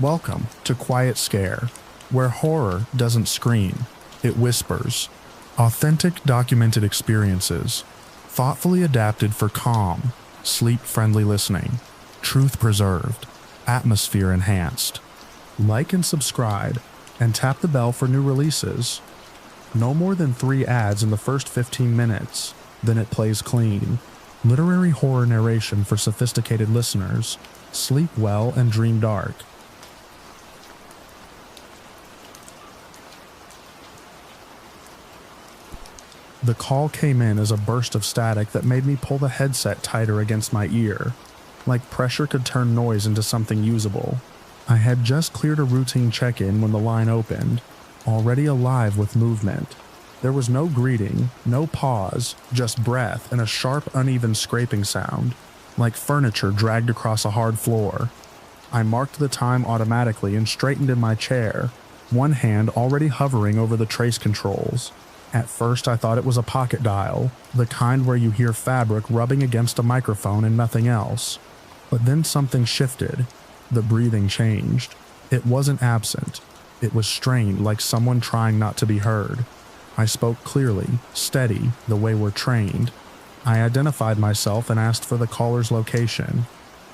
Welcome to Quiet Scare, where horror doesn't scream, it whispers. Authentic documented experiences, thoughtfully adapted for calm, sleep-friendly listening, truth preserved, atmosphere enhanced. Like and subscribe, and tap the bell for new releases. No more than 3 ads in the first 15 minutes, then it plays clean. Literary horror narration for sophisticated listeners. Sleep well and dream dark. The call came in as a burst of static that made me pull the headset tighter against my ear, like pressure could turn noise into something usable. I had just cleared a routine check-in when the line opened, already alive with movement. There was no greeting, no pause, just breath and a sharp, uneven scraping sound, like furniture dragged across a hard floor. I marked the time automatically and straightened in my chair, one hand already hovering over the trace controls. At first I thought it was a pocket dial, the kind where you hear fabric rubbing against a microphone and nothing else. But then something shifted. The breathing changed. It wasn't absent. It was strained, like someone trying not to be heard. I spoke clearly, steady, the way we're trained. I identified myself and asked for the caller's location.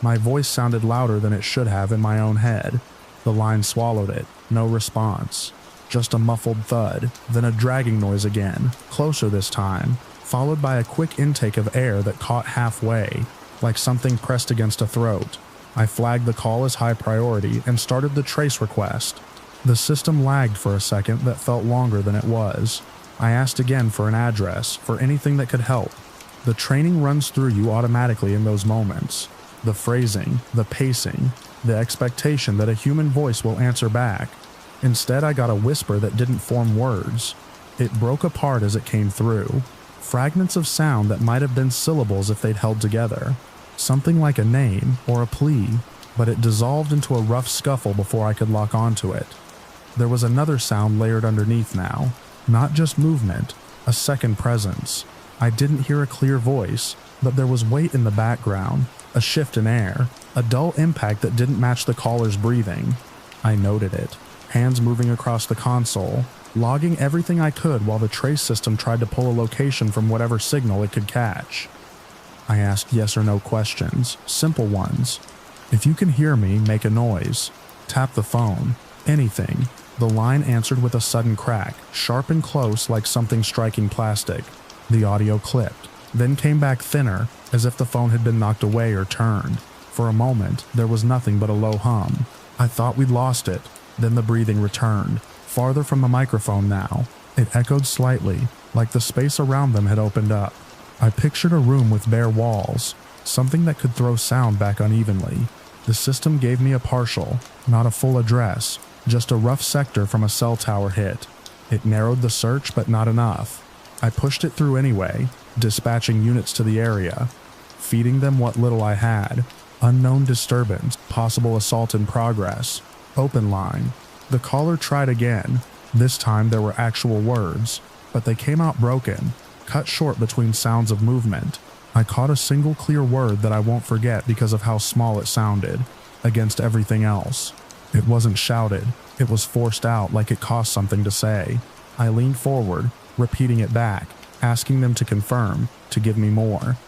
My voice sounded louder than it should have in my own head. The line swallowed it. No response. Just a muffled thud, then a dragging noise again, closer this time, followed by a quick intake of air that caught halfway, like something pressed against a throat. I flagged the call as high priority and started the trace request. The system lagged for a second that felt longer than it was. I asked again for an address, for anything that could help. The training runs through you automatically in those moments. The phrasing, the pacing, the expectation that a human voice will answer back. Instead, I got a whisper that didn't form words. It broke apart as it came through. Fragments of sound that might have been syllables if they'd held together. Something like a name or a plea, but it dissolved into a rough scuffle before I could lock onto it. There was another sound layered underneath now. Not just movement, a second presence. I didn't hear a clear voice, but there was weight in the background, a shift in air, a dull impact that didn't match the caller's breathing. I noted it. Hands moving across the console, logging everything I could while the trace system tried to pull a location from whatever signal it could catch. I asked yes or no questions, simple ones. If you can hear me, make a noise. Tap the phone. Anything. The line answered with a sudden crack, sharp and close like something striking plastic. The audio clipped, then came back thinner, as if the phone had been knocked away or turned. For a moment, there was nothing but a low hum. I thought we'd lost it. Then the breathing returned, farther from the microphone now. It echoed slightly, like the space around them had opened up. I pictured a room with bare walls, something that could throw sound back unevenly. The system gave me a partial, not a full address, just a rough sector from a cell tower hit. It narrowed the search, but not enough. I pushed it through anyway, dispatching units to the area, feeding them what little I had. Unknown disturbance, possible assault in progress. Open line. The caller tried again. This time there were actual words, but they came out broken, cut short between sounds of movement. I caught a single clear word that I won't forget because of how small it sounded, against everything else. It wasn't shouted, it was forced out like it cost something to say. I leaned forward, repeating it back, asking them to confirm, to give me more.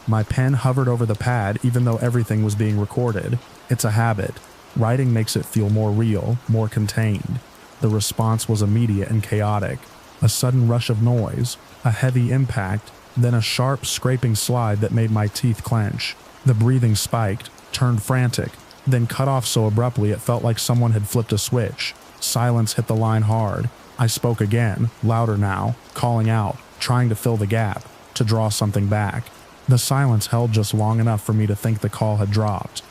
My pen hovered over the pad even though everything was being recorded. It's a habit. Writing makes it feel more real, more contained. The response was immediate and chaotic. A sudden rush of noise, a heavy impact, then a sharp, scraping slide that made my teeth clench. The breathing spiked, turned frantic, then cut off so abruptly it felt like someone had flipped a switch. Silence hit the line hard. I spoke again, louder now, calling out, trying to fill the gap, to draw something back. The silence held just long enough for me to think the call had dropped.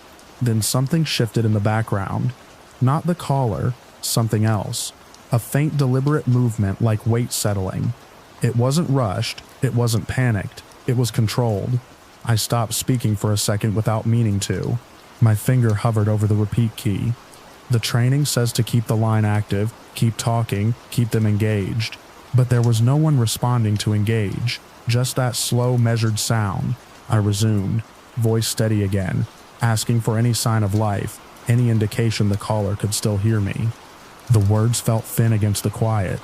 Then something shifted in the background. Not the caller, something else. A faint, deliberate movement like weight settling. It wasn't rushed, it wasn't panicked, it was controlled. I stopped speaking for a second without meaning to. My finger hovered over the repeat key. The training says to keep the line active, keep talking, keep them engaged. But there was no one responding to engage, just that slow, measured sound. I resumed, voice steady again, asking for any sign of life, any indication the caller could still hear me. The words felt thin against the quiet.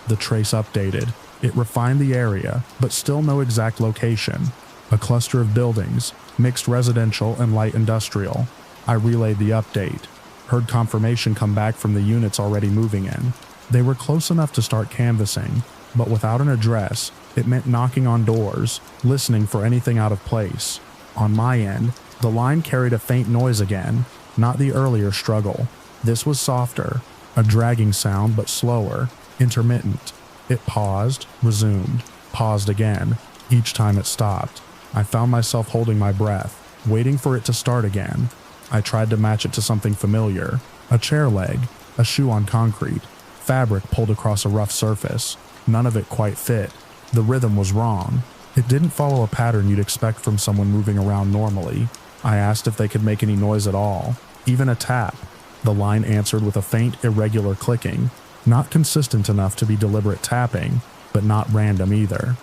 The trace updated. It refined the area, but still no exact location. A cluster of buildings, mixed residential and light industrial. I relayed the update. Heard confirmation come back from the units already moving in. They were close enough to start canvassing, but without an address, it meant knocking on doors, listening for anything out of place. On my end, the line carried a faint noise again, not the earlier struggle. This was softer, a dragging sound but slower, intermittent. It paused, resumed, paused again. Each time it stopped, I found myself holding my breath, waiting for it to start again. I tried to match it to something familiar. A chair leg, a shoe on concrete, fabric pulled across a rough surface. None of it quite fit. The rhythm was wrong. It didn't follow a pattern you'd expect from someone moving around normally. I asked if they could make any noise at all, even a tap. The line answered with a faint, irregular clicking, not consistent enough to be deliberate tapping, but not random either.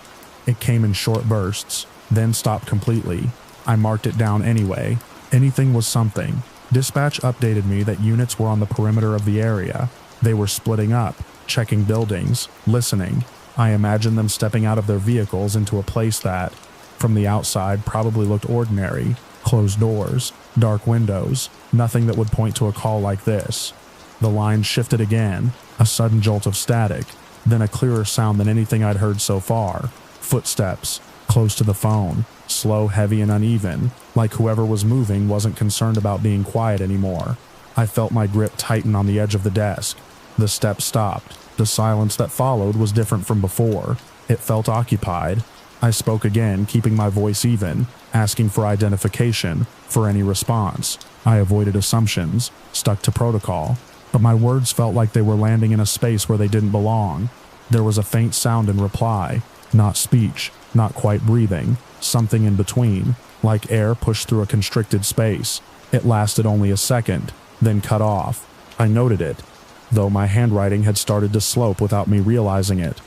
It came in short bursts, then stopped completely. I marked it down anyway. Anything was something. Dispatch updated me that units were on the perimeter of the area. They were splitting up, checking buildings, listening. I imagined them stepping out of their vehicles into a place that, from the outside, probably looked ordinary. Closed doors, dark windows, nothing that would point to a call like this. The line shifted again, a sudden jolt of static, then a clearer sound than anything I'd heard so far. Footsteps, close to the phone, slow, heavy, and uneven, like whoever was moving wasn't concerned about being quiet anymore. I felt my grip tighten on the edge of the desk. The steps stopped. The silence that followed was different from before. It felt occupied. I spoke again, keeping my voice even, asking for identification, for any response. I avoided assumptions, stuck to protocol, but my words felt like they were landing in a space where they didn't belong. There was a faint sound in reply, not speech, not quite breathing, something in between, like air pushed through a constricted space. It lasted only a second, then cut off. I noted it, though my handwriting had started to slope without me realizing it.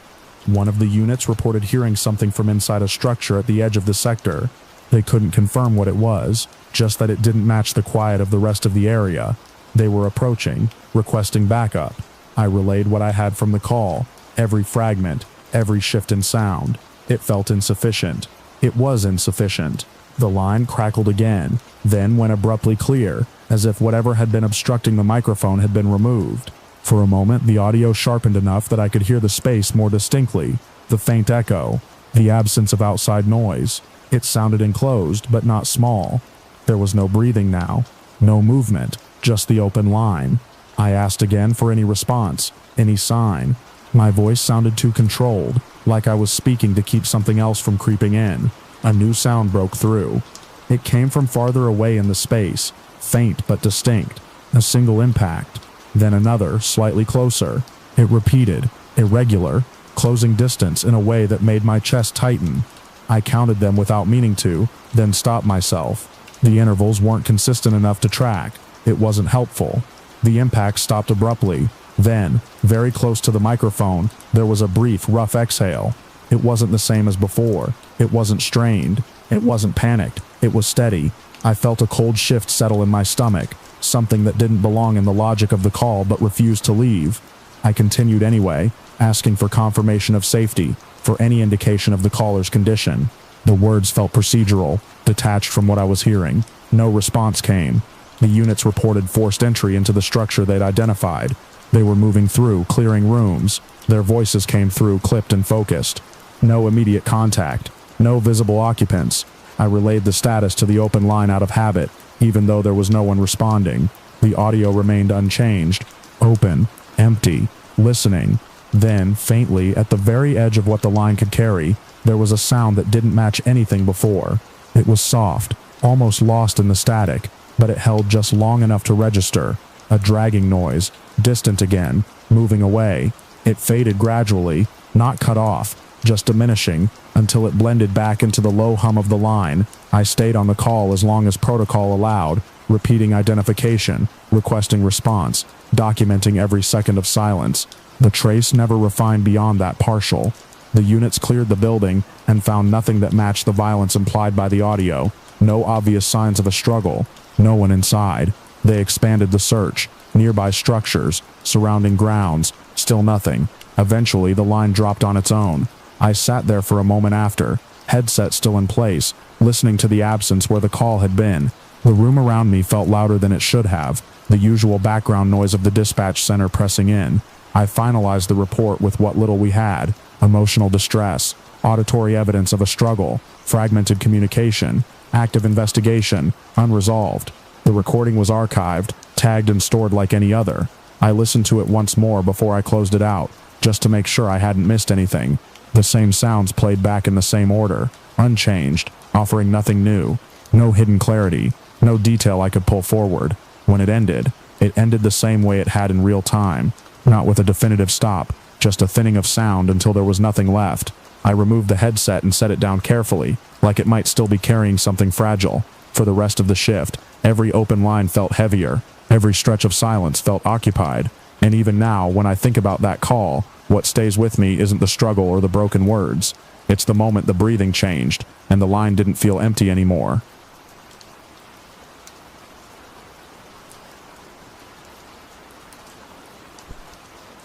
One of the units reported hearing something from inside a structure at the edge of the sector. They couldn't confirm what it was, just that it didn't match the quiet of the rest of the area. They were approaching, requesting backup. I relayed what I had from the call, every fragment, every shift in sound. It felt insufficient. It was insufficient. The line crackled again, then went abruptly clear, as if whatever had been obstructing the microphone had been removed. For a moment, the audio sharpened enough that I could hear the space more distinctly, the faint echo, the absence of outside noise. It sounded enclosed, but not small. There was no breathing now, no movement, just the open line. I asked again for any response, any sign. My voice sounded too controlled, like I was speaking to keep something else from creeping in. A new sound broke through. It came from farther away in the space, faint but distinct, a single impact. Then another, slightly closer. It repeated, irregular, closing distance in a way that made my chest tighten. I counted them without meaning to, then stopped myself. The intervals weren't consistent enough to track. It wasn't helpful. The impact stopped abruptly. Then, very close to the microphone, there was a brief, rough exhale. It wasn't the same as before. It wasn't strained. It wasn't panicked. It was steady. I felt a cold shift settle in my stomach, something that didn't belong in the logic of the call but refused to leave. I continued anyway, asking for confirmation of safety, for any indication of the caller's condition. The words felt procedural, detached from what I was hearing. No response came. The units reported forced entry into the structure they'd identified. They were moving through, clearing rooms. Their voices came through, clipped and focused. No immediate contact. No visible occupants. I relayed the status to the open line out of habit, even though there was no one responding. The audio remained unchanged, open, empty, listening. Then, faintly, at the very edge of what the line could carry, there was a sound that didn't match anything before. It was soft, almost lost in the static, but it held just long enough to register. A dragging noise, distant again, moving away. It faded gradually, not cut off, just diminishing, until it blended back into the low hum of the line. I stayed on the call as long as protocol allowed, repeating identification, requesting response, documenting every second of silence. The trace never refined beyond that partial. The units cleared the building and found nothing that matched the violence implied by the audio. No obvious signs of a struggle. No one inside. They expanded the search. Nearby structures, surrounding grounds, still nothing. Eventually, the line dropped on its own. I sat there for a moment after, headset still in place, listening to the absence where the call had been. The room around me felt louder than it should have, the usual background noise of the dispatch center pressing in. I finalized the report with what little we had: emotional distress, auditory evidence of a struggle, fragmented communication, active investigation, unresolved. The recording was archived, tagged and stored like any other. I listened to it once more before I closed it out, just to make sure I hadn't missed anything. The same sounds played back in the same order, unchanged, offering nothing new. No hidden clarity, no detail I could pull forward. When it ended the same way it had in real time, not with a definitive stop, just a thinning of sound until there was nothing left. I removed the headset and set it down carefully, like it might still be carrying something fragile. For the rest of the shift, every open line felt heavier, every stretch of silence felt occupied, and even now, when I think about that call, what stays with me isn't the struggle or the broken words. It's the moment the breathing changed, and the line didn't feel empty anymore.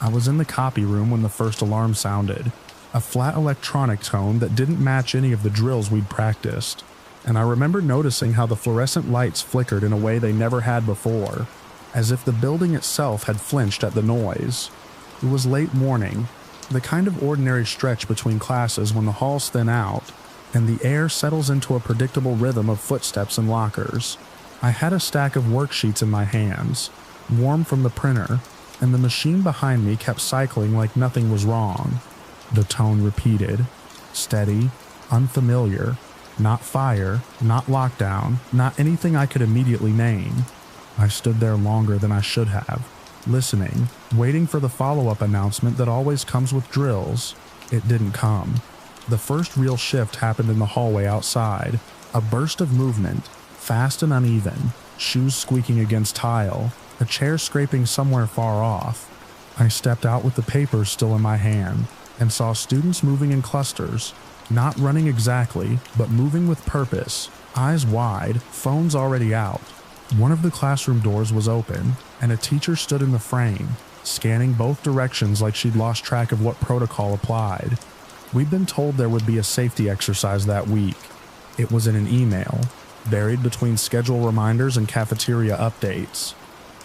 I was in the copy room when the first alarm sounded, a flat electronic tone that didn't match any of the drills we'd practiced. And I remember noticing how the fluorescent lights flickered in a way they never had before, as if the building itself had flinched at the noise. It was late morning, the kind of ordinary stretch between classes when the halls thin out, and the air settles into a predictable rhythm of footsteps and lockers. I had a stack of worksheets in my hands, warm from the printer, and the machine behind me kept cycling like nothing was wrong. The tone repeated, steady, unfamiliar. Not fire, not lockdown, not anything I could immediately name. I stood there longer than I should have, listening, waiting for the follow-up announcement that always comes with drills. It didn't come. The first real shift happened in the hallway outside. A burst of movement, fast and uneven, shoes squeaking against tile, a chair scraping somewhere far off. I stepped out with the papers still in my hand and saw students moving in clusters. Not running exactly, but moving with purpose, eyes wide, phones already out. One of the classroom doors was open, and a teacher stood in the frame, scanning both directions like she'd lost track of what protocol applied. We'd been told there would be a safety exercise that week. It was in an email, buried between schedule reminders and cafeteria updates.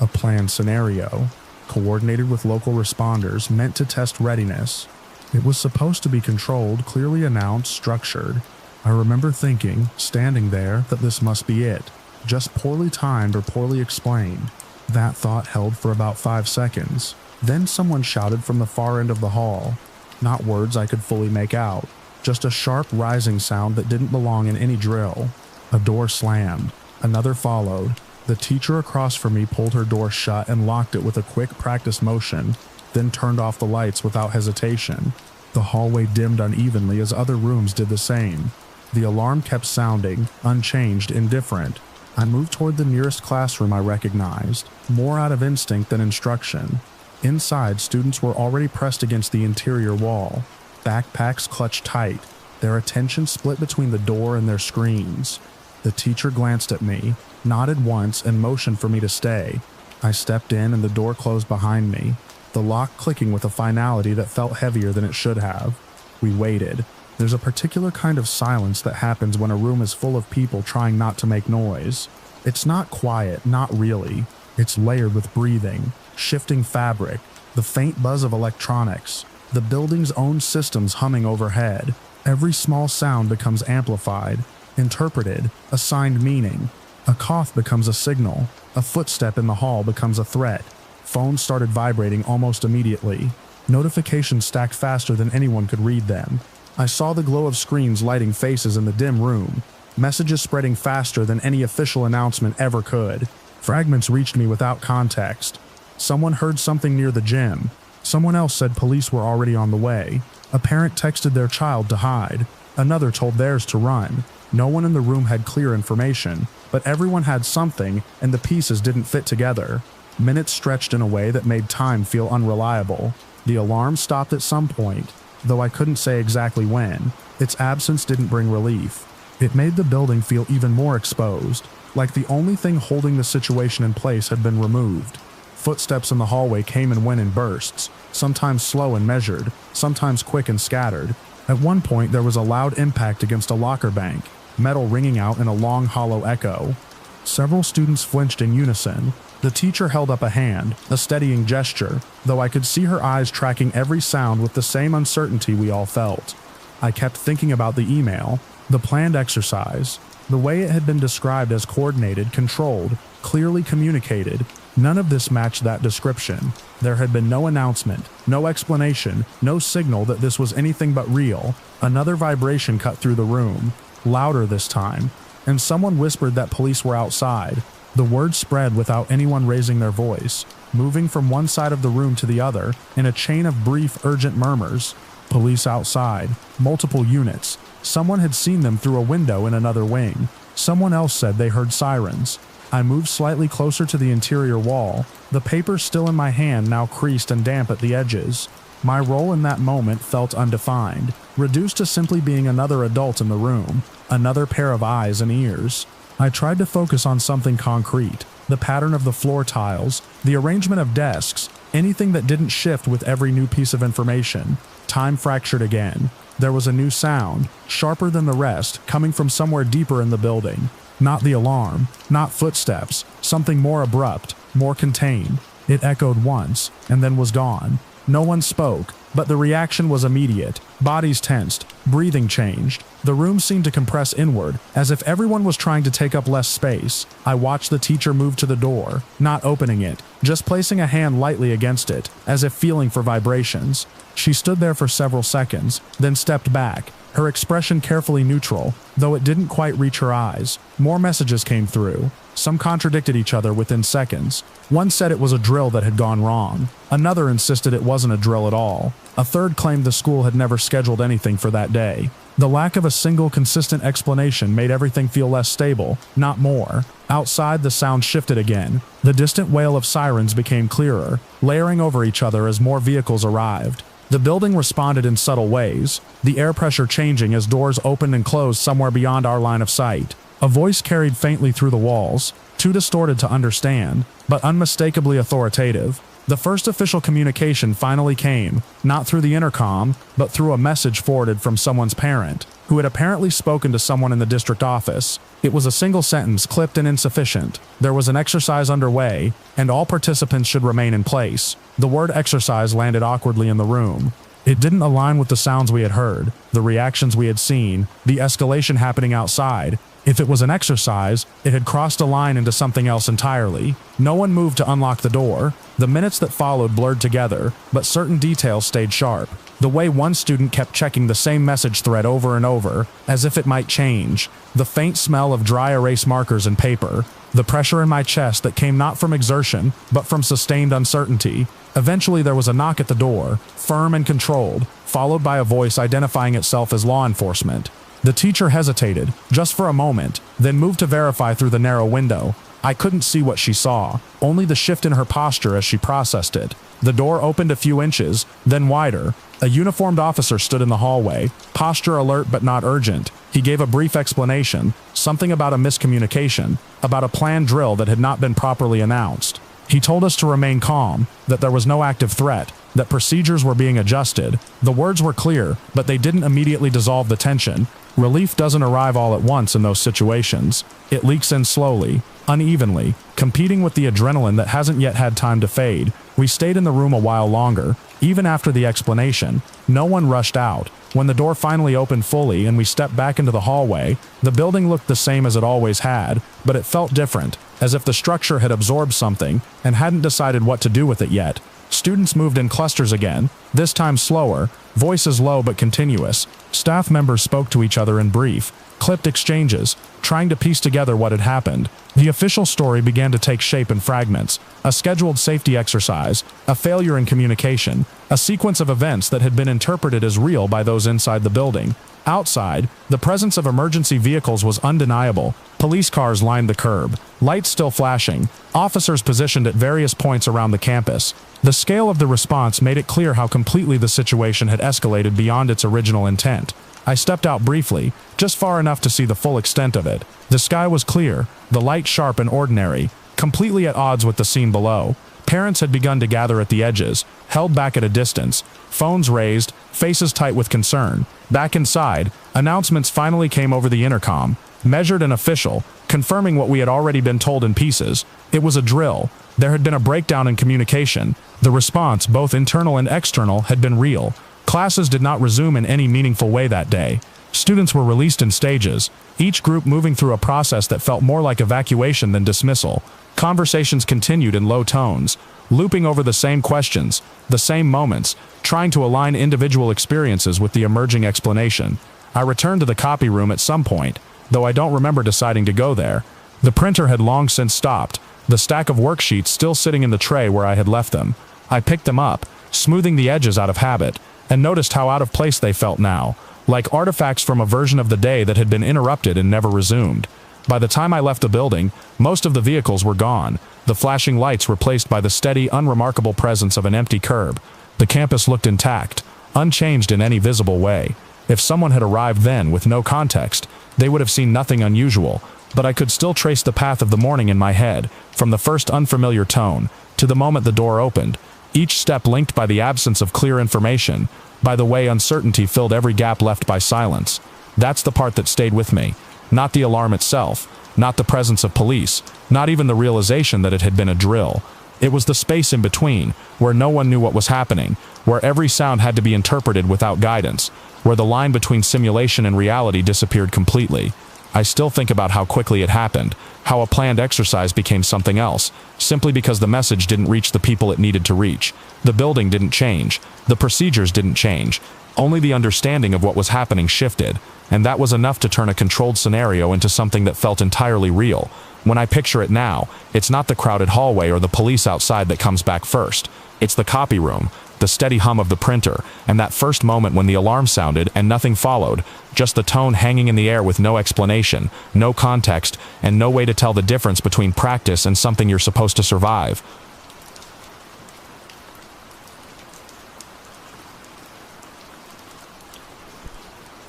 A planned scenario, coordinated with local responders, meant to test readiness. It was supposed to be controlled, clearly announced, structured. I remember thinking, standing there, that this must be it. Just poorly timed or poorly explained. That thought held for about 5 seconds. Then someone shouted from the far end of the hall. Not words I could fully make out, just a sharp rising sound that didn't belong in any drill. A door slammed. Another followed. The teacher across from me pulled her door shut and locked it with a quick practice motion, then turned off the lights without hesitation. The hallway dimmed unevenly as other rooms did the same. The alarm kept sounding, unchanged, indifferent. I moved toward the nearest classroom I recognized, more out of instinct than instruction. Inside, students were already pressed against the interior wall, backpacks clutched tight, their attention split between the door and their screens. The teacher glanced at me, nodded once, and motioned for me to stay. I stepped in and the door closed behind me, the lock clicking with a finality that felt heavier than it should have. We waited. There's a particular kind of silence that happens when a room is full of people trying not to make noise. It's not quiet, not really. It's layered with breathing, shifting fabric, the faint buzz of electronics, the building's own systems humming overhead. Every small sound becomes amplified, interpreted, assigned meaning. A cough becomes a signal. A footstep in the hall becomes a threat. Phones started vibrating almost immediately. Notifications stacked faster than anyone could read them. I saw the glow of screens lighting faces in the dim room, messages spreading faster than any official announcement ever could. Fragments reached me without context. Someone heard something near the gym. Someone else said police were already on the way. A parent texted their child to hide. Another told theirs to run. No one in the room had clear information, but everyone had something, and the pieces didn't fit together. Minutes stretched in a way that made time feel unreliable. The alarm stopped at some point, though I couldn't say exactly when. Its absence didn't bring relief. It made the building feel even more exposed, like the only thing holding the situation in place had been removed. Footsteps in the hallway came and went in bursts, sometimes slow and measured, sometimes quick and scattered. At one point, there was a loud impact against a locker bank, metal ringing out in a long, hollow echo. Several students flinched in unison. The teacher held up a hand, a steadying gesture, though I could see her eyes tracking every sound with the same uncertainty we all felt. I kept thinking about the email, the planned exercise, the way it had been described as coordinated, controlled, clearly communicated. None of this matched that description. There had been no announcement, no explanation, no signal that this was anything but real. Another vibration cut through the room, louder this time, and someone whispered that police were outside. The word spread without anyone raising their voice, moving from one side of the room to the other in a chain of brief, urgent murmurs. Police outside, multiple units. Someone had seen them through a window in another wing. Someone else said they heard sirens. I moved slightly closer to the interior wall, the paper still in my hand now creased and damp at the edges. My role in that moment felt undefined, reduced to simply being another adult in the room, another pair of eyes and ears. I tried to focus on something concrete, the pattern of the floor tiles, the arrangement of desks, anything that didn't shift with every new piece of information. Time fractured again. There was a new sound, sharper than the rest, coming from somewhere deeper in the building. Not the alarm, not footsteps, something more abrupt, more contained. It echoed once, and then was gone. No one spoke, but the reaction was immediate. Bodies tensed, breathing changed. The room seemed to compress inward, as if everyone was trying to take up less space. I watched the teacher move to the door, not opening it, just placing a hand lightly against it, as if feeling for vibrations. She stood there for several seconds, then stepped back, her expression carefully neutral, though it didn't quite reach her eyes. More messages came through. Some contradicted each other within seconds. One said it was a drill that had gone wrong. Another insisted it wasn't a drill at all. A third claimed the school had never scheduled anything for that day. The lack of a single consistent explanation made everything feel less stable, not more. Outside, the sound shifted again. The distant wail of sirens became clearer, layering over each other as more vehicles arrived. The building responded in subtle ways, the air pressure changing as doors opened and closed somewhere beyond our line of sight. A voice carried faintly through the walls, too distorted to understand, but unmistakably authoritative. The first official communication finally came, not through the intercom, but through a message forwarded from someone's parent, who had apparently spoken to someone in the district office. It was a single sentence, clipped and insufficient. There was an exercise underway, and all participants should remain in place. The word exercise landed awkwardly in the room. It didn't align with the sounds we had heard, the reactions we had seen, the escalation happening outside. If it was an exercise, it had crossed a line into something else entirely. No one moved to unlock the door. The minutes that followed blurred together, but certain details stayed sharp. The way one student kept checking the same message thread over and over, as if it might change. The faint smell of dry erase markers and paper. The pressure in my chest that came not from exertion, but from sustained uncertainty. Eventually there was a knock at the door, firm and controlled, followed by a voice identifying itself as law enforcement. The teacher hesitated, just for a moment, then moved to verify through the narrow window. I couldn't see what she saw, only the shift in her posture as she processed it. The door opened a few inches, then wider. A uniformed officer stood in the hallway, posture alert but not urgent. He gave a brief explanation, something about a miscommunication, about a planned drill that had not been properly announced. He told us to remain calm, that there was no active threat, that procedures were being adjusted. The words were clear, but they didn't immediately dissolve the tension. Relief doesn't arrive all at once in those situations. It leaks in slowly, unevenly, competing with the adrenaline that hasn't yet had time to fade. We stayed in the room a while longer, even after the explanation. No one rushed out. When the door finally opened fully and we stepped back into the hallway, the building looked the same as it always had, but it felt different, as if the structure had absorbed something and hadn't decided what to do with it yet. Students moved in clusters again, this time slower, voices low but continuous. Staff members spoke to each other in brief, clipped exchanges, trying to piece together what had happened. The official story began to take shape in fragments, a scheduled safety exercise, a failure in communication, a sequence of events that had been interpreted as real by those inside the building. Outside, the presence of emergency vehicles was undeniable. Police cars lined the curb, lights still flashing, officers positioned at various points around the campus. The scale of the response made it clear how completely the situation had escalated beyond its original intent. I stepped out briefly, just far enough to see the full extent of it. The sky was clear, the light sharp and ordinary, completely at odds with the scene below. Parents had begun to gather at the edges, held back at a distance, phones raised, faces tight with concern. Back inside, announcements finally came over the intercom, measured and official, confirming what we had already been told in pieces. It was a drill. There had been a breakdown in communication. The response, both internal and external, had been real. Classes did not resume in any meaningful way that day. Students were released in stages, each group moving through a process that felt more like evacuation than dismissal. Conversations continued in low tones, looping over the same questions, the same moments, trying to align individual experiences with the emerging explanation. I returned to the copy room at some point, though I don't remember deciding to go there. The printer had long since stopped, the stack of worksheets still sitting in the tray where I had left them. I picked them up, smoothing the edges out of habit, and noticed how out of place they felt now, like artifacts from a version of the day that had been interrupted and never resumed. By the time I left the building, most of the vehicles were gone, the flashing lights replaced by the steady, unremarkable presence of an empty curb. The campus looked intact, unchanged in any visible way. If someone had arrived then with no context, they would have seen nothing unusual, but I could still trace the path of the morning in my head, from the first unfamiliar tone, to the moment the door opened, each step linked by the absence of clear information, by the way uncertainty filled every gap left by silence. That's the part that stayed with me. Not the alarm itself, not the presence of police, not even the realization that it had been a drill. It was the space in between, where no one knew what was happening, where every sound had to be interpreted without guidance, where the line between simulation and reality disappeared completely. I still think about how quickly it happened, how a planned exercise became something else, simply because the message didn't reach the people it needed to reach. The building didn't change, the procedures didn't change, only the understanding of what was happening shifted, and that was enough to turn a controlled scenario into something that felt entirely real. When I picture it now, it's not the crowded hallway or the police outside that comes back first. It's the copy room, the steady hum of the printer, and that first moment when the alarm sounded and nothing followed, just the tone hanging in the air with no explanation, no context, and no way to tell the difference between practice and something you're supposed to survive.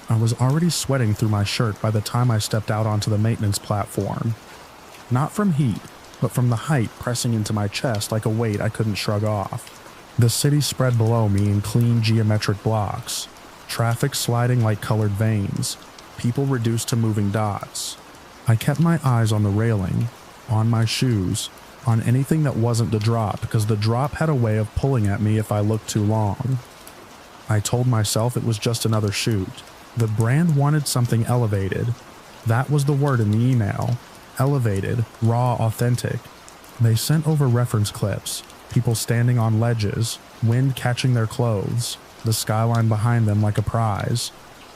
I was already sweating through my shirt by the time I stepped out onto the maintenance platform. Not from heat, but from the height pressing into my chest like a weight I couldn't shrug off. The city spread below me in clean geometric blocks, traffic sliding like colored veins, people reduced to moving dots. I kept my eyes on the railing, on my shoes, on anything that wasn't the drop because the drop had a way of pulling at me if I looked too long. I told myself it was just another shoot. The brand wanted something elevated. That was the word in the email. Elevated, raw, authentic. They sent over reference clips, people standing on ledges, wind catching their clothes, the skyline behind them like a prize.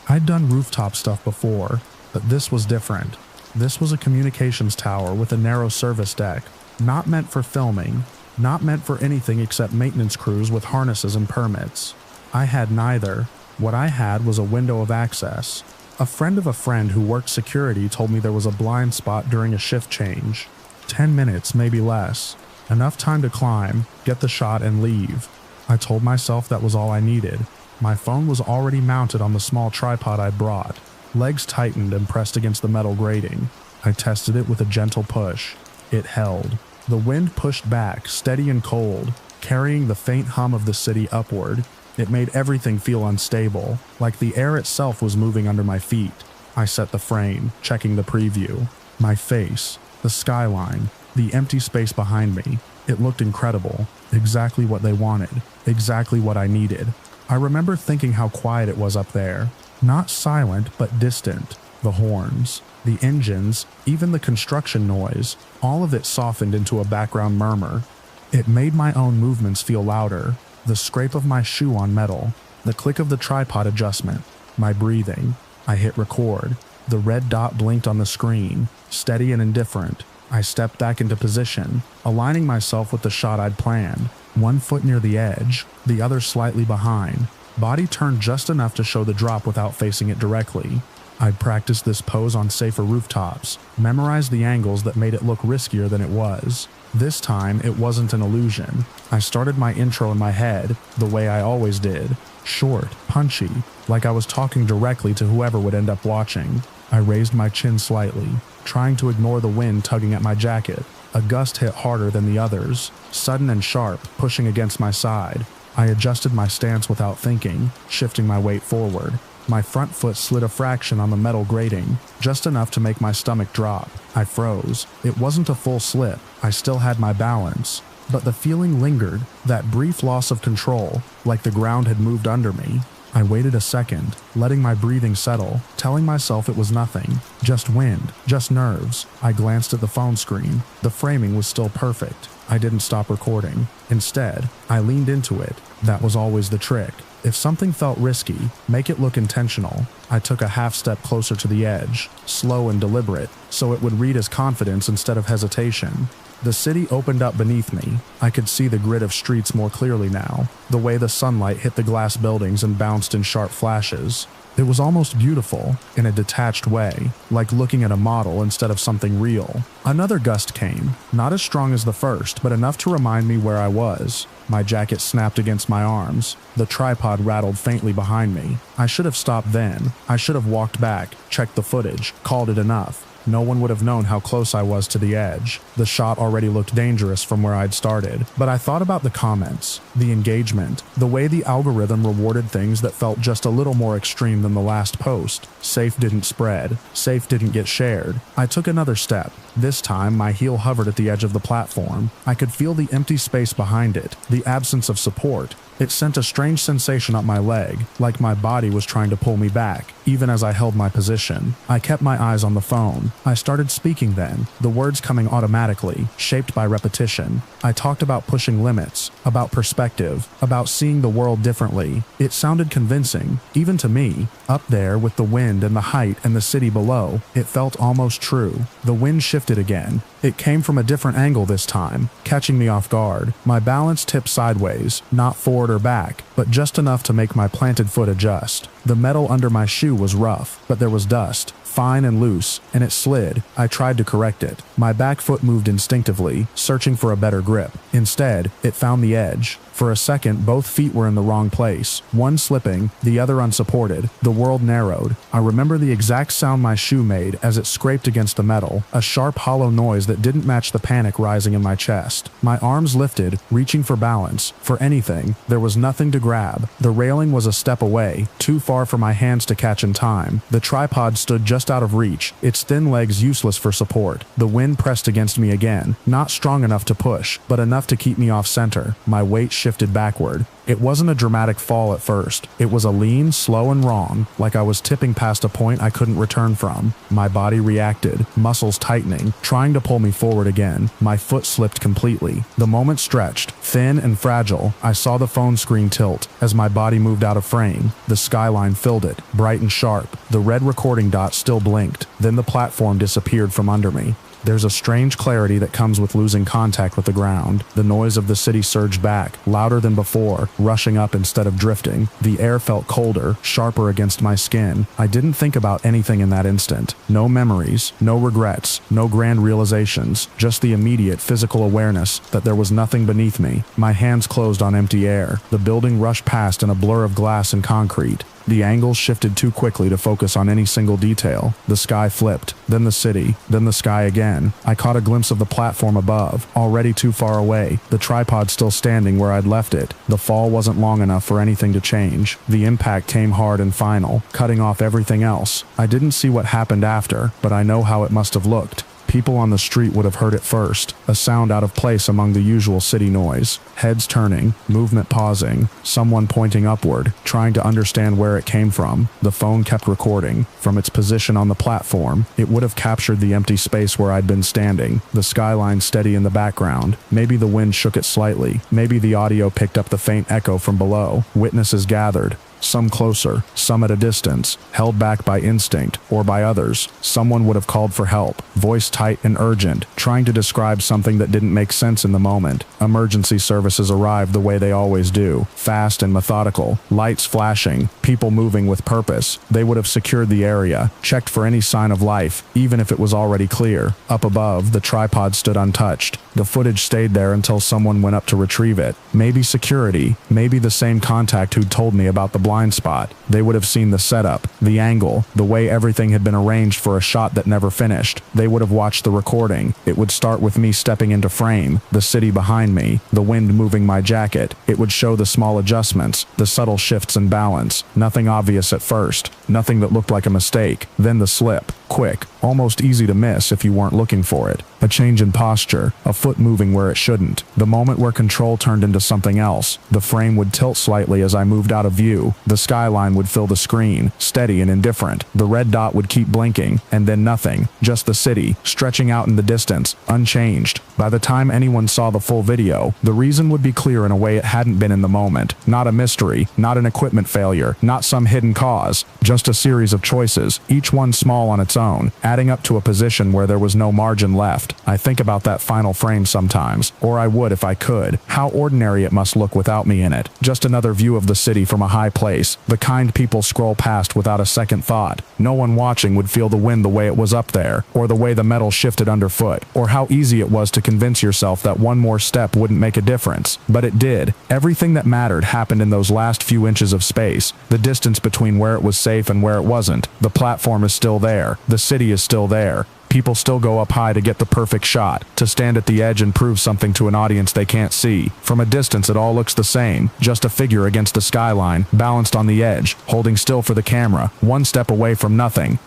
I'd done rooftop stuff before, but this was different. This was a communications tower with a narrow service deck, not meant for filming, not meant for anything except maintenance crews with harnesses and permits. I had neither. What I had was a window of access. A friend of a friend who worked security told me there was a blind spot during a shift change. 10 minutes, maybe less. Enough time to climb, get the shot, and leave. I told myself that was all I needed. My phone was already mounted on the small tripod I brought. Legs tightened and pressed against the metal grating. I tested it with a gentle push. It held. The wind pushed back, steady and cold, carrying the faint hum of the city upward. It made everything feel unstable, like the air itself was moving under my feet. I set the frame, checking the preview. My face, the skyline, the empty space behind me. It looked incredible. Exactly what they wanted. Exactly what I needed. I remember thinking how quiet it was up there. Not silent, but distant. The horns, the engines, even the construction noise, all of it softened into a background murmur. It made my own movements feel louder. The scrape of my shoe on metal, the click of the tripod adjustment, my breathing. I hit record. The red dot blinked on the screen, steady and indifferent. I stepped back into position, aligning myself with the shot I'd planned. One foot near the edge, the other slightly behind. Body turned just enough to show the drop without facing it directly. I'd practiced this pose on safer rooftops, memorized the angles that made it look riskier than it was. This time, it wasn't an illusion. I started my intro in my head, the way I always did. Short, punchy, like I was talking directly to whoever would end up watching. I raised my chin slightly, trying to ignore the wind tugging at my jacket. A gust hit harder than the others, sudden and sharp, pushing against my side. I adjusted my stance without thinking, shifting my weight forward. My front foot slid a fraction on the metal grating, just enough to make my stomach drop. I froze. It wasn't a full slip. I still had my balance. But the feeling lingered, that brief loss of control, like the ground had moved under me. I waited a second, letting my breathing settle, telling myself it was nothing. Just wind, just nerves. I glanced at the phone screen. The framing was still perfect. I didn't stop recording. Instead, I leaned into it. That was always the trick. If something felt risky, make it look intentional. I took a half step closer to the edge, slow and deliberate, so it would read as confidence instead of hesitation. The city opened up beneath me. I could see the grid of streets more clearly now, the way the sunlight hit the glass buildings and bounced in sharp flashes. It was almost beautiful, in a detached way, like looking at a model instead of something real. Another gust came, not as strong as the first, but enough to remind me where I was. My jacket snapped against my arms. The tripod rattled faintly behind me. I should have stopped then. I should have walked back, checked the footage, called it enough. No one would have known how close I was to the edge. The shot already looked dangerous from where I'd started. But I thought about the comments, the engagement, the way the algorithm rewarded things that felt just a little more extreme than the last post. Safe didn't spread. Safe didn't get shared. I took another step. This time, my heel hovered at the edge of the platform. I could feel the empty space behind it, the absence of support. It sent a strange sensation up my leg, like my body was trying to pull me back, even as I held my position. I kept my eyes on the phone. I started speaking then, the words coming automatically, shaped by repetition. I talked about pushing limits, about perspective, about seeing the world differently. It sounded convincing, even to me. Up there, with the wind and the height and the city below, it felt almost true. The wind shifted again. It came from a different angle this time, catching me off guard. My balance tipped sideways, not forward or back, but just enough to make my planted foot adjust. The metal under my shoe was rough, but there was dust, fine and loose, and it slid. I tried to correct it. My back foot moved instinctively, searching for a better grip. Instead, it found the edge. For a second, both feet were in the wrong place, one slipping, the other unsupported. The world narrowed. I remember the exact sound my shoe made as it scraped against the metal, a sharp, hollow noise that didn't match the panic rising in my chest. My arms lifted, reaching for balance, for anything. There was nothing to grab. The railing was a step away, too far for my hands to catch in time. The tripod stood just out of reach, its thin legs useless for support. The wind pressed against me again, not strong enough to push, but enough to keep me off center. My weight shifted backward. It wasn't a dramatic fall at first. It was a lean, slow and wrong, like I was tipping past a point I couldn't return from. My body reacted, muscles tightening, trying to pull me forward again. My foot slipped completely. The moment stretched, thin and fragile. I saw the phone screen tilt as my body moved out of frame. The skyline filled it, bright and sharp. The red recording dot still blinked. Then the platform disappeared from under me. There's a strange clarity that comes with losing contact with the ground. The noise of the city surged back, louder than before, rushing up instead of drifting. The air felt colder, sharper against my skin. I didn't think about anything in that instant. No memories, no regrets, no grand realizations, just the immediate physical awareness that there was nothing beneath me. My hands closed on empty air. The building rushed past in a blur of glass and concrete. The angles shifted too quickly to focus on any single detail. The sky flipped, then the city, then the sky again. I caught a glimpse of the platform above, already too far away, the tripod still standing where I'd left it. The fall wasn't long enough for anything to change. The impact came hard and final, cutting off everything else. I didn't see what happened after, but I know how it must have looked. People on the street would have heard it first, a sound out of place among the usual city noise. Heads turning, movement pausing, someone pointing upward, trying to understand where it came from. The phone kept recording. From its position on the platform, it would have captured the empty space where I'd been standing, the skyline steady in the background. Maybe the wind shook it slightly. Maybe the audio picked up the faint echo from below. Witnesses gathered. Some closer, some at a distance, held back by instinct or by others. Someone would have called for help, voice tight and urgent, trying to describe something that didn't make sense in the moment. Emergency services arrived the way they always do, fast and methodical, lights flashing, people moving with purpose. They would have secured the area, checked for any sign of life, even if it was already clear. Up above, the tripod stood untouched. The footage stayed there until someone went up to retrieve it. Maybe security, maybe the same contact who'd told me about the blind spot. They would have seen the setup, the angle, the way everything had been arranged for a shot that never finished. They would have watched the recording. It would start with me stepping into frame, the city behind me, the wind moving my jacket. It would show the small adjustments, the subtle shifts in balance. Nothing obvious at first, nothing that looked like a mistake. Then the slip, quick, almost easy to miss if you weren't looking for it. A change in posture, a foot moving where it shouldn't. The moment where control turned into something else. The frame would tilt slightly as I moved out of view. The skyline would fill the screen, steady and indifferent. The red dot would keep blinking, and then nothing. Just the city, stretching out in the distance, unchanged. By the time anyone saw the full video, the reason would be clear in a way it hadn't been in the moment. Not a mystery, not an equipment failure, not some hidden cause. Just a series of choices, each one small on its own, adding up to a position where there was no margin left. I think about that final frame sometimes, or I would if I could. How ordinary it must look without me in it. Just another view of the city from a high place, the kind people scroll past without a second thought. No one watching would feel the wind the way it was up there, or the way the metal shifted underfoot, or how easy it was to convince yourself that one more step wouldn't make a difference. But it did. Everything that mattered happened in those last few inches of space. The distance between where it was safe and where it wasn't. The platform is still there. The city is still there. People still go up high to get the perfect shot, to stand at the edge and prove something to an audience they can't see. From a distance it all looks the same, just a figure against the skyline, balanced on the edge, holding still for the camera, one step away from nothing.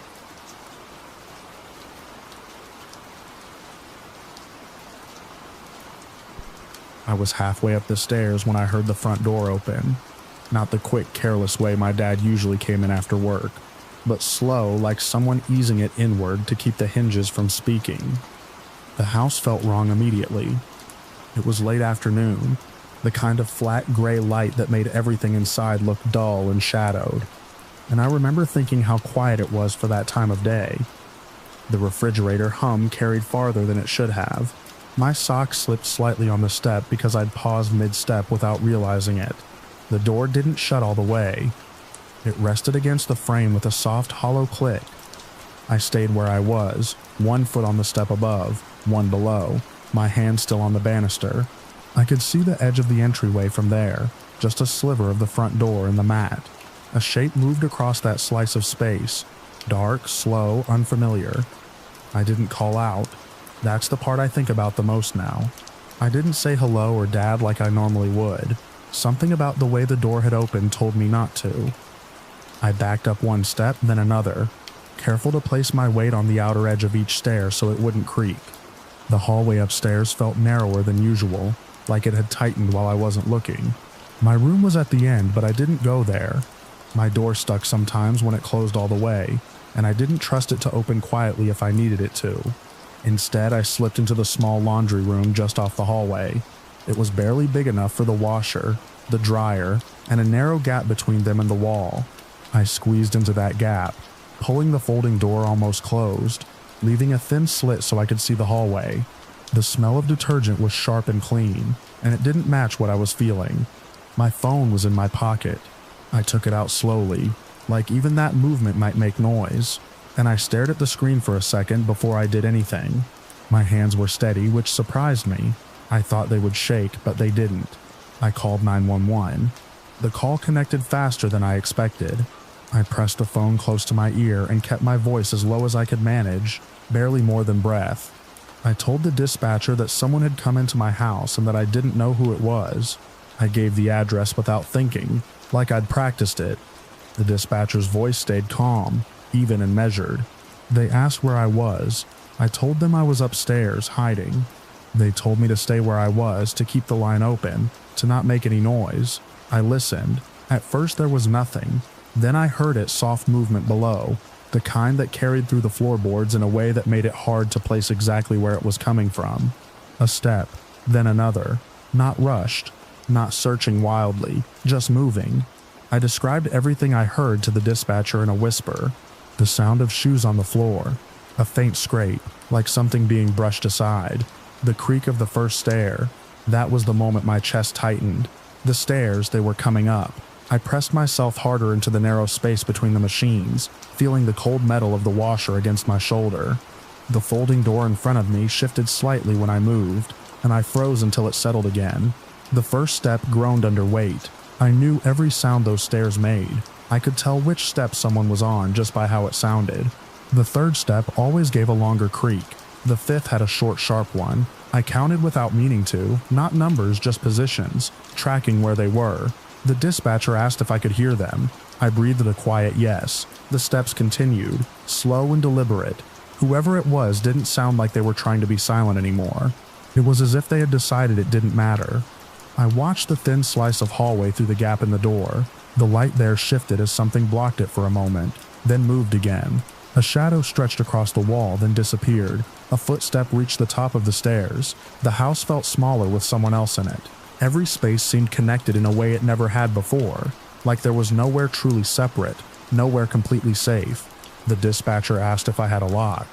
I was halfway up the stairs when I heard the front door open. Not the quick, careless way my dad usually came in after work, but slow, like someone easing it inward to keep the hinges from speaking. The house felt wrong immediately. It was late afternoon, the kind of flat gray light that made everything inside look dull and shadowed, and I remember thinking how quiet it was for that time of day. The refrigerator hum carried farther than it should have. My sock slipped slightly on the step because I'd paused mid-step without realizing it. The door didn't shut all the way. It rested against the frame with a soft, hollow click. I stayed where I was, one foot on the step above, one below, my hand still on the banister. I could see the edge of the entryway from there, just a sliver of the front door and the mat. A shape moved across that slice of space, dark, slow, unfamiliar. I didn't call out. That's the part I think about the most now. I didn't say hello or dad like I normally would. Something about the way the door had opened told me not to. I backed up one step, then another, careful to place my weight on the outer edge of each stair so it wouldn't creak. The hallway upstairs felt narrower than usual, like it had tightened while I wasn't looking. My room was at the end, but I didn't go there. My door stuck sometimes when it closed all the way, and I didn't trust it to open quietly if I needed it to. Instead, I slipped into the small laundry room just off the hallway. It was barely big enough for the washer, the dryer, and a narrow gap between them and the wall. I squeezed into that gap, pulling the folding door almost closed, leaving a thin slit so I could see the hallway. The smell of detergent was sharp and clean, and it didn't match what I was feeling. My phone was in my pocket. I took it out slowly, like even that movement might make noise, and I stared at the screen for a second before I did anything. My hands were steady, which surprised me. I thought they would shake, but they didn't. I called 911. The call connected faster than I expected. I pressed the phone close to my ear and kept my voice as low as I could manage, barely more than breath. I told the dispatcher that someone had come into my house and that I didn't know who it was. I gave the address without thinking, like I'd practiced it. The dispatcher's voice stayed calm, even and measured. They asked where I was. I told them I was upstairs, hiding. They told me to stay where I was, to keep the line open, to not make any noise. I listened. At first there was nothing. Then I heard it, soft movement below, the kind that carried through the floorboards in a way that made it hard to place exactly where it was coming from. A step, then another. Not rushed, not searching wildly, just moving. I described everything I heard to the dispatcher in a whisper. The sound of shoes on the floor. A faint scrape, like something being brushed aside. The creak of the first stair. That was the moment my chest tightened. The stairs, they were coming up. I pressed myself harder into the narrow space between the machines, feeling the cold metal of the washer against my shoulder. The folding door in front of me shifted slightly when I moved, and I froze until it settled again. The first step groaned under weight. I knew every sound those stairs made. I could tell which step someone was on just by how it sounded. The third step always gave a longer creak. The fifth had a short, sharp one. I counted without meaning to, not numbers, just positions, tracking where they were. The dispatcher asked if I could hear them. I breathed a quiet yes. The steps continued, slow and deliberate. Whoever it was didn't sound like they were trying to be silent anymore. It was as if they had decided it didn't matter. I watched the thin slice of hallway through the gap in the door. The light there shifted as something blocked it for a moment, then moved again. A shadow stretched across the wall, then disappeared. A footstep reached the top of the stairs. The house felt smaller with someone else in it. Every space seemed connected in a way it never had before, like there was nowhere truly separate, nowhere completely safe. The dispatcher asked if I had a lock.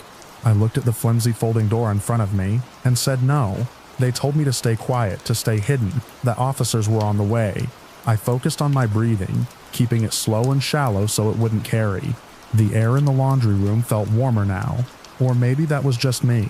I looked at the flimsy folding door in front of me and said no. They told me to stay quiet, to stay hidden, that officers were on the way. I focused on my breathing, keeping it slow and shallow so it wouldn't carry. The air in the laundry room felt warmer now, or maybe that was just me.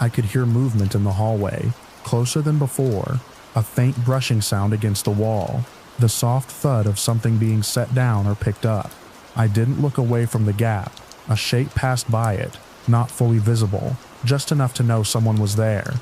I could hear movement in the hallway, closer than before, a faint brushing sound against the wall, the soft thud of something being set down or picked up. I didn't look away from the gap. A shape passed by it, not fully visible, just enough to know someone was there.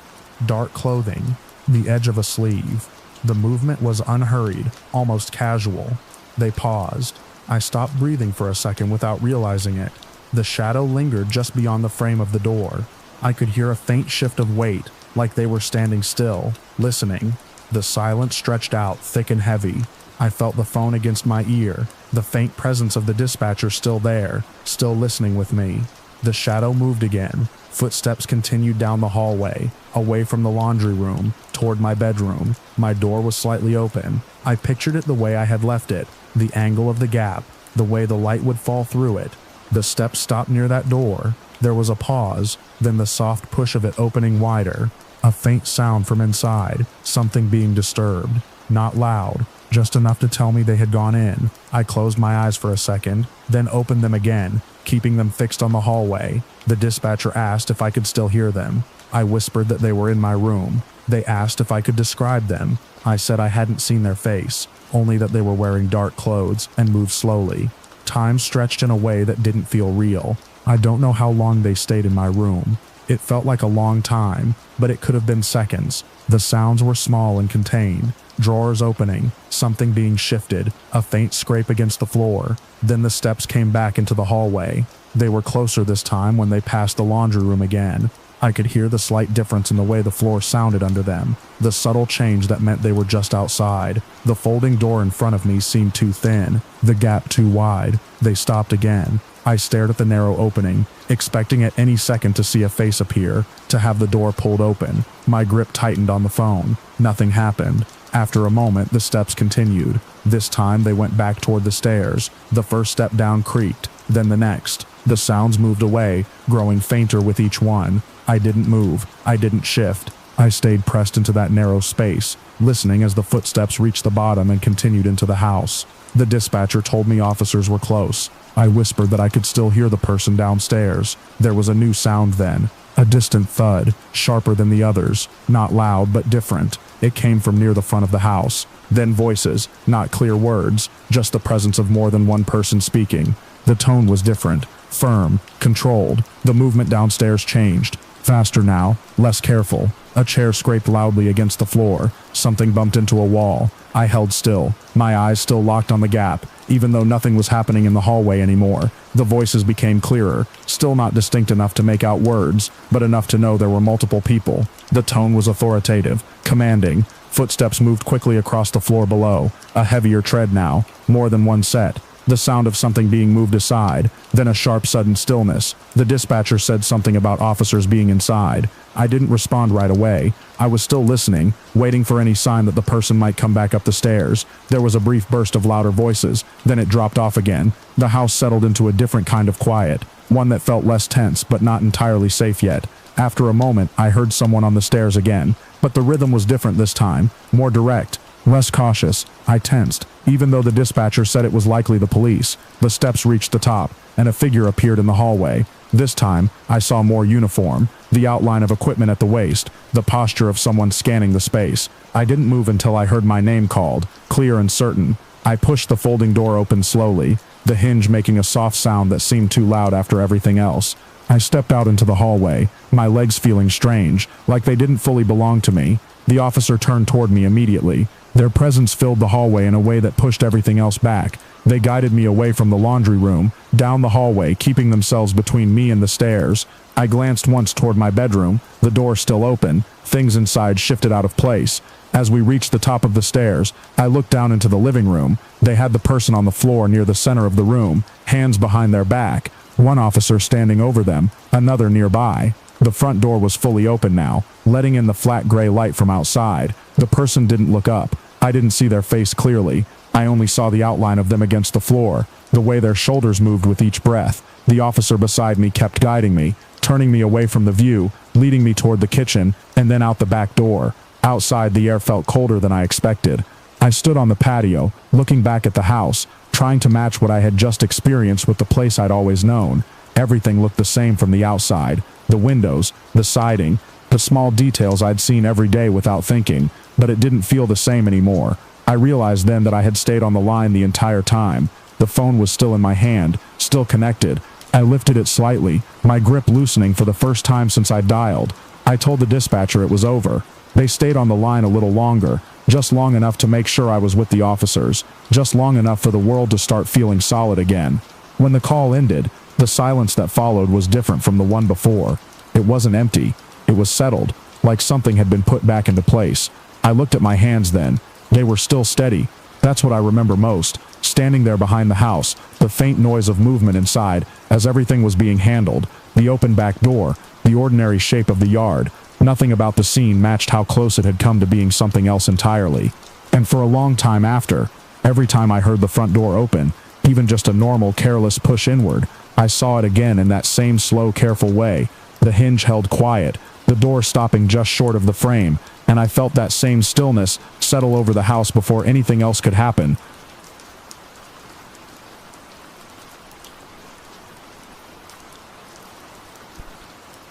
Dark clothing, the edge of a sleeve. The movement was unhurried, almost casual. They paused. I stopped breathing for a second without realizing it. The shadow lingered just beyond the frame of the door. I could hear a faint shift of weight, like they were standing still, listening. The silence stretched out, thick and heavy. I felt the phone against my ear, the faint presence of the dispatcher still there, still listening with me. The shadow moved again. Footsteps continued down the hallway, away from the laundry room, toward my bedroom. My door was slightly open. I pictured it the way I had left it, the angle of the gap, the way the light would fall through it. The steps stopped near that door. There was a pause, then the soft push of it opening wider. A faint sound from inside, something being disturbed. Not loud, just enough to tell me they had gone in. I closed my eyes for a second, then opened them again, keeping them fixed on the hallway. The dispatcher asked if I could still hear them. I whispered that they were in my room. They asked if I could describe them. I said I hadn't seen their face, only that they were wearing dark clothes and moved slowly. Time stretched in a way that didn't feel real. I don't know how long they stayed in my room. It felt like a long time, but it could have been seconds. The sounds were small and contained. Drawers opening, something being shifted, a faint scrape against the floor. Then the steps came back into the hallway. They were closer this time when they passed the laundry room again. I could hear the slight difference in the way the floor sounded under them, the subtle change that meant they were just outside. The folding door in front of me seemed too thin, the gap too wide. They stopped again. I stared at the narrow opening, expecting at any second to see a face appear, to have the door pulled open. My grip tightened on the phone. Nothing happened. After a moment, the steps continued. This time they went back toward the stairs. The first step down creaked, then the next. The sounds moved away, growing fainter with each one. I didn't move. I didn't shift. I stayed pressed into that narrow space, listening as the footsteps reached the bottom and continued into the house. The dispatcher told me officers were close. I whispered that I could still hear the person downstairs. There was a new sound then, a distant thud, sharper than the others, not loud but different. It came from near the front of the house. Then voices, not clear words, just the presence of more than one person speaking. The tone was different, firm, controlled. The movement downstairs changed. Faster now, less careful. A chair scraped loudly against the floor. Something bumped into a wall. I held still, my eyes still locked on the gap, even though nothing was happening in the hallway anymore. The voices became clearer, still not distinct enough to make out words, but enough to know there were multiple people. The tone was authoritative, commanding. Footsteps moved quickly across the floor below, a heavier tread now, more than one set. The sound of something being moved aside, then a sharp sudden stillness. The dispatcher said something about officers being inside. I didn't respond right away. I was still listening, waiting for any sign that the person might come back up the stairs. There was a brief burst of louder voices, then it dropped off again. The house settled into a different kind of quiet, one that felt less tense but not entirely safe yet. After a moment, I heard someone on the stairs again, but the rhythm was different this time, more direct. Less cautious. I tensed, even though the dispatcher said it was likely the police. The steps reached the top, and a figure appeared in the hallway. This time, I saw more uniform, the outline of equipment at the waist, the posture of someone scanning the space. I didn't move until I heard my name called, clear and certain. I pushed the folding door open slowly, the hinge making a soft sound that seemed too loud after everything else. I stepped out into the hallway, my legs feeling strange, like they didn't fully belong to me. The officer turned toward me immediately. Their presence filled the hallway in a way that pushed everything else back. They guided me away from the laundry room, down the hallway, keeping themselves between me and the stairs. I glanced once toward my bedroom, the door still open, things inside shifted out of place. As we reached the top of the stairs, I looked down into the living room. They had the person on the floor near the center of the room, hands behind their back, one officer standing over them, another nearby. The front door was fully open now, letting in the flat gray light from outside. The person didn't look up. I didn't see their face clearly. I only saw the outline of them against the floor, the way their shoulders moved with each breath. The officer beside me kept guiding me, turning me away from the view, leading me toward the kitchen, and then out the back door. Outside, the air felt colder than I expected. I stood on the patio, looking back at the house, trying to match what I had just experienced with the place I'd always known. Everything looked the same from the outside. The windows, the siding, the small details I'd seen every day without thinking, but it didn't feel the same anymore. I realized then that I had stayed on the line the entire time. The phone was still in my hand, still connected. I lifted it slightly, my grip loosening for the first time since I dialed. I told the dispatcher it was over. They stayed on the line a little longer, just long enough to make sure I was with the officers, just long enough for the world to start feeling solid again. When the call ended, the silence that followed was different from the one before. It wasn't empty. It was settled, like something had been put back into place. I looked at my hands then. They were still steady. That's what I remember most, standing there behind the house, the faint noise of movement inside as everything was being handled, the open back door, the ordinary shape of the yard. Nothing about the scene matched how close it had come to being something else entirely. And for a long time after, every time I heard the front door open, even just a normal, careless push inward, I saw it again in that same slow, careful way. The hinge held quiet, the door stopping just short of the frame, and I felt that same stillness settle over the house before anything else could happen.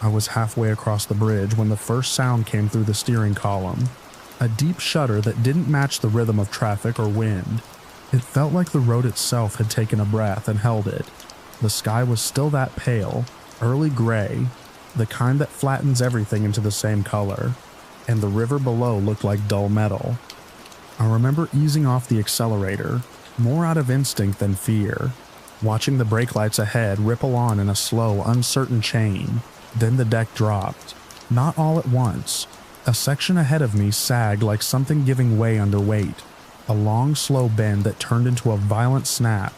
I was halfway across the bridge when the first sound came through the steering column. A deep shudder that didn't match the rhythm of traffic or wind. It felt like the road itself had taken a breath and held it. The sky was still that pale, early gray, the kind that flattens everything into the same color, and the river below looked like dull metal. I remember easing off the accelerator, more out of instinct than fear, watching the brake lights ahead ripple on in a slow, uncertain chain. Then the deck dropped. Not all at once. A section ahead of me sagged like something giving way under weight. A long, slow bend that turned into a violent snap.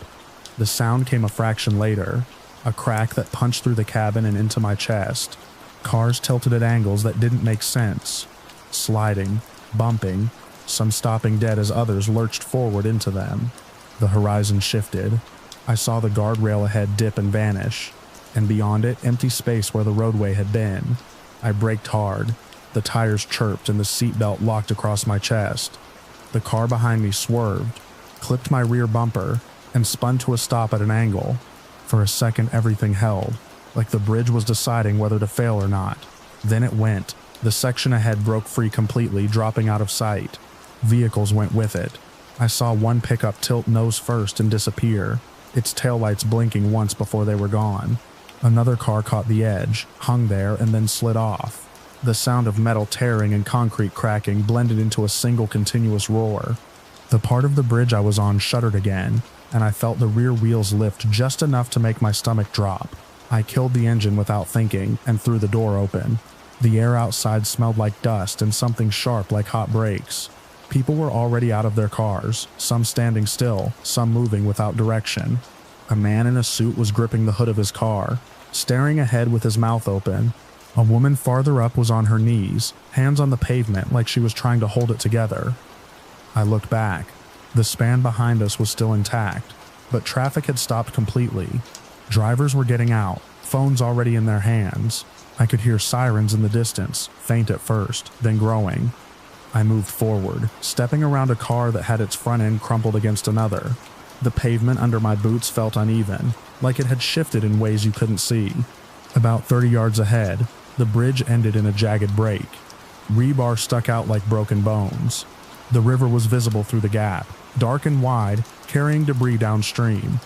The sound came a fraction later, a crack that punched through the cabin and into my chest. Cars tilted at angles that didn't make sense. Sliding, bumping, some stopping dead as others lurched forward into them. The horizon shifted. I saw the guardrail ahead dip and vanish, and beyond it, empty space where the roadway had been. I braked hard. The tires chirped and the seatbelt locked across my chest. The car behind me swerved, clipped my rear bumper, and spun to a stop at an angle. For a second, everything held, like the bridge was deciding whether to fail or not. Then it went. The section ahead broke free completely, dropping out of sight. Vehicles went with it. I saw one pickup tilt nose first and disappear, its taillights blinking once before they were gone. Another car caught the edge, hung there, and then slid off. The sound of metal tearing and concrete cracking blended into a single continuous roar. The part of the bridge I was on shuddered again, and I felt the rear wheels lift just enough to make my stomach drop. I killed the engine without thinking and threw the door open. The air outside smelled like dust and something sharp like hot brakes. People were already out of their cars, some standing still, some moving without direction. A man in a suit was gripping the hood of his car, staring ahead with his mouth open. A woman farther up was on her knees, hands on the pavement like she was trying to hold it together. I looked back. The span behind us was still intact, but traffic had stopped completely. Drivers were getting out, phones already in their hands. I could hear sirens in the distance, faint at first, then growing. I moved forward, stepping around a car that had its front end crumpled against another. The pavement under my boots felt uneven, like it had shifted in ways you couldn't see. About 30 yards ahead, the bridge ended in a jagged break. Rebar stuck out like broken bones. The river was visible through the gap, dark and wide, carrying debris downstream.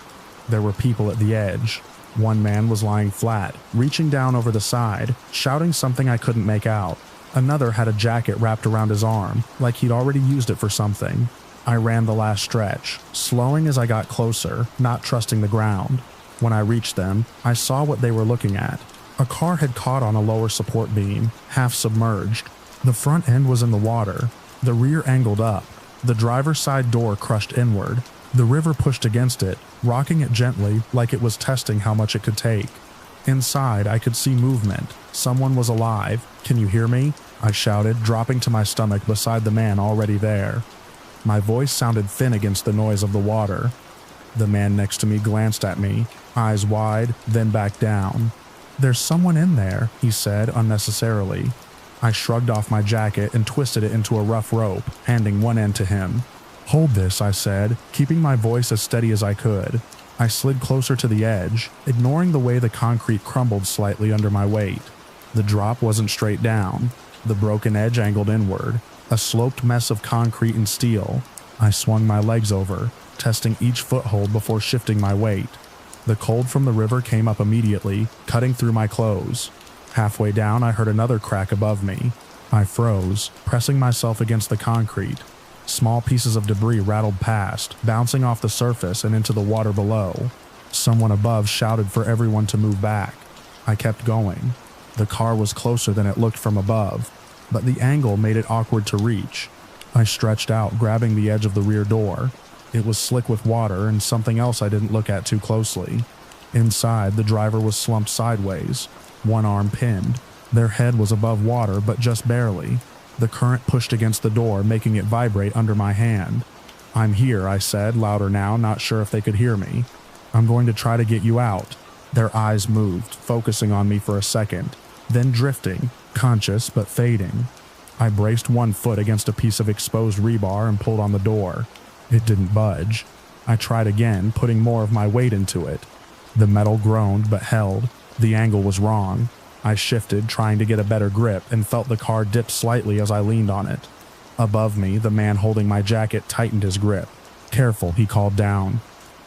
There were people at the edge. One man was lying flat, reaching down over the side, shouting something I couldn't make out. Another had a jacket wrapped around his arm, like he'd already used it for something. I ran the last stretch, slowing as I got closer, not trusting the ground. When I reached them, I saw what they were looking at. A car had caught on a lower support beam, half submerged. The front end was in the water. The rear angled up. The driver's side door crushed inward. The river pushed against it, rocking it gently like it was testing how much it could take. Inside, I could see movement. Someone was alive. "Can you hear me?" I shouted, dropping to my stomach beside the man already there. My voice sounded thin against the noise of the water. The man next to me glanced at me, eyes wide, then back down. "There's someone in there," he said unnecessarily. I shrugged off my jacket and twisted it into a rough rope, handing one end to him. "Hold this," I said, keeping my voice as steady as I could. I slid closer to the edge, ignoring the way the concrete crumbled slightly under my weight. The drop wasn't straight down. The broken edge angled inward, a sloped mess of concrete and steel. I swung my legs over, testing each foothold before shifting my weight. The cold from the river came up immediately, cutting through my clothes. Halfway down, I heard another crack above me. I froze, pressing myself against the concrete. Small pieces of debris rattled past, bouncing off the surface and into the water below. Someone above shouted for everyone to move back. I kept going. The car was closer than it looked from above, but the angle made it awkward to reach. I stretched out, grabbing the edge of the rear door. It was slick with water and something else I didn't look at too closely. Inside, the driver was slumped sideways, one arm pinned. Their head was above water, but just barely. The current pushed against the door, making it vibrate under my hand. "I'm here," I said, louder now, not sure if they could hear me. "I'm going to try to get you out." Their eyes moved, focusing on me for a second, then drifting, conscious but fading. I braced one foot against a piece of exposed rebar and pulled on the door. It didn't budge. I tried again, putting more of my weight into it. The metal groaned but held. The angle was wrong. I shifted, trying to get a better grip, and felt the car dip slightly as I leaned on it. Above me, the man holding my jacket tightened his grip. "Careful," he called down.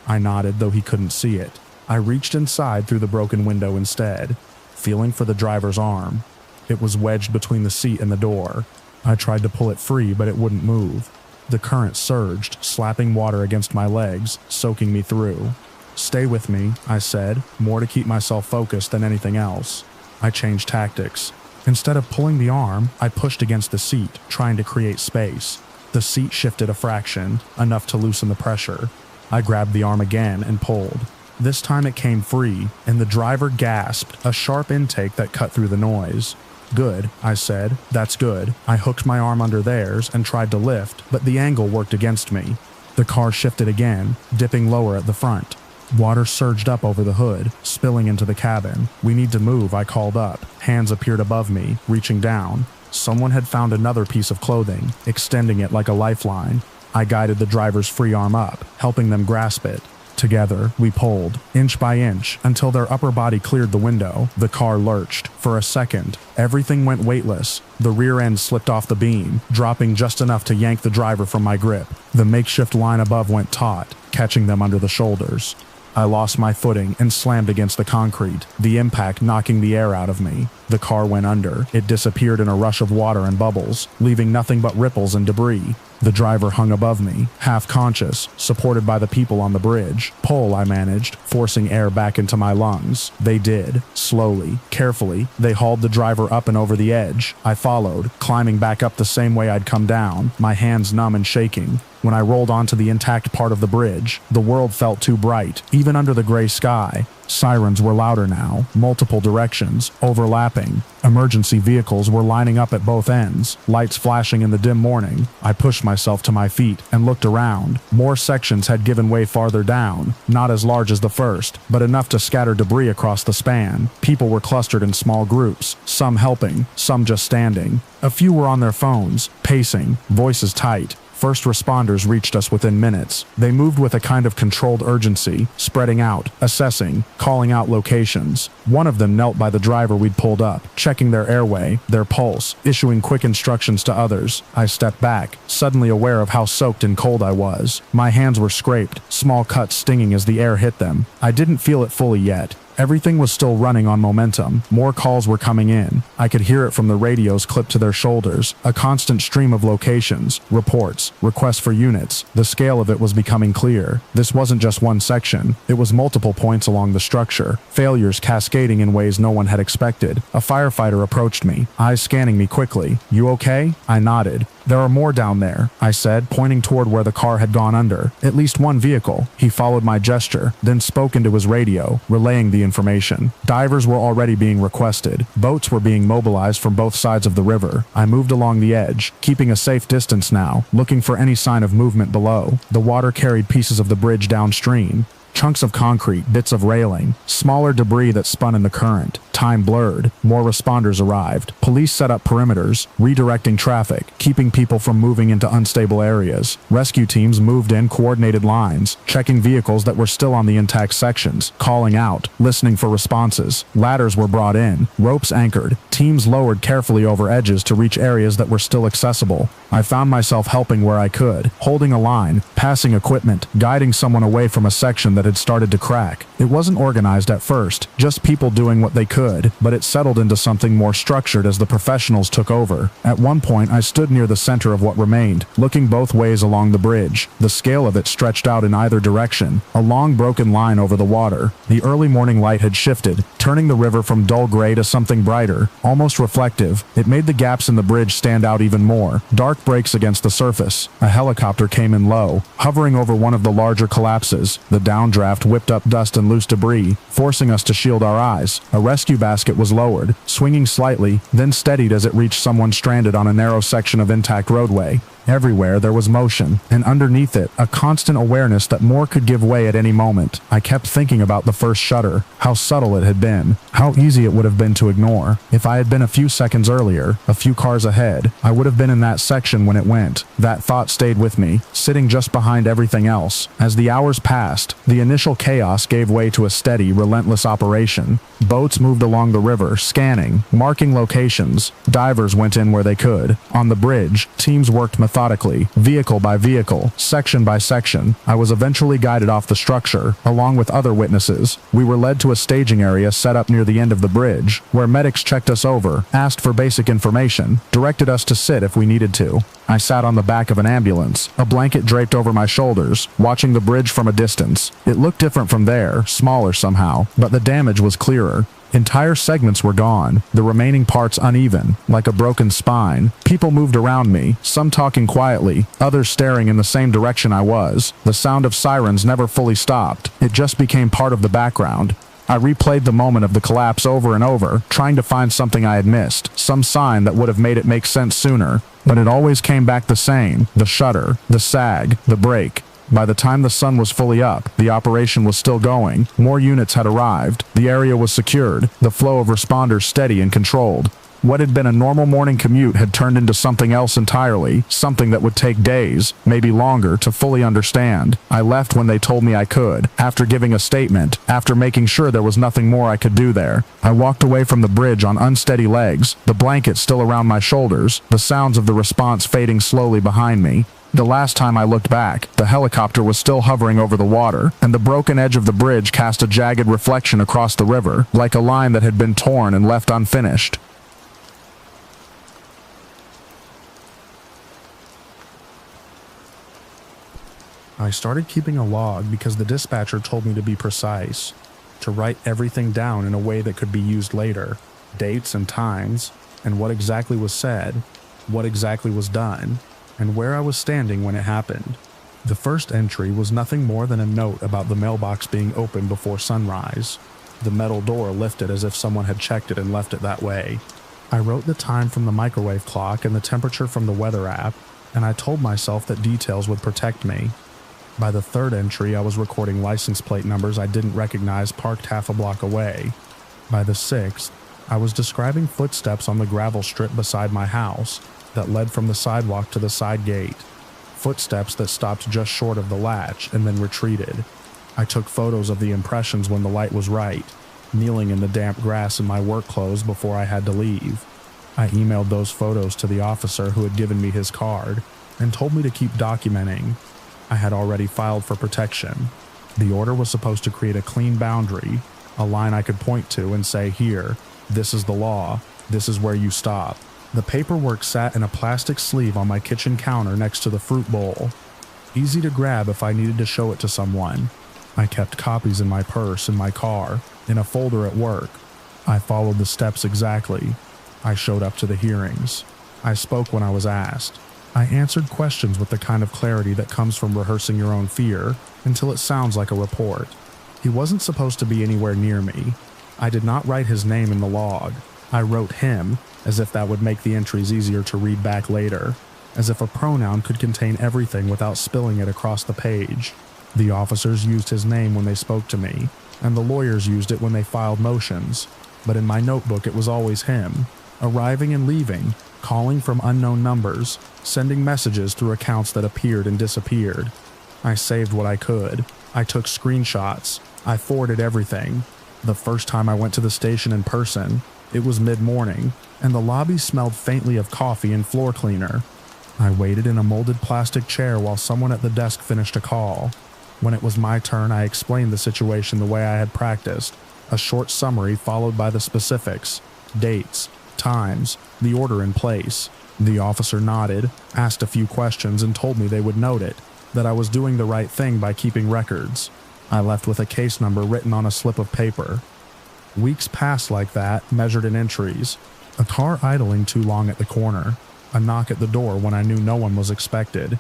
I nodded, though he couldn't see it. I reached inside through the broken window instead, feeling for the driver's arm. It was wedged between the seat and the door. I tried to pull it free, but it wouldn't move. The current surged, slapping water against my legs, soaking me through. "Stay with me," I said, more to keep myself focused than anything else. I changed tactics. Instead of pulling the arm, I pushed against the seat, trying to create space. The seat shifted a fraction, enough to loosen the pressure. I grabbed the arm again and pulled. This time it came free, and the driver gasped, a sharp intake that cut through the noise. "Good," I said. "That's good." I hooked my arm under theirs and tried to lift, but the angle worked against me. The car shifted again, dipping lower at the front. Water surged up over the hood, spilling into the cabin. "We need to move," I called up. Hands appeared above me, reaching down. Someone had found another piece of clothing, extending it like a lifeline. I guided the driver's free arm up, helping them grasp it. Together, we pulled, inch by inch, until their upper body cleared the window. The car lurched. For a second, everything went weightless. The rear end slipped off the beam, dropping just enough to yank the driver from my grip. The makeshift line above went taut, catching them under the shoulders. I lost my footing and slammed against the concrete, the impact knocking the air out of me. The car went under. It disappeared in a rush of water and bubbles, leaving nothing but ripples and debris. The driver hung above me, half conscious, supported by the people on the bridge. "Pull," I managed, forcing air back into my lungs. They did. Slowly, carefully, they hauled the driver up and over the edge. I followed, climbing back up the same way I'd come down, my hands numb and shaking. When I rolled onto the intact part of the bridge, the world felt too bright, even under the gray sky. Sirens were louder now, multiple directions, overlapping. Emergency vehicles were lining up at both ends, lights flashing in the dim morning. I pushed myself to my feet and looked around. More sections had given way farther down, not as large as the first, but enough to scatter debris across the span. People were clustered in small groups, some helping, some just standing. A few were on their phones, pacing, voices tight. First responders reached us within minutes. They moved with a kind of controlled urgency, spreading out, assessing, calling out locations. One of them knelt by the driver we'd pulled up, checking their airway, their pulse, issuing quick instructions to others. I stepped back, suddenly aware of how soaked and cold I was. My hands were scraped, small cuts stinging as the air hit them. I didn't feel it fully yet. Everything was still running on momentum. More calls were coming in. I could hear it from the radios clipped to their shoulders. A constant stream of locations, reports, requests for units. The scale of it was becoming clear. This wasn't just one section. It was multiple points along the structure. Failures cascading in ways no one had expected. A firefighter approached me, eyes scanning me quickly. "You okay?" I nodded. "There are more down there," I said, pointing toward where the car had gone under. "At least one vehicle." He followed my gesture, then spoke into his radio, relaying the information. Divers were already being requested. Boats were being mobilized from both sides of the river. I moved along the edge, keeping a safe distance now, looking for any sign of movement below. The water carried pieces of the bridge downstream. Chunks of concrete, bits of railing, smaller debris that spun in the current. Time blurred. More responders arrived. Police set up perimeters, redirecting traffic, keeping people from moving into unstable areas. Rescue teams moved in coordinated lines, checking vehicles that were still on the intact sections, calling out, listening for responses. Ladders were brought in, ropes anchored, teams lowered carefully over edges to reach areas that were still accessible. I found myself helping where I could, holding a line, passing equipment, guiding someone away from a section that had started to crack. It wasn't organized at first, just people doing what they could, but it settled into something more structured as the professionals took over. At one point, I stood near the center of what remained, looking both ways along the bridge. The scale of it stretched out in either direction, a long broken line over the water. The early morning light had shifted, turning the river from dull gray to something brighter, almost reflective. It made the gaps in the bridge stand out even more, dark breaks against the surface. A helicopter came in low, hovering over one of the larger collapses. The downdraft whipped up dust and loose debris, forcing us to shield our eyes. A rescue basket was lowered, swinging slightly, then steadied as it reached someone stranded on a narrow section of intact roadway. Everywhere there was motion, and underneath it, a constant awareness that more could give way at any moment. I kept thinking about the first shudder, how subtle it had been, how easy it would have been to ignore. If I had been a few seconds earlier, a few cars ahead, I would have been in that section when it went. That thought stayed with me, sitting just behind everything else. As the hours passed, the initial chaos gave way to a steady, relentless operation. Boats moved along the river, scanning, marking locations. Divers went in where they could. On the bridge, teams worked methodically, vehicle by vehicle, section by section. I was eventually guided off the structure, along with other witnesses. We were led to a staging area set up near the end of the bridge, where medics checked us over, asked for basic information, directed us to sit if we needed to. I sat on the back of an ambulance, a blanket draped over my shoulders, watching the bridge from a distance. It looked different from there, smaller somehow, but the damage was clearer. Entire segments were gone, the remaining parts uneven, like a broken spine. People moved around me, some talking quietly, others staring in the same direction I was. The sound of sirens never fully stopped. It just became part of the background. I replayed the moment of the collapse over and over, trying to find something I had missed, some sign that would have made it make sense sooner. But it always came back the same: the shudder, the sag, the break. By the time the sun was fully up, the operation was still going. More units had arrived. The area was secured, the flow of responders steady and controlled. What had been a normal morning commute had turned into something else entirely, something that would take days, maybe longer, to fully understand. I left when they told me I could, after giving a statement, after making sure there was nothing more I could do there. I walked away from the bridge on unsteady legs, the blanket still around my shoulders, the sounds of the response fading slowly behind me. The last time I looked back, the helicopter was still hovering over the water, and the broken edge of the bridge cast a jagged reflection across the river, like a line that had been torn and left unfinished. I started keeping a log because the dispatcher told me to be precise, to write everything down in a way that could be used later, dates and times, and what exactly was said, what exactly was done, and where I was standing when it happened. The first entry was nothing more than a note about the mailbox being opened before sunrise. The metal door lifted as if someone had checked it and left it that way. I wrote the time from the microwave clock and the temperature from the weather app, and I told myself that details would protect me. By the third entry, I was recording license plate numbers I didn't recognize parked half a block away. By the sixth, I was describing footsteps on the gravel strip beside my house that led from the sidewalk to the side gate. footsteps that stopped just short of the latch and then retreated. I took photos of the impressions when the light was right, kneeling in the damp grass in my work clothes before I had to leave. I emailed those photos to the officer who had given me his card and told me to keep documenting. I had already filed for protection. The order was supposed to create a clean boundary, a line I could point to and say, "Here, this is the law, this is where you stop." The paperwork sat in a plastic sleeve on my kitchen counter next to the fruit bowl. Easy to grab if I needed to show it to someone. I kept copies in my purse, in my car, in a folder at work. I followed the steps exactly. I showed up to the hearings. I spoke when I was asked. I answered questions with the kind of clarity that comes from rehearsing your own fear until it sounds like a report. He wasn't supposed to be anywhere near me. I did not write his name in the log. I wrote him, as if that would make the entries easier to read back later, as if a pronoun could contain everything without spilling it across the page. The officers used his name when they spoke to me, and the lawyers used it when they filed motions, but in my notebook it was always him, arriving and leaving, calling from unknown numbers, sending messages through accounts that appeared and disappeared. I saved what I could. I took screenshots. I forwarded everything. The first time I went to the station in person, it was mid-morning, and the lobby smelled faintly of coffee and floor cleaner. I waited in a molded plastic chair while someone at the desk finished a call. When it was my turn, I explained the situation the way I had practiced, a short summary followed by the specifics, dates, times, the order in place. The officer nodded, asked a few questions, and told me they would note it, that I was doing the right thing by keeping records. I left with a case number written on a slip of paper. Weeks passed like that, measured in entries. A car idling too long at the corner. A knock at the door when I knew no one was expected.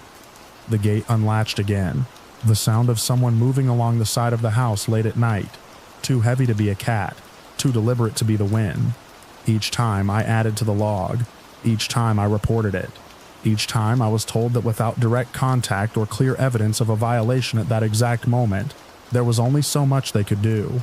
The gate unlatched again. The sound of someone moving along the side of the house late at night. Too heavy to be a cat. Too deliberate to be the wind. Each time I added to the log. Each time I reported it. Each time I was told that without direct contact or clear evidence of a violation at that exact moment, there was only so much they could do.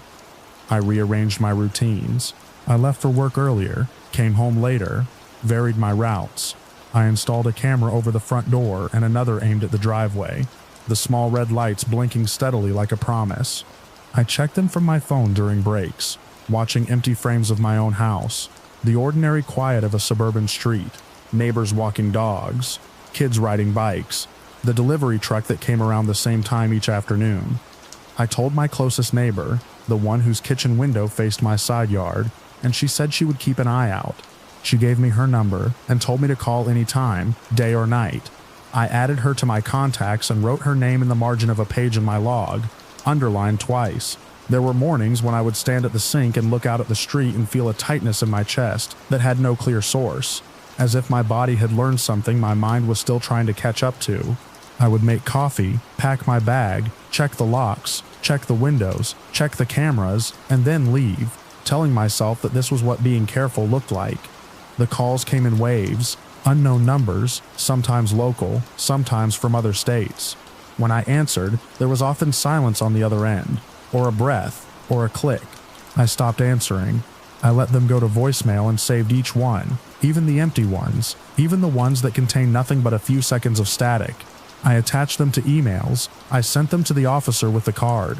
I rearranged my routines. I left for work earlier, came home later, varied my routes. I installed a camera over the front door and another aimed at the driveway, the small red lights blinking steadily like a promise. I checked them from my phone during breaks, watching empty frames of my own house, the ordinary quiet of a suburban street, neighbors walking dogs, kids riding bikes, the delivery truck that came around the same time each afternoon. I told my closest neighbor, the one whose kitchen window faced my side yard, and she said she would keep an eye out. She gave me her number and told me to call any time, day or night. I added her to my contacts and wrote her name in the margin of a page in my log, underlined twice. There were mornings when I would stand at the sink and look out at the street and feel a tightness in my chest that had no clear source. As if my body had learned something my mind was still trying to catch up to. I would make coffee, pack my bag, check the locks, check the windows, check the cameras, and then leave, telling myself that this was what being careful looked like. The calls came in waves, unknown numbers, sometimes local, sometimes from other states. When I answered, there was often silence on the other end, or a breath, or a click. I stopped answering. I let them go to voicemail and saved each one, even the empty ones, even the ones that contained nothing but a few seconds of static. I attached them to emails. I sent them to the officer with the card.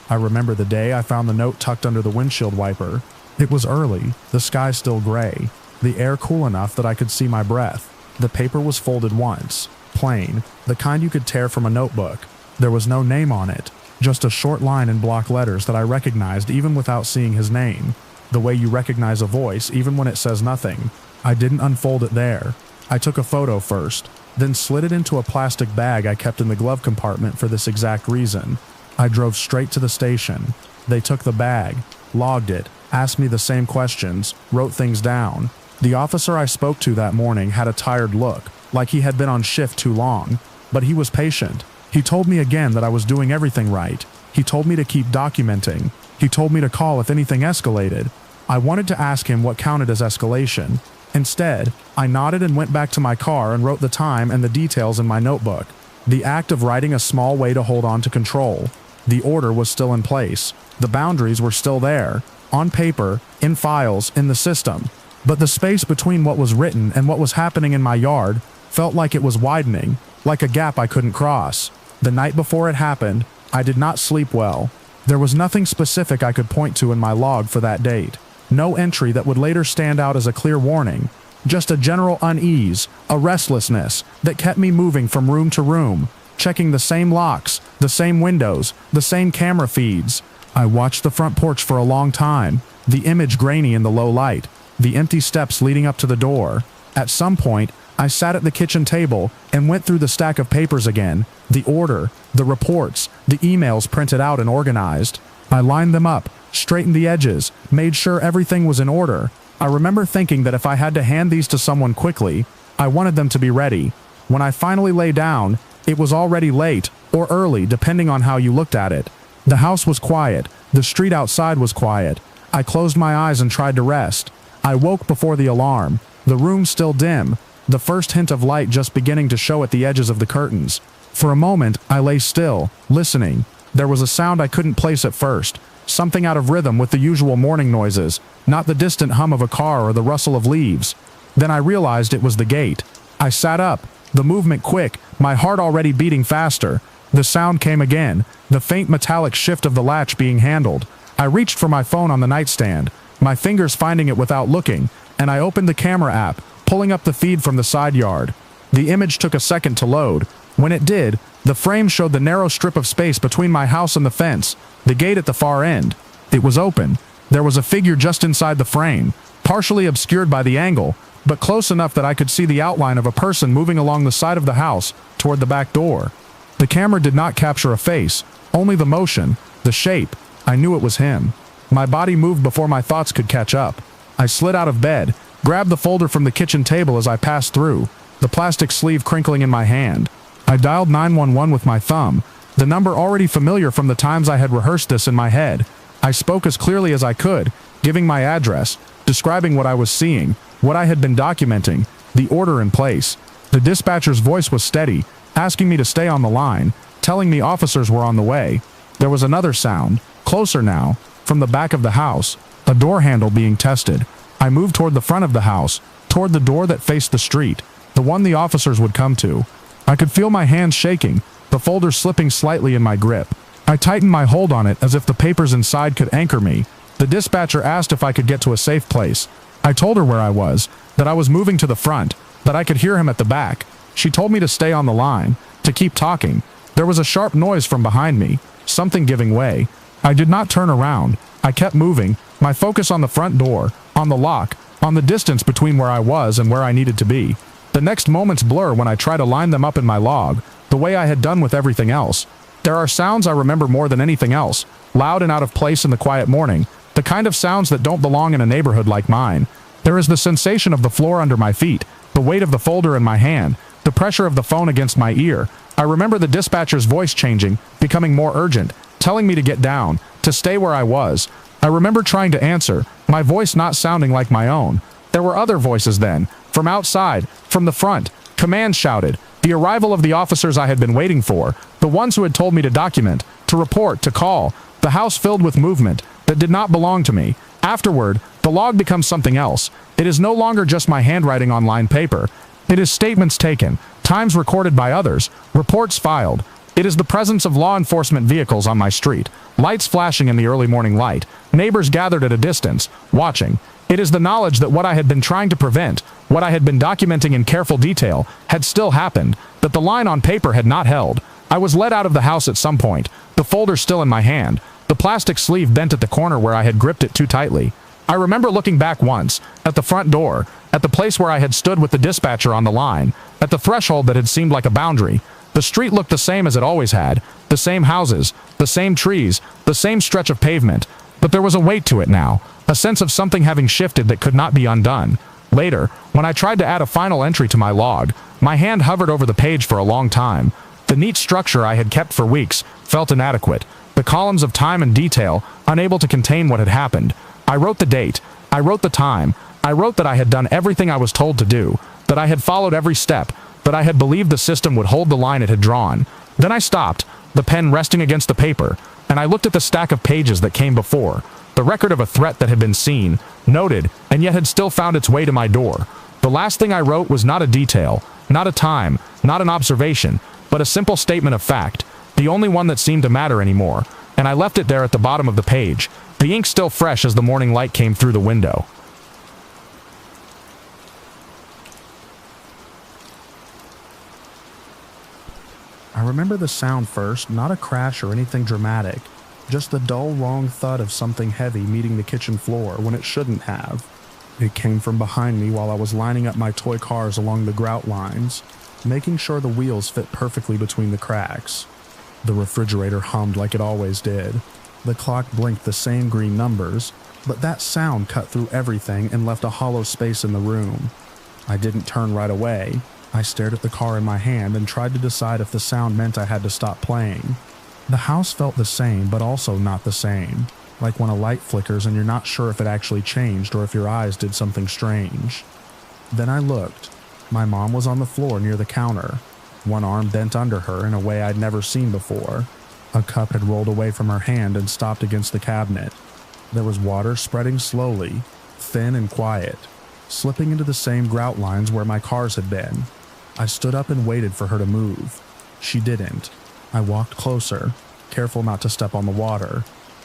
I remember the day I found the note tucked under the windshield wiper. It was early, the sky still gray, the air cool enough that I could see my breath. The paper was folded once, plain, the kind you could tear from a notebook. There was no name on it, just a short line in block letters that I recognized even without seeing his name, the way you recognize a voice even when it says nothing. I didn't unfold it there. I took a photo first, then slid it into a plastic bag I kept in the glove compartment for this exact reason. I drove straight to the station. They took the bag, logged it, asked me the same questions, wrote things down. The officer I spoke to that morning had a tired look, like he had been on shift too long, but he was patient. He told me again that I was doing everything right. He told me to keep documenting. He told me to call if anything escalated. I wanted to ask him what counted as escalation. Instead, I nodded and went back to my car and wrote the time and the details in my notebook. The act of writing a small way to hold on to control. The order was still in place. The boundaries were still there, on paper, in files, in the system. But the space between what was written and what was happening in my yard felt like it was widening. like a gap I couldn't cross. The night before it happened, I did not sleep well. There was nothing specific I could point to in my log for that date. No entry that would later stand out as a clear warning. Just a general unease, a restlessness that kept me moving from room to room, checking the same locks, the same windows, the same camera feeds. I watched the front porch for a long time, the image grainy in the low light, the empty steps leading up to the door. At some point, I sat at the kitchen table and went through the stack of papers again, the order, the reports, the emails printed out and organized. I lined them up, straightened the edges, made sure everything was in order. I remember thinking that if I had to hand these to someone quickly, I wanted them to be ready. When I finally lay down, it was already late, or early depending on how you looked at it. The house was quiet, the street outside was quiet. I closed my eyes and tried to rest. I woke before the alarm, the room still dim, the first hint of light just beginning to show at the edges of the curtains. For a moment, I lay still, listening. There was a sound I couldn't place at first, something out of rhythm with the usual morning noises, not the distant hum of a car or the rustle of leaves. Then I realized it was the gate. I sat up, the movement quick, my heart already beating faster. The sound came again, the faint metallic shift of the latch being handled. I reached for my phone on the nightstand, my fingers finding it without looking, and I opened the camera app, pulling up the feed from the side yard. The image took a second to load. When it did, the frame showed the narrow strip of space between my house and the fence, the gate at the far end. It was open. There was a figure just inside the frame, partially obscured by the angle, but close enough that I could see the outline of a person moving along the side of the house toward the back door. The camera did not capture a face, only the motion, the shape. I knew it was him. My body moved before my thoughts could catch up. I slid out of bed, grabbed the folder from the kitchen table as I passed through, the plastic sleeve crinkling in my hand. I dialed 911 with my thumb, the number already familiar from the times I had rehearsed this in my head. I spoke as clearly as I could, giving my address, describing what I was seeing, what I had been documenting, the order in place. The dispatcher's voice was steady, asking me to stay on the line, telling me officers were on the way. There was another sound, closer now, from the back of the house, a door handle being tested. I moved toward the front of the house, toward the door that faced the street, the one the officers would come to. I could feel my hands shaking, the folder slipping slightly in my grip. I tightened my hold on it as if the papers inside could anchor me. The dispatcher asked if I could get to a safe place. I told her where I was, that I was moving to the front, that I could hear him at the back. She told me to stay on the line, to keep talking. There was a sharp noise from behind me, something giving way. I did not turn around. I kept moving, my focus on the front door, on the lock, on the distance between where I was and where I needed to be. The next moments blur when I try to line them up in my log, the way I had done with everything else. There are sounds I remember more than anything else, loud and out of place in the quiet morning, the kind of sounds that don't belong in a neighborhood like mine. There is the sensation of the floor under my feet, the weight of the folder in my hand, the pressure of the phone against my ear. I remember the dispatcher's voice changing, becoming more urgent, telling me to get down, to stay where I was. I remember trying to answer, my voice not sounding like my own. There were other voices then, from outside, from the front. Commands shouted, the arrival of the officers I had been waiting for, the ones who had told me to document, to report, to call. The house filled with movement that did not belong to me. Afterward, the log becomes something else. It is no longer just my handwriting on lined paper. It is statements taken, times recorded by others, reports filed. It is the presence of law enforcement vehicles on my street, lights flashing in the early morning light, neighbors gathered at a distance, watching. It is the knowledge that what I had been trying to prevent, what I had been documenting in careful detail, had still happened, that the line on paper had not held. I was led out of the house at some point, the folder still in my hand, the plastic sleeve bent at the corner where I had gripped it too tightly. I remember looking back once, at the front door, at the place where I had stood with the dispatcher on the line, at the threshold that had seemed like a boundary. The street looked the same as it always had, the same houses, the same trees, the same stretch of pavement, but there was a weight to it now, a sense of something having shifted that could not be undone. Later, when I tried to add a final entry to my log, my hand hovered over the page for a long time. The neat structure I had kept for weeks felt inadequate, the columns of time and detail unable to contain what had happened. I wrote the date, I wrote the time, I wrote that I had done everything I was told to do, that I had followed every step, that I had believed the system would hold the line it had drawn. Then I stopped, the pen resting against the paper, and I looked at the stack of pages that came before, the record of a threat that had been seen, noted, and yet had still found its way to my door. The last thing I wrote was not a detail, Not a time, not an observation, but a simple statement of fact, the only one that seemed to matter anymore, and I left it there at the bottom of the page, the ink still fresh as the morning light came through the window. I remember the sound first, not a crash or anything dramatic, just the dull, wrong thud of something heavy meeting the kitchen floor when it shouldn't have. It came from behind me while I was lining up my toy cars along the grout lines, making sure the wheels fit perfectly between the cracks. The refrigerator hummed like it always did. The clock blinked the same green numbers, but that sound cut through everything and left a hollow space in the room. I didn't turn right away. I stared at the car in my hand and tried to decide if the sound meant I had to stop playing. The house felt the same, but also not the same, like when a light flickers and you're not sure if it actually changed or if your eyes did something strange. Then I looked. My mom was on the floor near the counter, one arm bent under her in a way I'd never seen before. A cup had rolled away from her hand and stopped against the cabinet. There was water spreading slowly, thin and quiet, slipping into the same grout lines where my cars had been. I stood up and waited for her to move. She didn't. I walked closer, careful not to step on the water.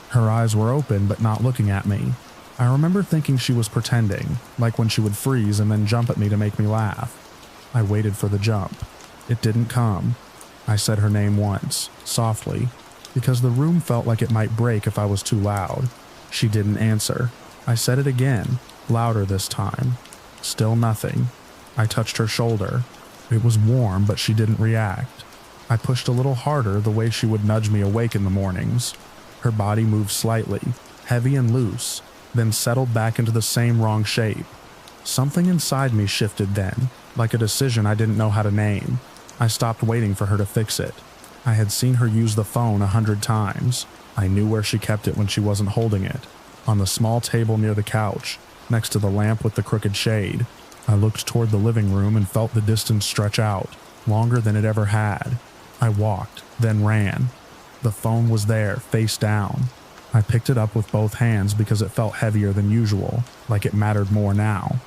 Her eyes were open but not looking at me. I remember thinking she was pretending, like when she would freeze and then jump at me to make me laugh. I waited for the jump. It didn't come. I said her name once, softly, because the room felt like it might break if I was too loud. She didn't answer. I said it again, louder this time. Still nothing. I touched her shoulder. It was warm, but she didn't react. I pushed a little harder, the way she would nudge me awake in the mornings. Her body moved slightly, heavy and loose, then settled back into the same wrong shape. Something inside me shifted then, like a decision I didn't know how to name. I stopped waiting for her to fix it. I had seen her use the phone 100 times. I knew where she kept it when she wasn't holding it, on the small table near the couch, next to the lamp with the crooked shade. I looked toward the living room and felt the distance stretch out, longer than it ever had. I walked, then ran. The phone was there, face down. I picked it up with both hands because it felt heavier than usual, like it mattered more now.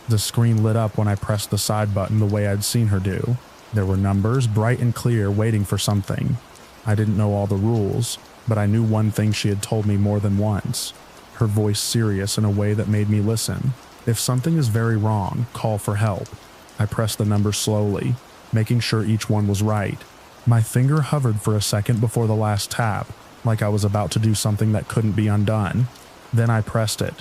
The screen lit up when I pressed the side button the way I'd seen her do. There were numbers, bright and clear, waiting for something. I didn't know all the rules, but I knew one thing she had told me more than once. Her voice serious in a way that made me listen. If something is very wrong, call for help. I pressed the numbers slowly, making sure each one was right. My finger hovered for a second before the last tap, like I was about to do something that couldn't be undone. Then I pressed it.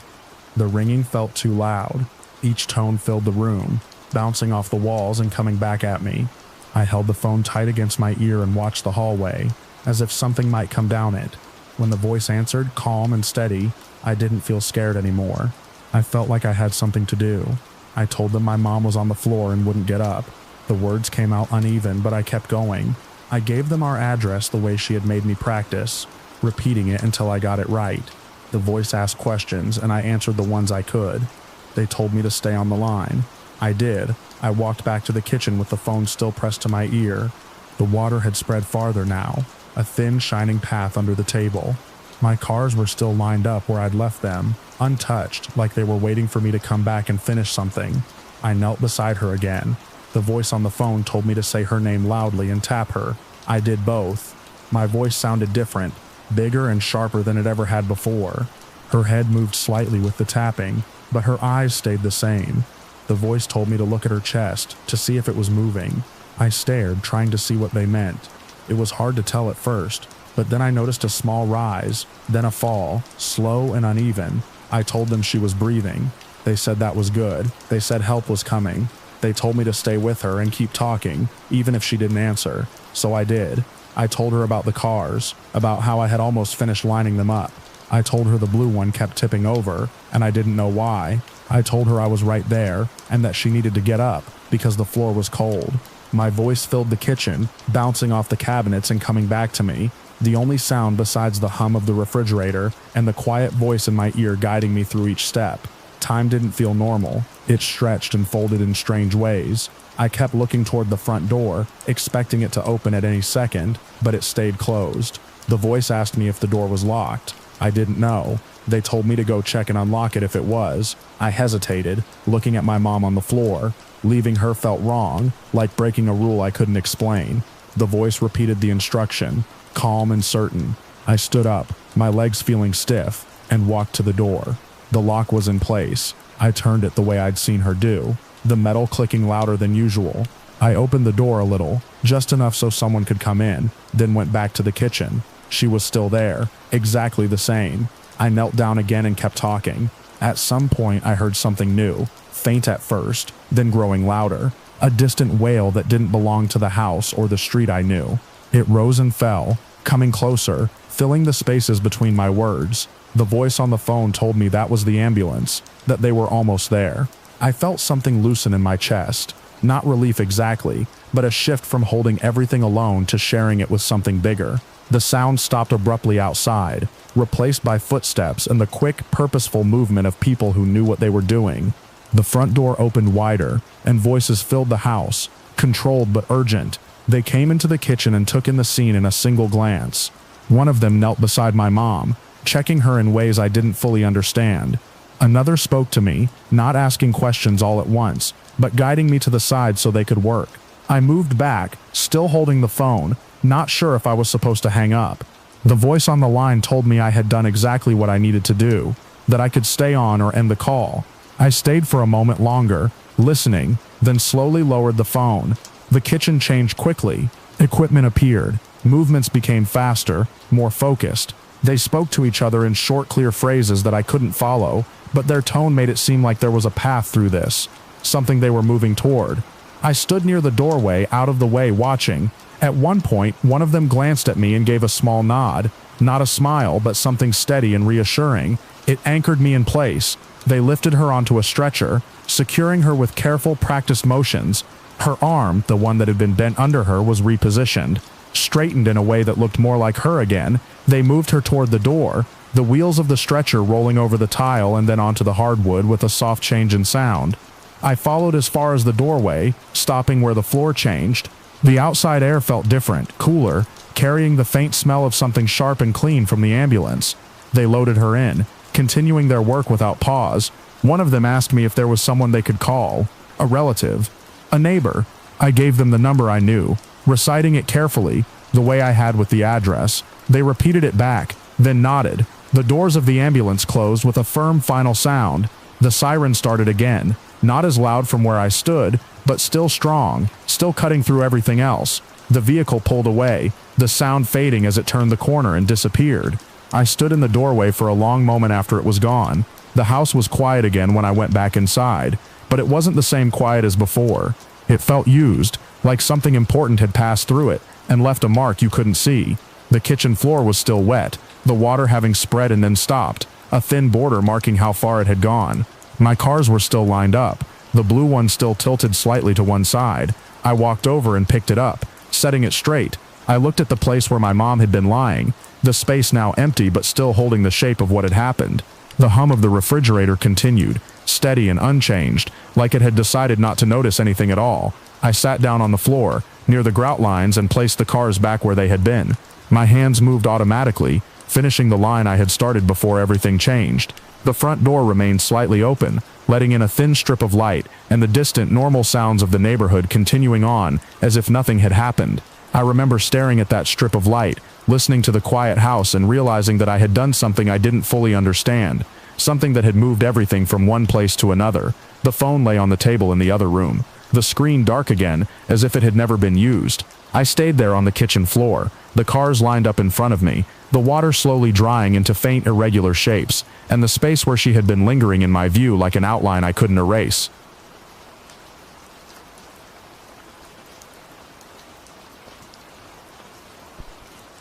The ringing felt too loud. Each tone filled the room, bouncing off the walls and coming back at me. I held the phone tight against my ear and watched the hallway, as if something might come down it. When the voice answered, calm and steady, I didn't feel scared anymore. I felt like I had something to do. I told them my mom was on the floor and wouldn't get up. The words came out uneven, but I kept going. I gave them our address the way she had made me practice, repeating it until I got it right. The voice asked questions, and I answered the ones I could. They told me to stay on the line. I did. I walked back to the kitchen with the phone still pressed to my ear. The water had spread farther now, a thin, shining path under the table. My cars were still lined up where I'd left them, untouched, like they were waiting for me to come back and finish something. I knelt beside her again. The voice on the phone told me to say her name loudly and tap her. I did both. My voice sounded different, bigger and sharper than it ever had before. Her head moved slightly with the tapping, but her eyes stayed the same. The voice told me to look at her chest, to see if it was moving. I stared, trying to see what they meant. It was hard to tell at first, but then I noticed a small rise, then a fall, slow and uneven. I told them she was breathing. They said that was good. They said help was coming. They told me to stay with her and keep talking, even if she didn't answer. So I did. I told her about the cars, about how I had almost finished lining them up. I told her the blue one kept tipping over, and I didn't know why. I told her I was right there, and that she needed to get up, because the floor was cold. My voice filled the kitchen, bouncing off the cabinets and coming back to me, the only sound besides the hum of the refrigerator and the quiet voice in my ear guiding me through each step. Time didn't feel normal. It stretched and folded in strange ways. I kept looking toward the front door, expecting it to open at any second, but it stayed closed. The voice asked me if the door was locked. I didn't know. They told me to go check and unlock it if it was. I hesitated, looking at my mom on the floor. Leaving her felt wrong, like breaking a rule I couldn't explain. The voice repeated the instruction, calm and certain. I stood up, my legs feeling stiff, and walked to the door. The lock was in place. I turned it the way I'd seen her do, the metal clicking louder than usual. I opened the door a little, just enough so someone could come in, then went back to the kitchen. She was still there, exactly the same. I knelt down again and kept talking. At some point I heard something new, faint at first, then growing louder. A distant wail that didn't belong to the house or the street I knew. It rose and fell, coming closer, filling the spaces between my words. The voice on the phone told me that was the ambulance, that they were almost there. I felt something loosen in my chest. Not relief exactly, but a shift from holding everything alone to sharing it with something bigger. The sound stopped abruptly outside, replaced by footsteps and the quick, purposeful movement of people who knew what they were doing. The front door opened wider, and voices filled the house, controlled but urgent. They came into the kitchen and took in the scene in a single glance. One of them knelt beside my mom, checking her in ways I didn't fully understand. Another spoke to me, not asking questions all at once, but guiding me to the side so they could work. I moved back, still holding the phone, not sure if I was supposed to hang up. The voice on the line told me I had done exactly what I needed to do, that I could stay on or end the call. I stayed for a moment longer, listening, then slowly lowered the phone. The kitchen changed quickly. Equipment appeared. Movements became faster, more focused. They spoke to each other in short, clear phrases that I couldn't follow, but their tone made it seem like there was a path through this, something they were moving toward. I stood near the doorway, out of the way, watching. At one point, one of them glanced at me and gave a small nod. Not a smile, but something steady and reassuring. It anchored me in place. They lifted her onto a stretcher, securing her with careful, practiced motions. Her arm, the one that had been bent under her, was repositioned. Straightened in a way that looked more like her again, they moved her toward the door, the wheels of the stretcher rolling over the tile and then onto the hardwood with a soft change in sound. I followed as far as the doorway, stopping where the floor changed. The outside air felt different, cooler, carrying the faint smell of something sharp and clean from the ambulance. They loaded her in, continuing their work without pause. One of them asked me if there was someone they could call, a relative, a neighbor. I gave them the number I knew, reciting it carefully, the way I had with the address. They repeated it back, then nodded. The doors of the ambulance closed with a firm final sound. The siren started again, not as loud from where I stood, but still strong, still cutting through everything else. The vehicle pulled away, the sound fading as it turned the corner and disappeared. I stood in the doorway for a long moment after it was gone. The house was quiet again when I went back inside, but it wasn't the same quiet as before. It felt used, like something important had passed through it and left a mark you couldn't see. The kitchen floor was still wet, the water having spread and then stopped, a thin border marking how far it had gone. My cars were still lined up, the blue one still tilted slightly to one side. I walked over and picked it up, setting it straight. I looked at the place where my mom had been lying, the space now empty but still holding the shape of what had happened. The hum of the refrigerator continued, steady and unchanged, like it had decided not to notice anything at all. I sat down on the floor, near the grout lines, and placed the cars back where they had been. My hands moved automatically, finishing the line I had started before everything changed. The front door remained slightly open, letting in a thin strip of light and the distant, normal sounds of the neighborhood continuing on as if nothing had happened. I remember staring at that strip of light, listening to the quiet house and realizing that I had done something I didn't fully understand, something that had moved everything from one place to another. The phone lay on the table in the other room, the screen dark again, as if it had never been used. I stayed there on the kitchen floor, the cars lined up in front of me, the water slowly drying into faint irregular shapes, and the space where she had been lingering in my view like an outline I couldn't erase.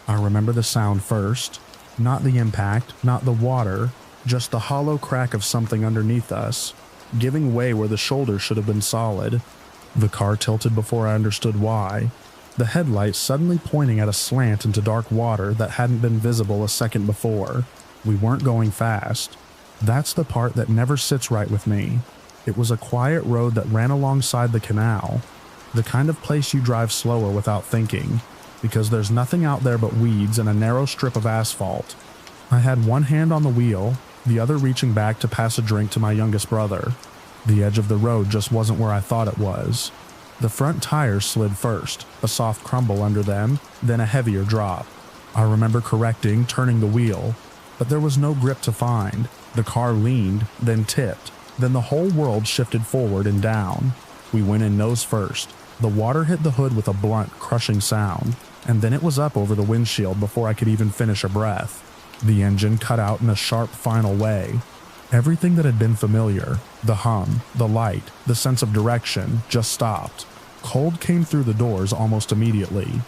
I remember the sound first, not the impact, not the water, just the hollow crack of something underneath us, giving way where the shoulders should have been solid. The car tilted before I understood why, the headlights suddenly pointing at a slant into dark water that hadn't been visible a second before. We weren't going fast. That's the part that never sits right with me. It was a quiet road that ran alongside the canal, the kind of place you drive slower without thinking, because there's nothing out there but weeds and a narrow strip of asphalt. I had one hand on the wheel, the other reaching back to pass a drink to my youngest brother. The edge of the road just wasn't where I thought it was. The front tires slid first, a soft crumble under them, then a heavier drop. I remember correcting, turning the wheel, but there was no grip to find. The car leaned, then tipped, then the whole world shifted forward and down. We went in nose first. The water hit the hood with a blunt, crushing sound, and then it was up over the windshield before I could even finish a breath. The engine cut out in a sharp final way. Everything that had been familiar, the hum, the light, the sense of direction, just stopped. Cold came through the doors almost immediately.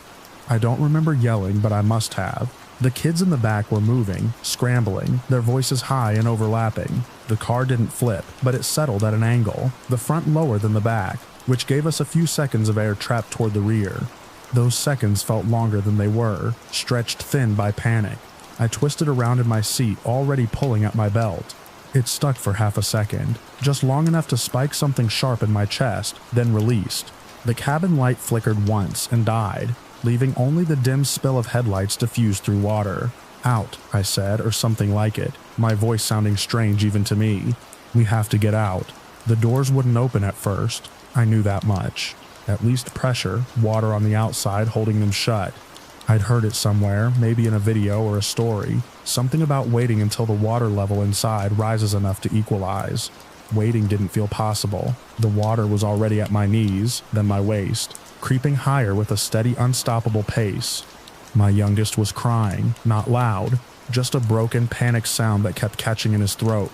I don't remember yelling, but I must have. The kids in the back were moving, scrambling, their voices high and overlapping. The car didn't flip, but it settled at an angle, the front lower than the back, which gave us a few seconds of air trapped toward the rear. Those seconds felt longer than they were, stretched thin by panic. I twisted around in my seat, already pulling at my belt. It stuck for half a second, just long enough to spike something sharp in my chest, then released. The cabin light flickered once and died, leaving only the dim spill of headlights diffused through water. "Out," I said, or something like it, my voice sounding strange even to me. "We have to get out." The doors wouldn't open at first. I knew that much. At least pressure, water on the outside holding them shut. I'd heard it somewhere, maybe in a video or a story, something about waiting until the water level inside rises enough to equalize. Waiting didn't feel possible. The water was already at my knees, then my waist, creeping higher with a steady, unstoppable pace. My youngest was crying, not loud, just a broken, panicked sound that kept catching in his throat.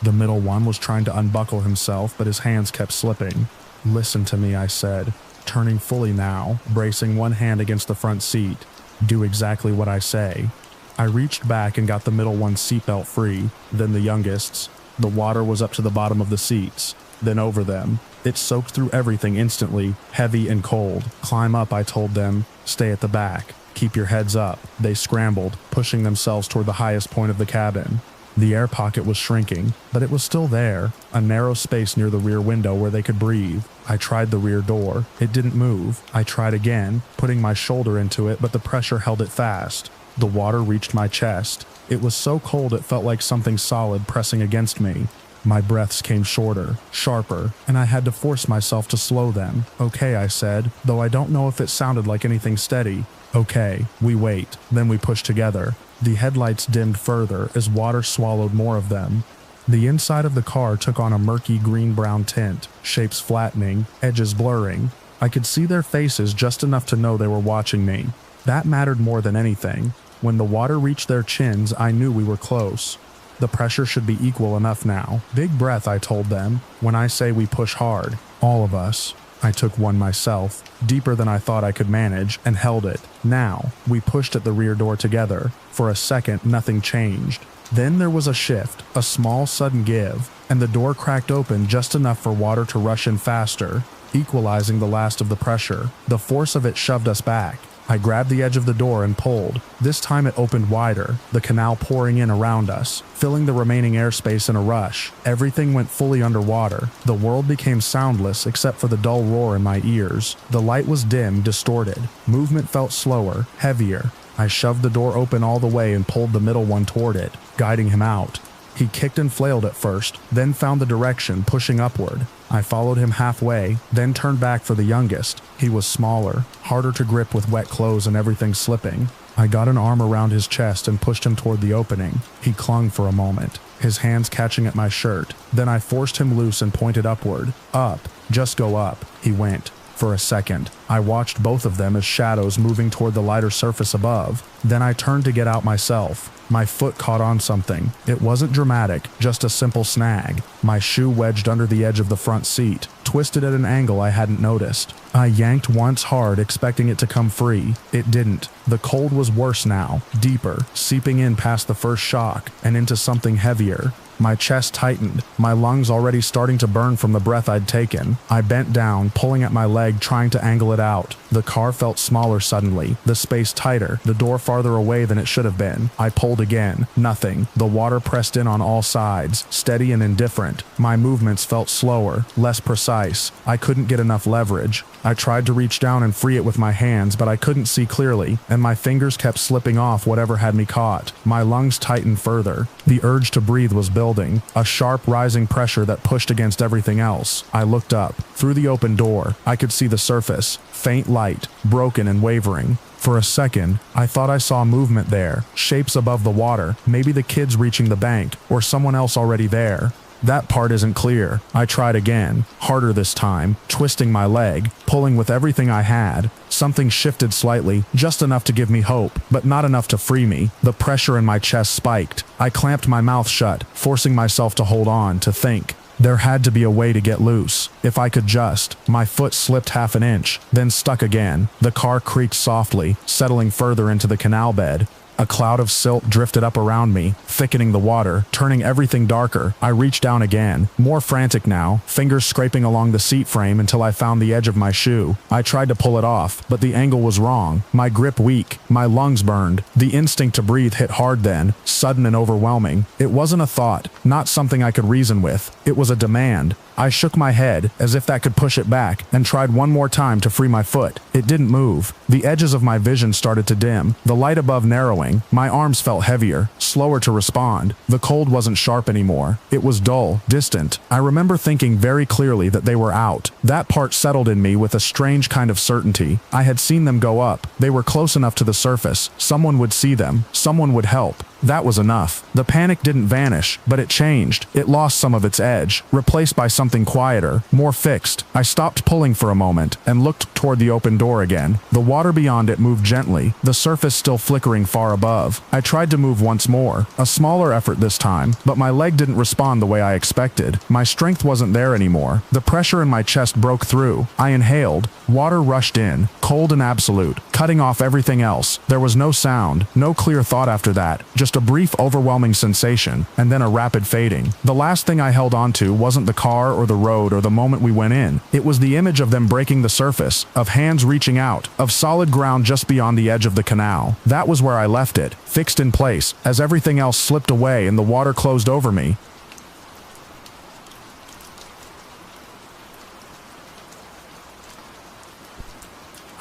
The middle one was trying to unbuckle himself, but his hands kept slipping. "Listen to me," I said, turning fully now, bracing one hand against the front seat. "Do exactly what I say." I reached back and got the middle one's seatbelt free, then the youngest's. The water was up to the bottom of the seats, then over them. It soaked through everything instantly, heavy and cold. "Climb up," I told them. "Stay at the back. Keep your heads up." They scrambled, pushing themselves toward the highest point of the cabin. The air pocket was shrinking, but it was still there, a narrow space near the rear window where they could breathe. I tried the rear door. It didn't move. I tried again, putting my shoulder into it, but the pressure held it fast. The water reached my chest. It was so cold it felt like something solid pressing against me. My breaths came shorter, sharper, and I had to force myself to slow them. "Okay," I said, though I don't know if it sounded like anything steady. "Okay." We wait, then we push together. The headlights dimmed further as water swallowed more of them. The inside of the car took on a murky green-brown tint, shapes flattening, edges blurring. I could see their faces just enough to know they were watching me. That mattered more than anything. When the water reached their chins, I knew we were close. The pressure should be equal enough now. "Big breath," I told them. "When I say we push hard, all of us." I took one myself, deeper than I thought I could manage, and held it. Now, we pushed at the rear door together. For a second, nothing changed. Then there was a shift, a small sudden give, and the door cracked open just enough for water to rush in faster, equalizing the last of the pressure. The force of it shoved us back. I grabbed the edge of the door and pulled. This time it opened wider, the canal pouring in around us, filling the remaining airspace in a rush. Everything went fully underwater. The world became soundless except for the dull roar in my ears. The light was dim, distorted. Movement felt slower, heavier. I shoved the door open all the way and pulled the middle one toward it, guiding him out. He kicked and flailed at first, then found the direction, pushing upward. I followed him halfway, then turned back for the youngest. He was smaller, harder to grip with wet clothes and everything slipping. I got an arm around his chest and pushed him toward the opening. He clung for a moment, his hands catching at my shirt. Then I forced him loose and pointed upward. "Up. Just go up." He went. For a second, I watched both of them as shadows moving toward the lighter surface above. Then I turned to get out myself. My foot caught on something. It wasn't dramatic, just a simple snag. My shoe wedged under the edge of the front seat, twisted at an angle I hadn't noticed. I yanked once hard, expecting it to come free. It didn't. The cold was worse now, deeper, seeping in past the first shock, and into something heavier. My chest tightened, my lungs already starting to burn from the breath I'd taken. I bent down, pulling at my leg, trying to angle it out. The car felt smaller suddenly, the space tighter, the door farther away than it should have been. I pulled pulled again. Nothing. The water pressed in on all sides, steady and indifferent. My movements felt slower, less precise. I couldn't get enough leverage. I tried to reach down and free it with my hands, but I couldn't see clearly, and my fingers kept slipping off whatever had me caught. My lungs tightened further. The urge to breathe was building, a sharp rising pressure that pushed against everything else. I looked up. Through the open door, I could see the surface, faint light, broken and wavering. For a second, I thought I saw movement there, shapes above the water, maybe the kids reaching the bank, or someone else already there. That part isn't clear. I tried again, harder this time, twisting my leg, pulling with everything I had. Something shifted slightly, just enough to give me hope, but not enough to free me. The pressure in my chest spiked. I clamped my mouth shut, forcing myself to hold on, to think. There had to be a way to get loose. If I could just. My foot slipped half an inch, then stuck again. The car creaked softly, settling further into the canal bed. A cloud of silt drifted up around me, thickening the water, turning everything darker. I reached down again, more frantic now, fingers scraping along the seat frame until I found the edge of my shoe. I tried to pull it off, but the angle was wrong. My grip weak, my lungs burned. The instinct to breathe hit hard then, sudden and overwhelming. It wasn't a thought, not something I could reason with. It was a demand. I shook my head, as if that could push it back, and tried one more time to free my foot. It didn't move. The edges of my vision started to dim, the light above narrowing. My arms felt heavier, slower to respond. The cold wasn't sharp anymore. It was dull, distant. I remember thinking very clearly that they were out. That part settled in me with a strange kind of certainty. I had seen them go up. They were close enough to the surface. Someone would see them. Someone would help. That was enough. The panic didn't vanish, but it changed. It lost some of its edge, replaced by something quieter, more fixed. I stopped pulling for a moment and looked toward the open door again. The water beyond it moved gently, the surface still flickering far above. I tried to move once more, a smaller effort this time, but my leg didn't respond the way I expected. My strength wasn't there anymore. The pressure in my chest broke through. I inhaled. Water rushed in, cold and absolute, cutting off everything else. There was no sound, no clear thought after that, just a brief overwhelming sensation, and then a rapid fading. The last thing I held on to wasn't the car or the road or the moment we went in. It was the image of them breaking the surface, of hands reaching out, of solid ground just beyond the edge of the canal. That was where I left it, fixed in place, as everything else slipped away and the water closed over me.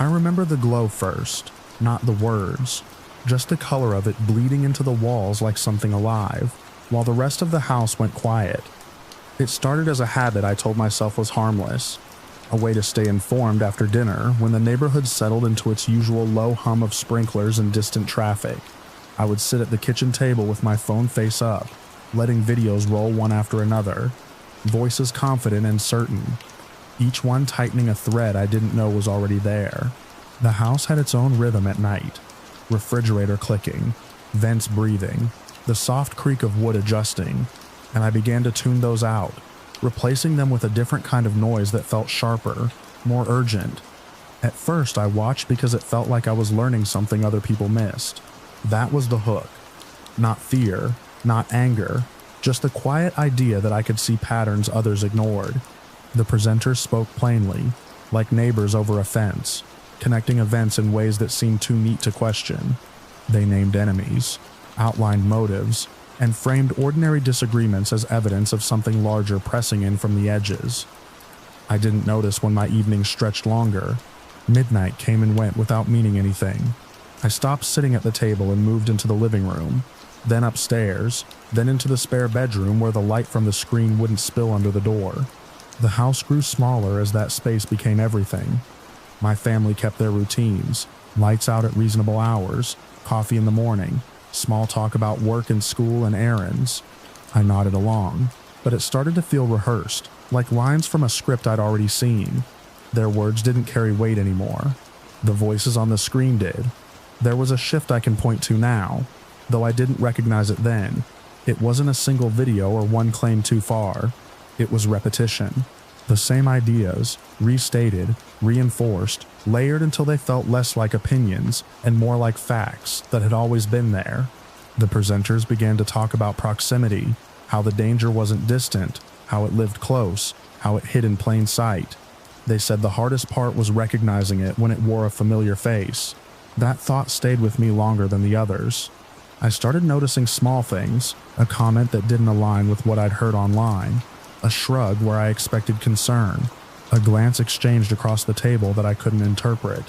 I remember the glow first, not the words. Just the color of it bleeding into the walls like something alive, while the rest of the house went quiet. It started as a habit I told myself was harmless, a way to stay informed after dinner when the neighborhood settled into its usual low hum of sprinklers and distant traffic. I would sit at the kitchen table with my phone face up, letting videos roll one after another, voices confident and certain, each one tightening a thread I didn't know was already there. The house had its own rhythm at night. Refrigerator clicking, vents breathing, the soft creak of wood adjusting, and I began to tune those out, replacing them with a different kind of noise that felt sharper, more urgent. At first, I watched because it felt like I was learning something other people missed. That was the hook. Not fear, not anger, just the quiet idea that I could see patterns others ignored. The presenters spoke plainly, like neighbors over a fence, connecting events in ways that seemed too neat to question. They named enemies, outlined motives, and framed ordinary disagreements as evidence of something larger pressing in from the edges. I didn't notice when my evenings stretched longer. Midnight came and went without meaning anything. I stopped sitting at the table and moved into the living room, then upstairs, then into the spare bedroom where the light from the screen wouldn't spill under the door. The house grew smaller as that space became everything. My family kept their routines, lights out at reasonable hours, coffee in the morning, small talk about work and school and errands. I nodded along, but it started to feel rehearsed, like lines from a script I'd already seen. Their words didn't carry weight anymore. The voices on the screen did. There was a shift I can point to now, though I didn't recognize it then. It wasn't a single video or one claim too far. It was repetition. The same ideas, restated, reinforced, layered until they felt less like opinions and more like facts that had always been there. The presenters began to talk about proximity, how the danger wasn't distant, how it lived close, how it hid in plain sight. They said the hardest part was recognizing it when it wore a familiar face. That thought stayed with me longer than the others. I started noticing small things, a comment that didn't align with what I'd heard online, a shrug where I expected concern, a glance exchanged across the table that I couldn't interpret.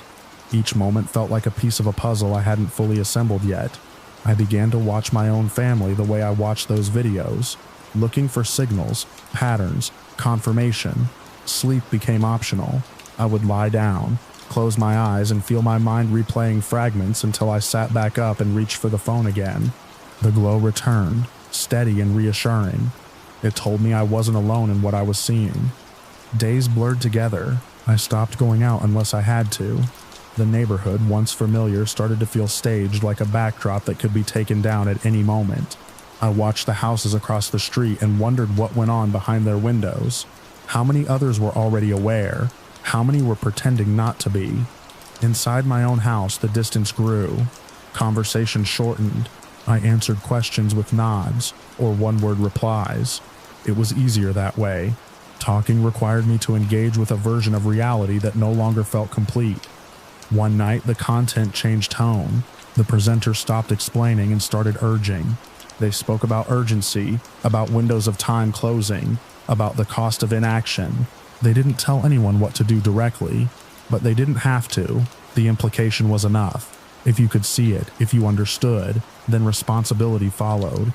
Each moment felt like a piece of a puzzle I hadn't fully assembled yet. I began to watch my own family the way I watched those videos, looking for signals, patterns, confirmation. Sleep became optional. I would lie down, close my eyes, and feel my mind replaying fragments until I sat back up and reached for the phone again. The glow returned, steady and reassuring. It told me I wasn't alone in what I was seeing. Days blurred together. I stopped going out unless I had to. The neighborhood, once familiar, started to feel staged, like a backdrop that could be taken down at any moment. I watched the houses across the street and wondered what went on behind their windows. How many others were already aware? How many were pretending not to be? Inside my own house, the distance grew. Conversation shortened. I answered questions with nods or one-word replies. It was easier that way. Talking required me to engage with a version of reality that no longer felt complete. One night, the content changed tone. The presenter stopped explaining and started urging. They spoke about urgency, about windows of time closing, about the cost of inaction. They didn't tell anyone what to do directly, but they didn't have to. The implication was enough. If you could see it, if you understood, then responsibility followed.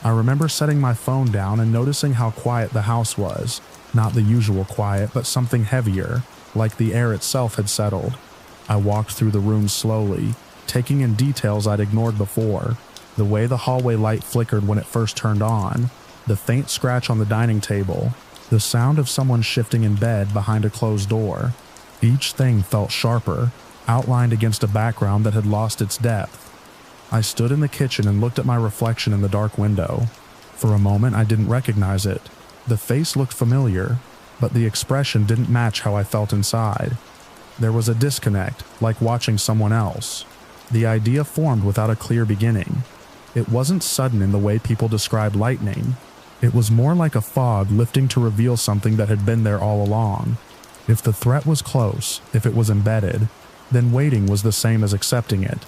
I remember setting my phone down and noticing how quiet the house was. Not the usual quiet, but something heavier, like the air itself had settled. I walked through the room slowly, taking in details I'd ignored before. The way the hallway light flickered when it first turned on, the faint scratch on the dining table, the sound of someone shifting in bed behind a closed door. Each thing felt sharper, outlined against a background that had lost its depth. I stood in the kitchen and looked at my reflection in the dark window. For a moment, I didn't recognize it. The face looked familiar, but the expression didn't match how I felt inside. There was a disconnect, like watching someone else. The idea formed without a clear beginning. It wasn't sudden in the way people describe lightning. It was more like a fog lifting to reveal something that had been there all along. If the threat was close, if it was embedded, then waiting was the same as accepting it.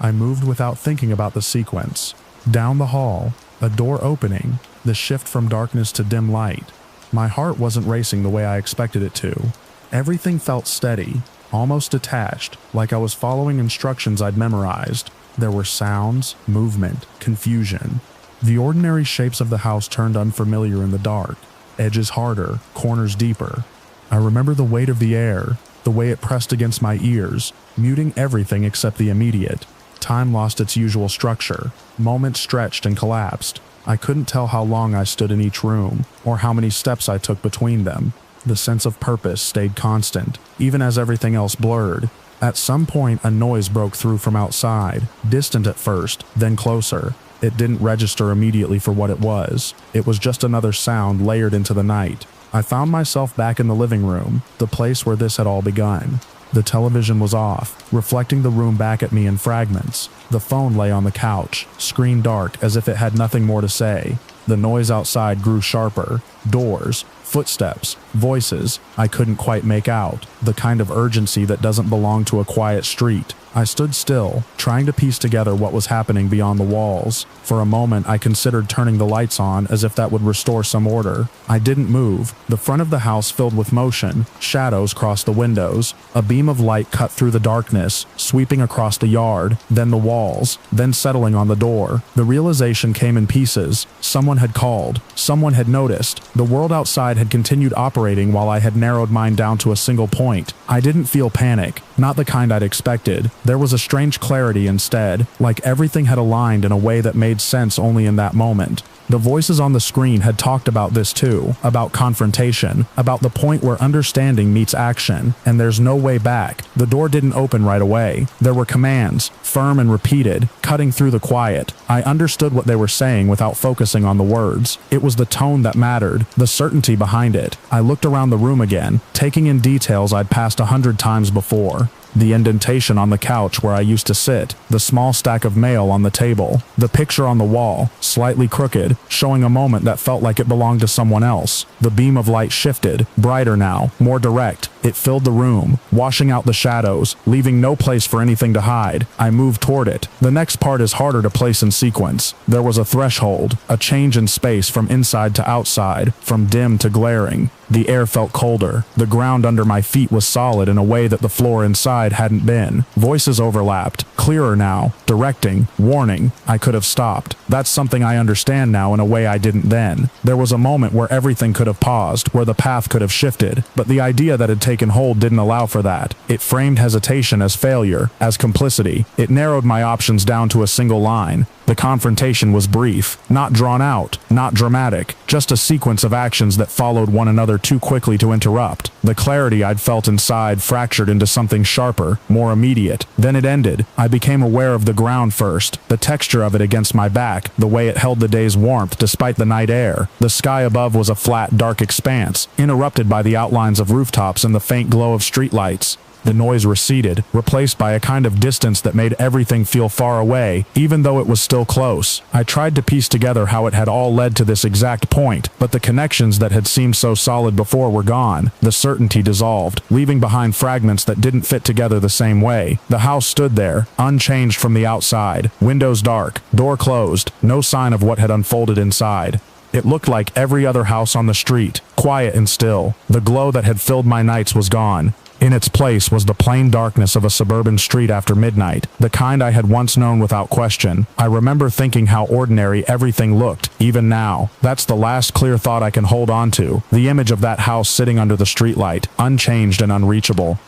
I moved without thinking about the sequence. Down the hall, a door opening, the shift from darkness to dim light. My heart wasn't racing the way I expected it to. Everything felt steady, almost detached, like I was following instructions I'd memorized. There were sounds, movement, confusion. The ordinary shapes of the house turned unfamiliar in the dark, edges harder, corners deeper. I remember the weight of the air, the way it pressed against my ears, muting everything except the immediate. Time lost its usual structure. Moments stretched and collapsed. I couldn't tell how long I stood in each room, or how many steps I took between them. The sense of purpose stayed constant, even as everything else blurred. At some point, a noise broke through from outside, distant at first, then closer. It didn't register immediately for what it was. It was just another sound layered into the night. I found myself back in the living room, the place where this had all begun. The television was off, reflecting the room back at me in fragments. The phone lay on the couch, screen dark as if it had nothing more to say. The noise outside grew sharper. Doors, footsteps, voices I couldn't quite make out. The kind of urgency that doesn't belong to a quiet street. I stood still, trying to piece together what was happening beyond the walls. For a moment, I considered turning the lights on as if that would restore some order. I didn't move. The front of the house filled with motion. Shadows crossed the windows. A beam of light cut through the darkness, sweeping across the yard, then the walls, then settling on the door. The realization came in pieces. Someone had called. Someone had noticed. The world outside had continued operating while I had narrowed mine down to a single point. I didn't feel panic, not the kind I'd expected. There was a strange clarity instead, like everything had aligned in a way that made sense only in that moment. The voices on the screen had talked about this too, about confrontation, about the point where understanding meets action, and there's no way back. The door didn't open right away. There were commands, firm and repeated, cutting through the quiet. I understood what they were saying without focusing on the words. It was the tone that mattered, the certainty behind it. I looked around the room again, taking in details I'd passed 100 times before. The indentation on the couch where I used to sit, the small stack of mail on the table, the picture on the wall, slightly crooked, showing a moment that felt like it belonged to someone else. The beam of light shifted, brighter now, more direct, It filled the room, washing out the shadows, leaving no place for anything to hide. I moved toward it. The next part is harder to place in sequence. There was a threshold, a change in space from inside to outside, from dim to glaring. The air felt colder. The ground under my feet was solid in a way that the floor inside hadn't been. Voices overlapped, clearer now, directing, warning. I could have stopped. That's something I understand now in a way I didn't then. There was a moment where everything could have paused, where the path could have shifted, but the idea that had taken hold didn't allow for that. It framed hesitation as failure, as complicity. It narrowed my options down to a single line. The confrontation was brief, not drawn out, not dramatic, just a sequence of actions that followed one another too quickly to interrupt. The clarity I'd felt inside fractured into something sharper, more immediate. Then it ended. I became aware of the ground first, the texture of it against my back, the way it held the day's warmth despite the night air. The sky above was a flat, dark expanse, interrupted by the outlines of rooftops and the faint glow of streetlights. The noise receded, replaced by a kind of distance that made everything feel far away, even though it was still close. I tried to piece together how it had all led to this exact point, but the connections that had seemed so solid before were gone. The certainty dissolved, leaving behind fragments that didn't fit together the same way. The house stood there, unchanged from the outside, windows dark, door closed, no sign of what had unfolded inside. It looked like every other house on the street, quiet and still. The glow that had filled my nights was gone. In its place was the plain darkness of a suburban street after midnight, the kind I had once known without question. I remember thinking how ordinary everything looked, even now. That's the last clear thought I can hold on to, the image of that house sitting under the streetlight, unchanged and unreachable.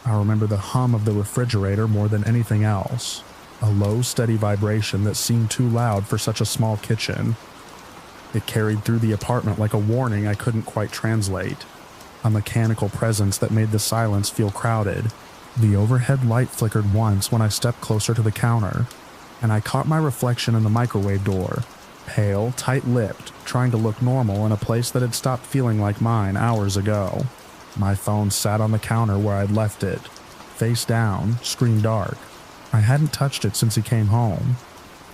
I remember the hum of the refrigerator more than anything else, a low, steady vibration that seemed too loud for such a small kitchen. It carried through the apartment like a warning I couldn't quite translate, a mechanical presence that made the silence feel crowded. The overhead light flickered once when I stepped closer to the counter, and I caught my reflection in the microwave door, pale, tight-lipped, trying to look normal in a place that had stopped feeling like mine hours ago. My phone sat on the counter where I'd left it, face down, screen dark. I hadn't touched it since he came home.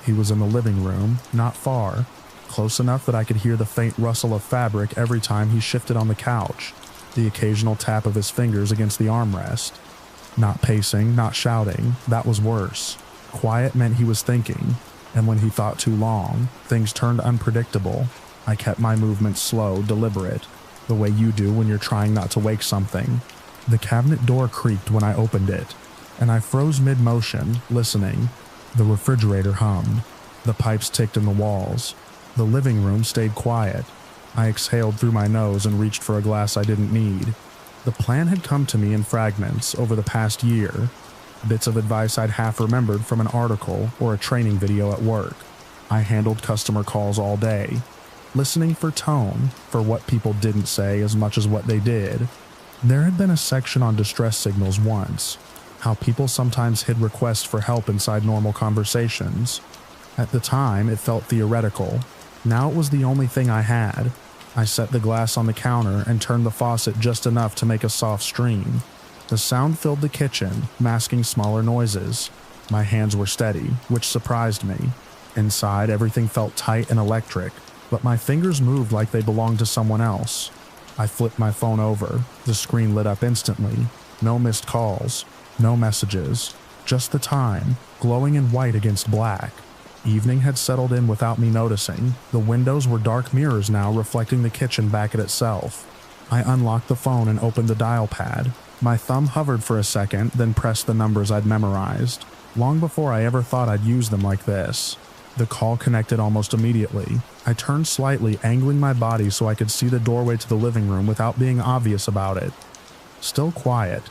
He was in the living room, not far, close enough that I could hear the faint rustle of fabric every time he shifted on the couch, the occasional tap of his fingers against the armrest. Not pacing, not shouting, that was worse. Quiet meant he was thinking, and when he thought too long, things turned unpredictable. I kept my movements slow, deliberate, the way you do when you're trying not to wake something. The cabinet door creaked when I opened it, and I froze mid-motion, listening. The refrigerator hummed. The pipes ticked in the walls. The living room stayed quiet. I exhaled through my nose and reached for a glass I didn't need. The plan had come to me in fragments over the past year, bits of advice I'd half remembered from an article or a training video at work. I handled customer calls all day, listening for tone, for what people didn't say as much as what they did. There had been a section on distress signals once, how people sometimes hid requests for help inside normal conversations. At the time, it felt theoretical. Now it was the only thing I had. I set the glass on the counter and turned the faucet just enough to make a soft stream. The sound filled the kitchen, masking smaller noises. My hands were steady, which surprised me. Inside, everything felt tight and electric, but my fingers moved like they belonged to someone else. I flipped my phone over. The screen lit up instantly. No missed calls, no messages, just the time, glowing in white against black. Evening had settled in without me noticing. The windows were dark mirrors now reflecting the kitchen back at itself. I unlocked the phone and opened the dial pad. My thumb hovered for a second, then pressed the numbers I'd memorized, long before I ever thought I'd use them like this. The call connected almost immediately. I turned slightly, angling my body so I could see the doorway to the living room without being obvious about it. Still quiet.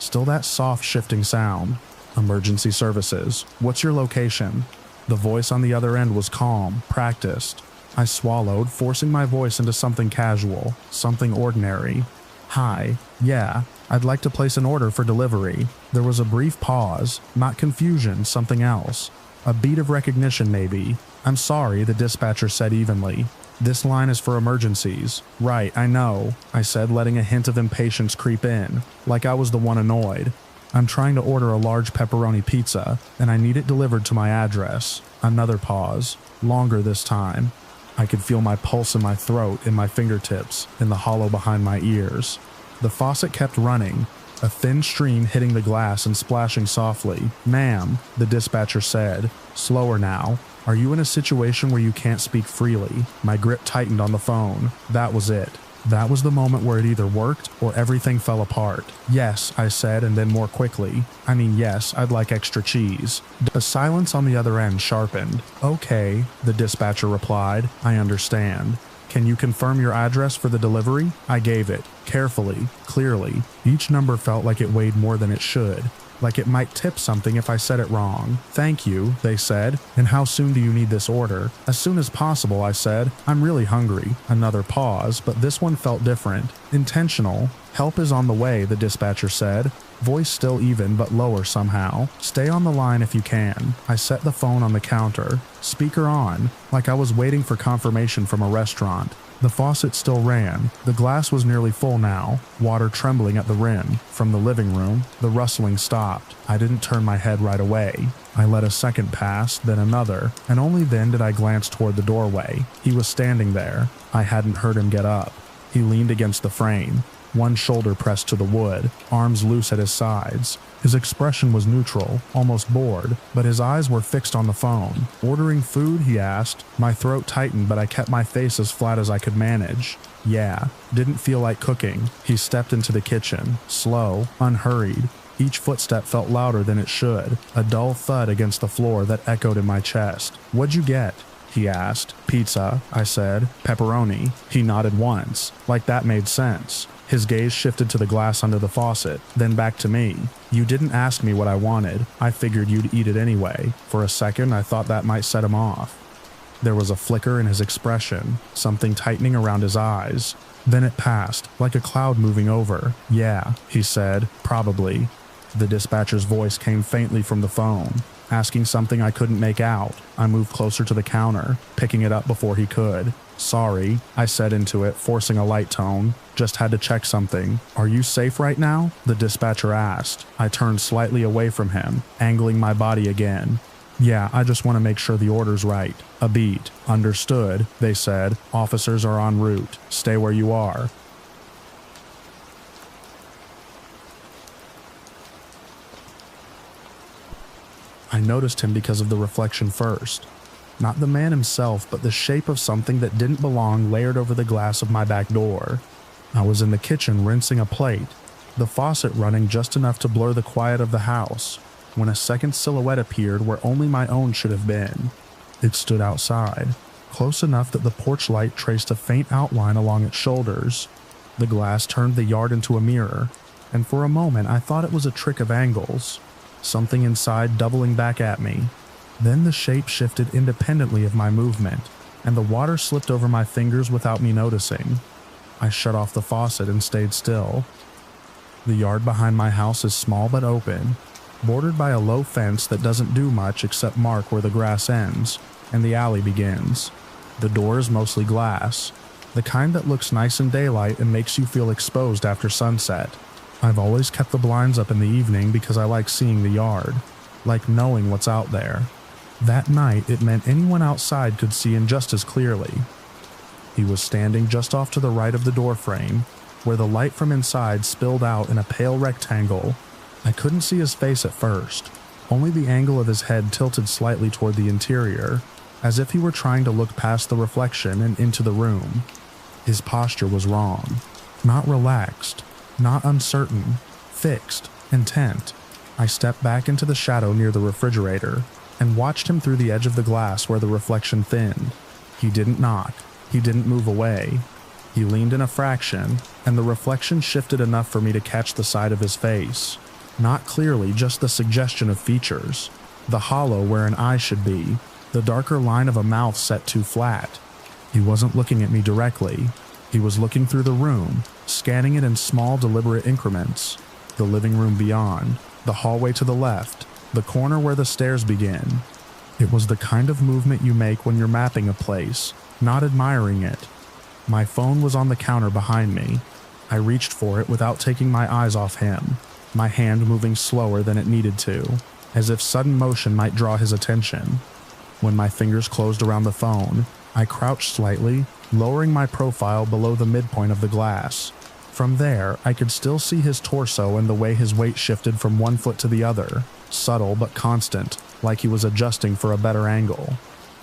Still that soft, shifting sound. Emergency services. What's your location? The voice on the other end was calm, practiced. I swallowed, forcing my voice into something casual, something ordinary. Hi, yeah, I'd like to place an order for delivery. There was a brief pause, not confusion, something else. A beat of recognition, maybe. I'm sorry, the dispatcher said evenly. This line is for emergencies. Right, I know, I said, letting a hint of impatience creep in, like I was the one annoyed. I'm trying to order a large pepperoni pizza, and I need it delivered to my address. Another pause, longer this time. I could feel my pulse in my throat, in my fingertips, in the hollow behind my ears. The faucet kept running, a thin stream hitting the glass and splashing softly. "Ma'am," the dispatcher said. "Slower now. Are you in a situation where you can't speak freely?" My grip tightened on the phone. That was it. That was the moment where it either worked or everything fell apart. "Yes," I said, and then more quickly. "Yes, I'd like extra cheese." The silence on the other end sharpened. "Okay," the dispatcher replied. "I understand. Can you confirm your address for the delivery?" I gave it, carefully, clearly. Each number felt like it weighed more than it should, like it might tip something if I said it wrong. "Thank you," they said. "And how soon do you need this order?" "As soon as possible," I said. "I'm really hungry." Another pause, but this one felt different. Intentional. "Help is on the way," the dispatcher said, voice still even but lower somehow. "Stay on the line if you can." I set the phone on the counter, speaker on, like I was waiting for confirmation from a restaurant. The faucet still ran. The glass was nearly full now, water trembling at the rim. From the living room, the rustling stopped. I didn't turn my head right away. I let a second pass, then another, and only then did I glance toward the doorway. He was standing there. I hadn't heard him get up. He leaned against the frame, one shoulder pressed to the wood, arms loose at his sides. His expression was neutral, almost bored, but his eyes were fixed on the phone. "Ordering food?" he asked. My throat tightened, but I kept my face as flat as I could manage. "Yeah." Didn't feel like cooking. He stepped into the kitchen, slow, unhurried. Each footstep felt louder than it should, a dull thud against the floor that echoed in my chest. "What'd you get?" he asked. "Pizza," I said. "Pepperoni." He nodded once, like that made sense. His gaze shifted to the glass under the faucet, then back to me. "You didn't ask me what I wanted. I figured you'd eat it anyway." For a second, I thought that might set him off. There was a flicker in his expression, something tightening around his eyes. Then it passed, like a cloud moving over. "Yeah," he said, "probably." The dispatcher's voice came faintly from the phone, asking something I couldn't make out. I moved closer to the counter, picking it up before he could. "Sorry," I said into it, forcing a light tone. "Just had to check something." "Are you safe right now?" the dispatcher asked. I turned slightly away from him, angling my body again. "Yeah, I just want to make sure the order's right." A beat. "Understood," they said. "Officers are en route. Stay where you are." I noticed him because of the reflection first. Not the man himself, but the shape of something that didn't belong layered over the glass of my back door. I was in the kitchen rinsing a plate, the faucet running just enough to blur the quiet of the house, when a second silhouette appeared where only my own should have been. It stood outside, close enough that the porch light traced a faint outline along its shoulders. The glass turned the yard into a mirror, and for a moment I thought it was a trick of angles, something inside doubling back at me. Then the shape shifted independently of my movement, and the water slipped over my fingers without me noticing. I shut off the faucet and stayed still. The yard behind my house is small but open, bordered by a low fence that doesn't do much except mark where the grass ends and the alley begins. The door is mostly glass, the kind that looks nice in daylight and makes you feel exposed after sunset. I've always kept the blinds up in the evening because I like seeing the yard, like knowing what's out there. That night, it meant anyone outside could see him just as clearly. He was standing just off to the right of the doorframe, where the light from inside spilled out in a pale rectangle. I couldn't see his face at first, only the angle of his head tilted slightly toward the interior, as if he were trying to look past the reflection and into the room. His posture was wrong. Not relaxed, not uncertain, fixed, intent. I stepped back into the shadow near the refrigerator and watched him through the edge of the glass where the reflection thinned. He didn't knock. He didn't move away. He leaned in a fraction, and the reflection shifted enough for me to catch the side of his face. Not clearly, just the suggestion of features. The hollow where an eye should be, the darker line of a mouth set too flat. He wasn't looking at me directly. He was looking through the room, scanning it in small, deliberate increments. The living room beyond, the hallway to the left, the corner where the stairs begin. It was the kind of movement you make when you're mapping a place, not admiring it. My phone was on the counter behind me. I reached for it without taking my eyes off him. my hand moving slower than it needed to, as if sudden motion might draw his attention. When my fingers closed around the phone, I crouched slightly, lowering my profile below the midpoint of the glass. From there, I could still see his torso and the way his weight shifted from one foot to the other, subtle but constant, like he was adjusting for a better angle.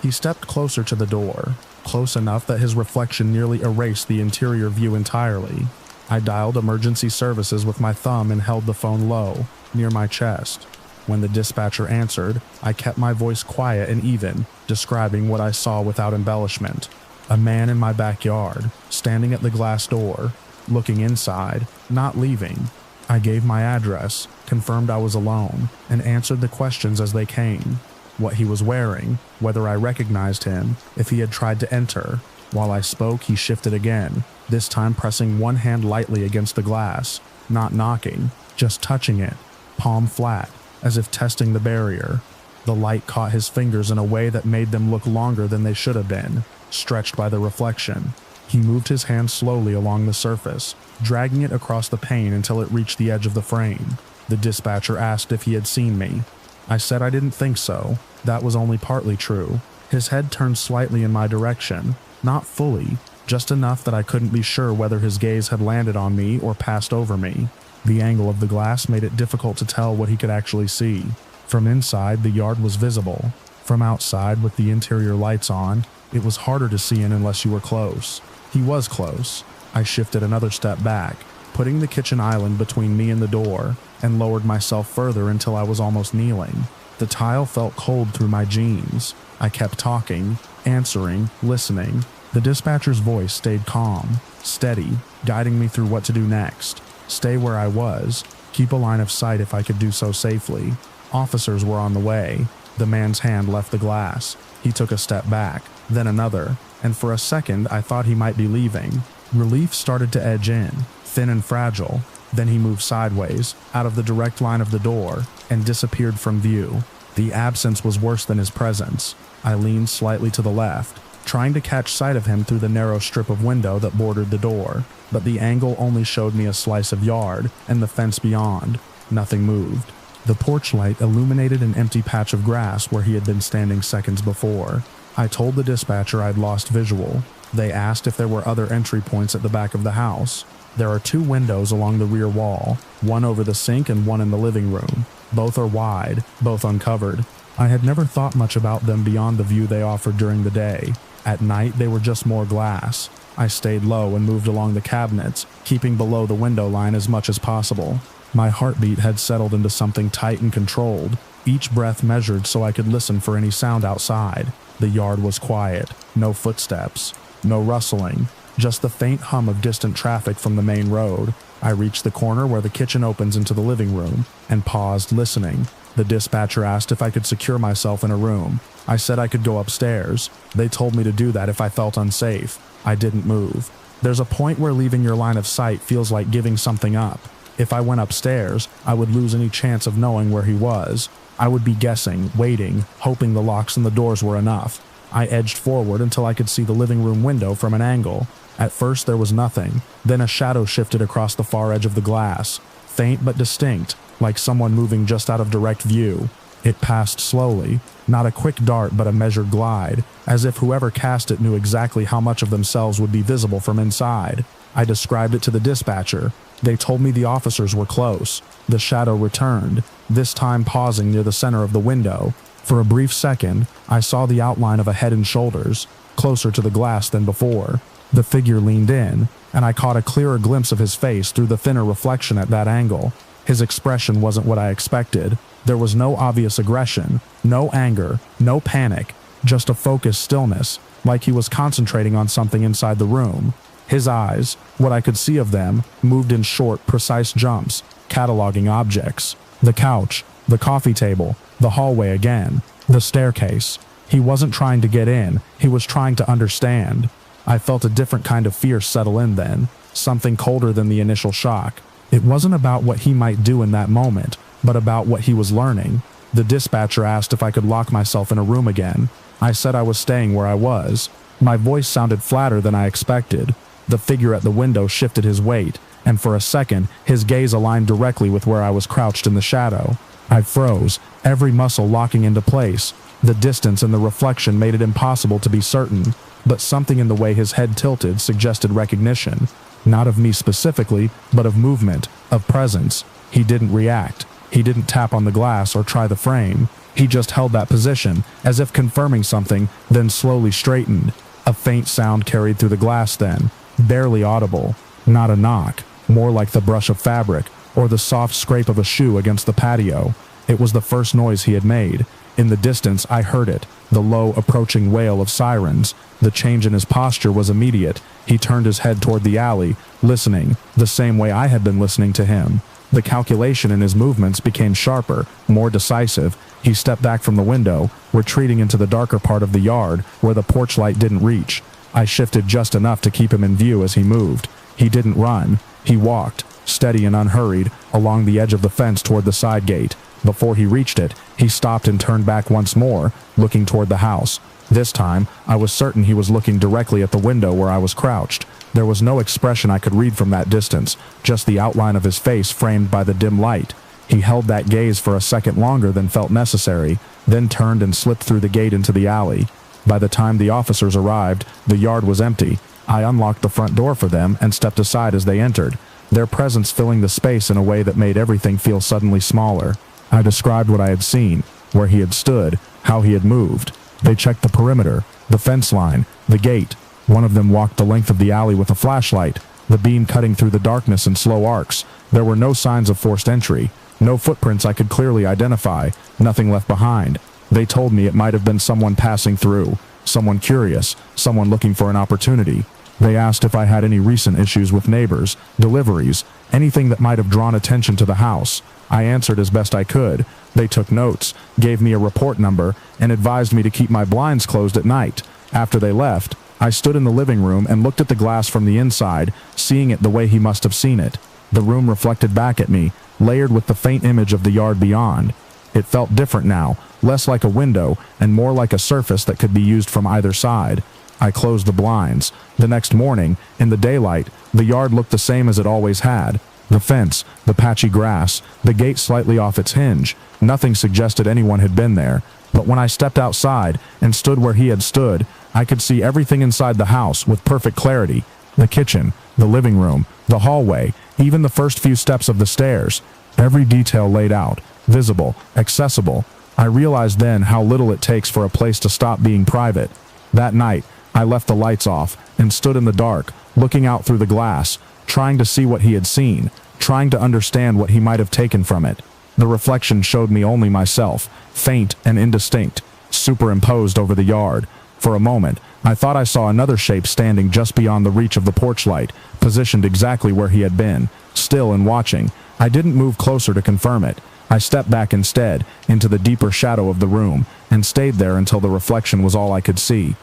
He stepped closer to the door, close enough that his reflection nearly erased the interior view entirely. I dialed emergency services with my thumb and held the phone low, near my chest. When the dispatcher answered, I kept my voice quiet and even, describing what I saw without embellishment. A man in my backyard, standing at the glass door, looking inside, not leaving. I gave my address, confirmed I was alone, and answered the questions as they came. What he was wearing, whether I recognized him, if he had tried to enter. While I spoke, he shifted again, this time pressing one hand lightly against the glass, not knocking, just touching it, palm flat, as if testing the barrier. The light caught his fingers in a way that made them look longer than they should have been, stretched by the reflection. He moved his hand slowly along the surface, dragging it across the pane until it reached the edge of the frame. The dispatcher asked if he had seen me. I said I didn't think so. That was only partly true. His head turned slightly in my direction, not fully, just enough that I couldn't be sure whether his gaze had landed on me or passed over me. The angle of the glass made it difficult to tell what he could actually see. From inside, the yard was visible. From outside, with the interior lights on, it was harder to see in unless you were close. He was close. I shifted another step back, putting the kitchen island between me and the door, and lowered myself further until I was almost kneeling. The tile felt cold through my jeans. I kept talking, answering, listening. The dispatcher's voice stayed calm, steady, guiding me through what to do next. Stay where I was, keep a line of sight if I could do so safely. Officers were on the way. The man's hand left the glass. He took a step back, then another, and for a second I thought he might be leaving. Relief started to edge in, thin and fragile. Then he moved sideways, out of the direct line of the door, and disappeared from view. The absence was worse than his presence. I leaned slightly to the left, trying to catch sight of him through the narrow strip of window that bordered the door, but the angle only showed me a slice of yard and the fence beyond. Nothing moved. The porch light illuminated an empty patch of grass where he had been standing seconds before. I told the dispatcher I'd lost visual. They asked if there were other entry points at the back of the house. There are 2 windows along the rear wall, one over the sink and one in the living room. Both are wide, both uncovered. I had never thought much about them beyond the view they offered during the day. At night, they were just more glass. I stayed low and moved along the cabinets, keeping below the window line as much as possible. My heartbeat had settled into something tight and controlled, each breath measured so I could listen for any sound outside. The yard was quiet, no footsteps, no rustling, just the faint hum of distant traffic from the main road. I reached the corner where the kitchen opens into the living room, and paused, listening. The dispatcher asked if I could secure myself in a room. I said I could go upstairs. They told me to do that if I felt unsafe. I didn't move. There's a point where leaving your line of sight feels like giving something up. If I went upstairs, I would lose any chance of knowing where he was. I would be guessing, waiting, hoping the locks and the doors were enough. I edged forward until I could see the living room window from an angle. At first there was nothing, then a shadow shifted across the far edge of the glass, faint but distinct, like someone moving just out of direct view. It passed slowly, not a quick dart but a measured glide, as if whoever cast it knew exactly how much of themselves would be visible from inside. I described it to the dispatcher. They told me the officers were close. The shadow returned, this time pausing near the center of the window. For a brief second, I saw the outline of a head and shoulders, closer to the glass than before. The figure leaned in, and I caught a clearer glimpse of his face through the thinner reflection at that angle. His expression wasn't what I expected. There was no obvious aggression, no anger, no panic, just a focused stillness, like he was concentrating on something inside the room. His eyes, what I could see of them, moved in short, precise jumps, cataloging objects. The couch, the coffee table, the hallway again, the staircase. He wasn't trying to get in, he was trying to understand. I felt a different kind of fear settle in then, something colder than the initial shock. It wasn't about what he might do in that moment, but about what he was learning. The dispatcher asked if I could lock myself in a room again. I said I was staying where I was. My voice sounded flatter than I expected. The figure at the window shifted his weight, and for a second, his gaze aligned directly with where I was crouched in the shadow. I froze, every muscle locking into place. The distance and the reflection made it impossible to be certain, but something in the way his head tilted suggested recognition. Not of me specifically, but of movement, of presence. He didn't react. He didn't tap on the glass or try the frame. He just held that position, as if confirming something, then slowly straightened. A faint sound carried through the glass then, barely audible. Not a knock, more like the brush of fabric, or the soft scrape of a shoe against the patio. It was the first noise he had made. In the distance, I heard it, the low, approaching wail of sirens. The change in his posture was immediate. He turned his head toward the alley, listening, the same way I had been listening to him. The calculation in his movements became sharper, more decisive. He stepped back from the window, retreating into the darker part of the yard, where the porch light didn't reach. I shifted just enough to keep him in view as he moved. He didn't run. He walked, steady and unhurried, along the edge of the fence toward the side gate. Before he reached it, he stopped and turned back once more, looking toward the house. This time, I was certain he was looking directly at the window where I was crouched. There was no expression I could read from that distance, just the outline of his face framed by the dim light. He held that gaze for a second longer than felt necessary, then turned and slipped through the gate into the alley. By the time the officers arrived, the yard was empty. I unlocked the front door for them and stepped aside as they entered, their presence filling the space in a way that made everything feel suddenly smaller. I described what I had seen, where he had stood, how he had moved. They checked the perimeter, the fence line, the gate. One of them walked the length of the alley with a flashlight, the beam cutting through the darkness in slow arcs. There were no signs of forced entry, no footprints I could clearly identify, nothing left behind. They told me it might have been someone passing through, someone curious, someone looking for an opportunity. They asked if I had any recent issues with neighbors, deliveries, anything that might have drawn attention to the house. I answered as best I could. They took notes, gave me a report number, and advised me to keep my blinds closed at night. After they left, I stood in the living room and looked at the glass from the inside, seeing it the way he must have seen it. The room reflected back at me, layered with the faint image of the yard beyond. It felt different now, less like a window and more like a surface that could be used from either side. I closed the blinds. The next morning, in the daylight, the yard looked the same as it always had. The fence, the patchy grass, the gate slightly off its hinge. Nothing suggested anyone had been there. But when I stepped outside and stood where he had stood, I could see everything inside the house with perfect clarity. The kitchen, the living room, the hallway, even the first few steps of the stairs. Every detail laid out, visible, accessible. I realized then how little it takes for a place to stop being private. That night, I left the lights off and stood in the dark, looking out through the glass, trying to see what he had seen, trying to understand what he might have taken from it. The reflection showed me only myself, faint and indistinct, superimposed over the yard. For a moment, I thought I saw another shape standing just beyond the reach of the porch light, positioned exactly where he had been, still and watching. I didn't move closer to confirm it. I stepped back instead, into the deeper shadow of the room, and stayed there until the reflection was all I could see.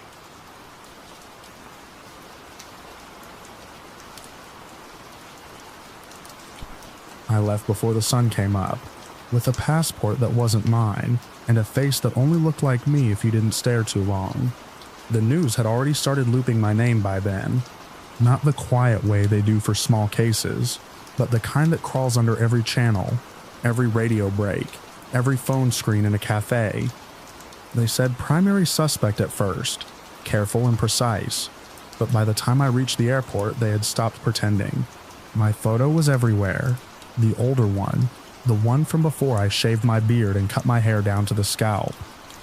I left before the sun came up, with a passport that wasn't mine, and a face that only looked like me if you didn't stare too long. The news had already started looping my name by then. Not the quiet way they do for small cases, but the kind that crawls under every channel, every radio break, every phone screen in a cafe. They said primary suspect at first, careful and precise, but by the time I reached the airport, they had stopped pretending. My photo was everywhere. The older one, the one from before I shaved my beard and cut my hair down to the scalp,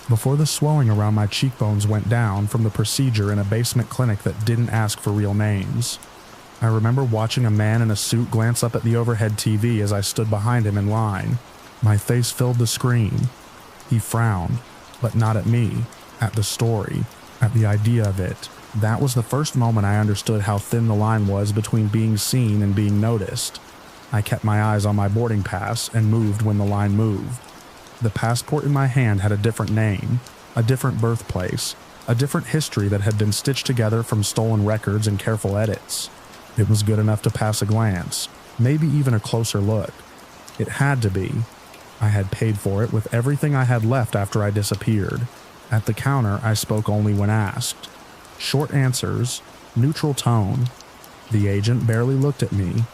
before the swelling around my cheekbones went down from the procedure in a basement clinic that didn't ask for real names. I remember watching a man in a suit glance up at the overhead TV as I stood behind him in line. My face filled the screen. He frowned, but not at me, at the story, at the idea of it. That was the first moment I understood how thin the line was between being seen and being noticed. I kept my eyes on my boarding pass and moved when the line moved. The passport in my hand had a different name, a different birthplace, a different history that had been stitched together from stolen records and careful edits. It was good enough to pass a glance, maybe even a closer look. It had to be. I had paid for it with everything I had left after I disappeared. At the counter, I spoke only when asked. Short answers, neutral tone. The agent barely looked at me.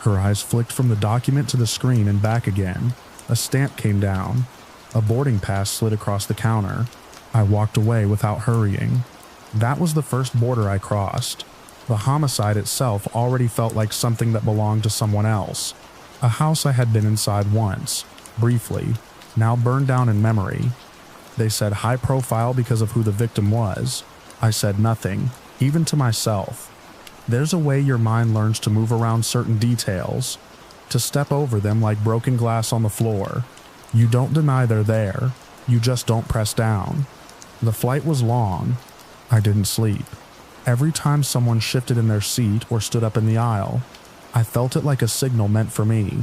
Her eyes flicked from the document to the screen and back again. A stamp came down. A boarding pass slid across the counter. I walked away without hurrying. That was the first border I crossed. The homicide itself already felt like something that belonged to someone else. A house I had been inside once, briefly, now burned down in memory. They said high profile because of who the victim was. I said nothing, even to myself. There's a way your mind learns to move around certain details, to step over them like broken glass on the floor. You don't deny they're there, you just don't press down. The flight was long. I didn't sleep. Every time someone shifted in their seat or stood up in the aisle, I felt it like a signal meant for me.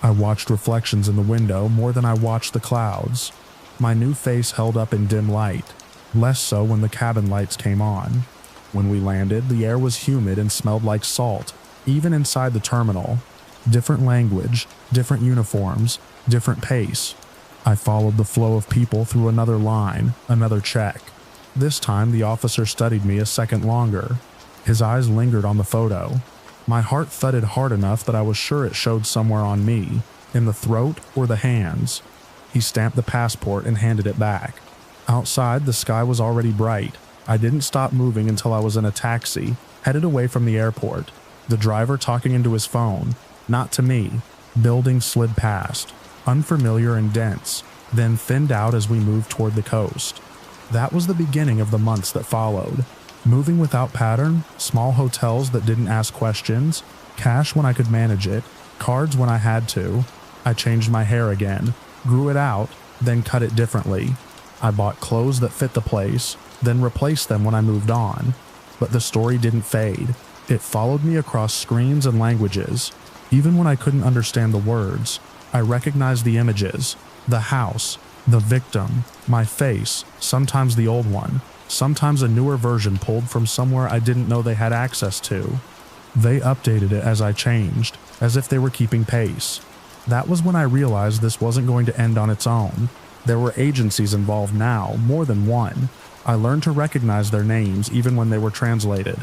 I watched reflections in the window more than I watched the clouds. My new face held up in dim light, less so when the cabin lights came on. When we landed, the air was humid and smelled like salt, even inside the terminal. Different language, different uniforms, different pace. I followed the flow of people through another line, another check. This time, the officer studied me a second longer. His eyes lingered on the photo. My heart thudded hard enough that I was sure it showed somewhere on me, in the throat or the hands. He stamped the passport and handed it back. Outside, the sky was already bright. I didn't stop moving until I was in a taxi, headed away from the airport. The driver talking into his phone, not to me. Buildings slid past, unfamiliar and dense, then thinned out as we moved toward the coast. That was the beginning of the months that followed. Moving without pattern, small hotels that didn't ask questions, cash when I could manage it, cards when I had to. I changed my hair again, grew it out, then cut it differently. I bought clothes that fit the place, then replaced them when I moved on. But the story didn't fade. It followed me across screens and languages. Even when I couldn't understand the words, I recognized the images, the house, the victim, my face, sometimes the old one, sometimes a newer version pulled from somewhere I didn't know they had access to. They updated it as I changed, as if they were keeping pace. That was when I realized this wasn't going to end on its own. There were agencies involved now, more than one. I learned to recognize their names even when they were translated.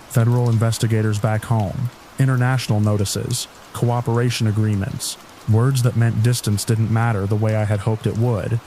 Federal investigators back home, international notices, cooperation agreements, words that meant distance didn't matter the way I had hoped it would.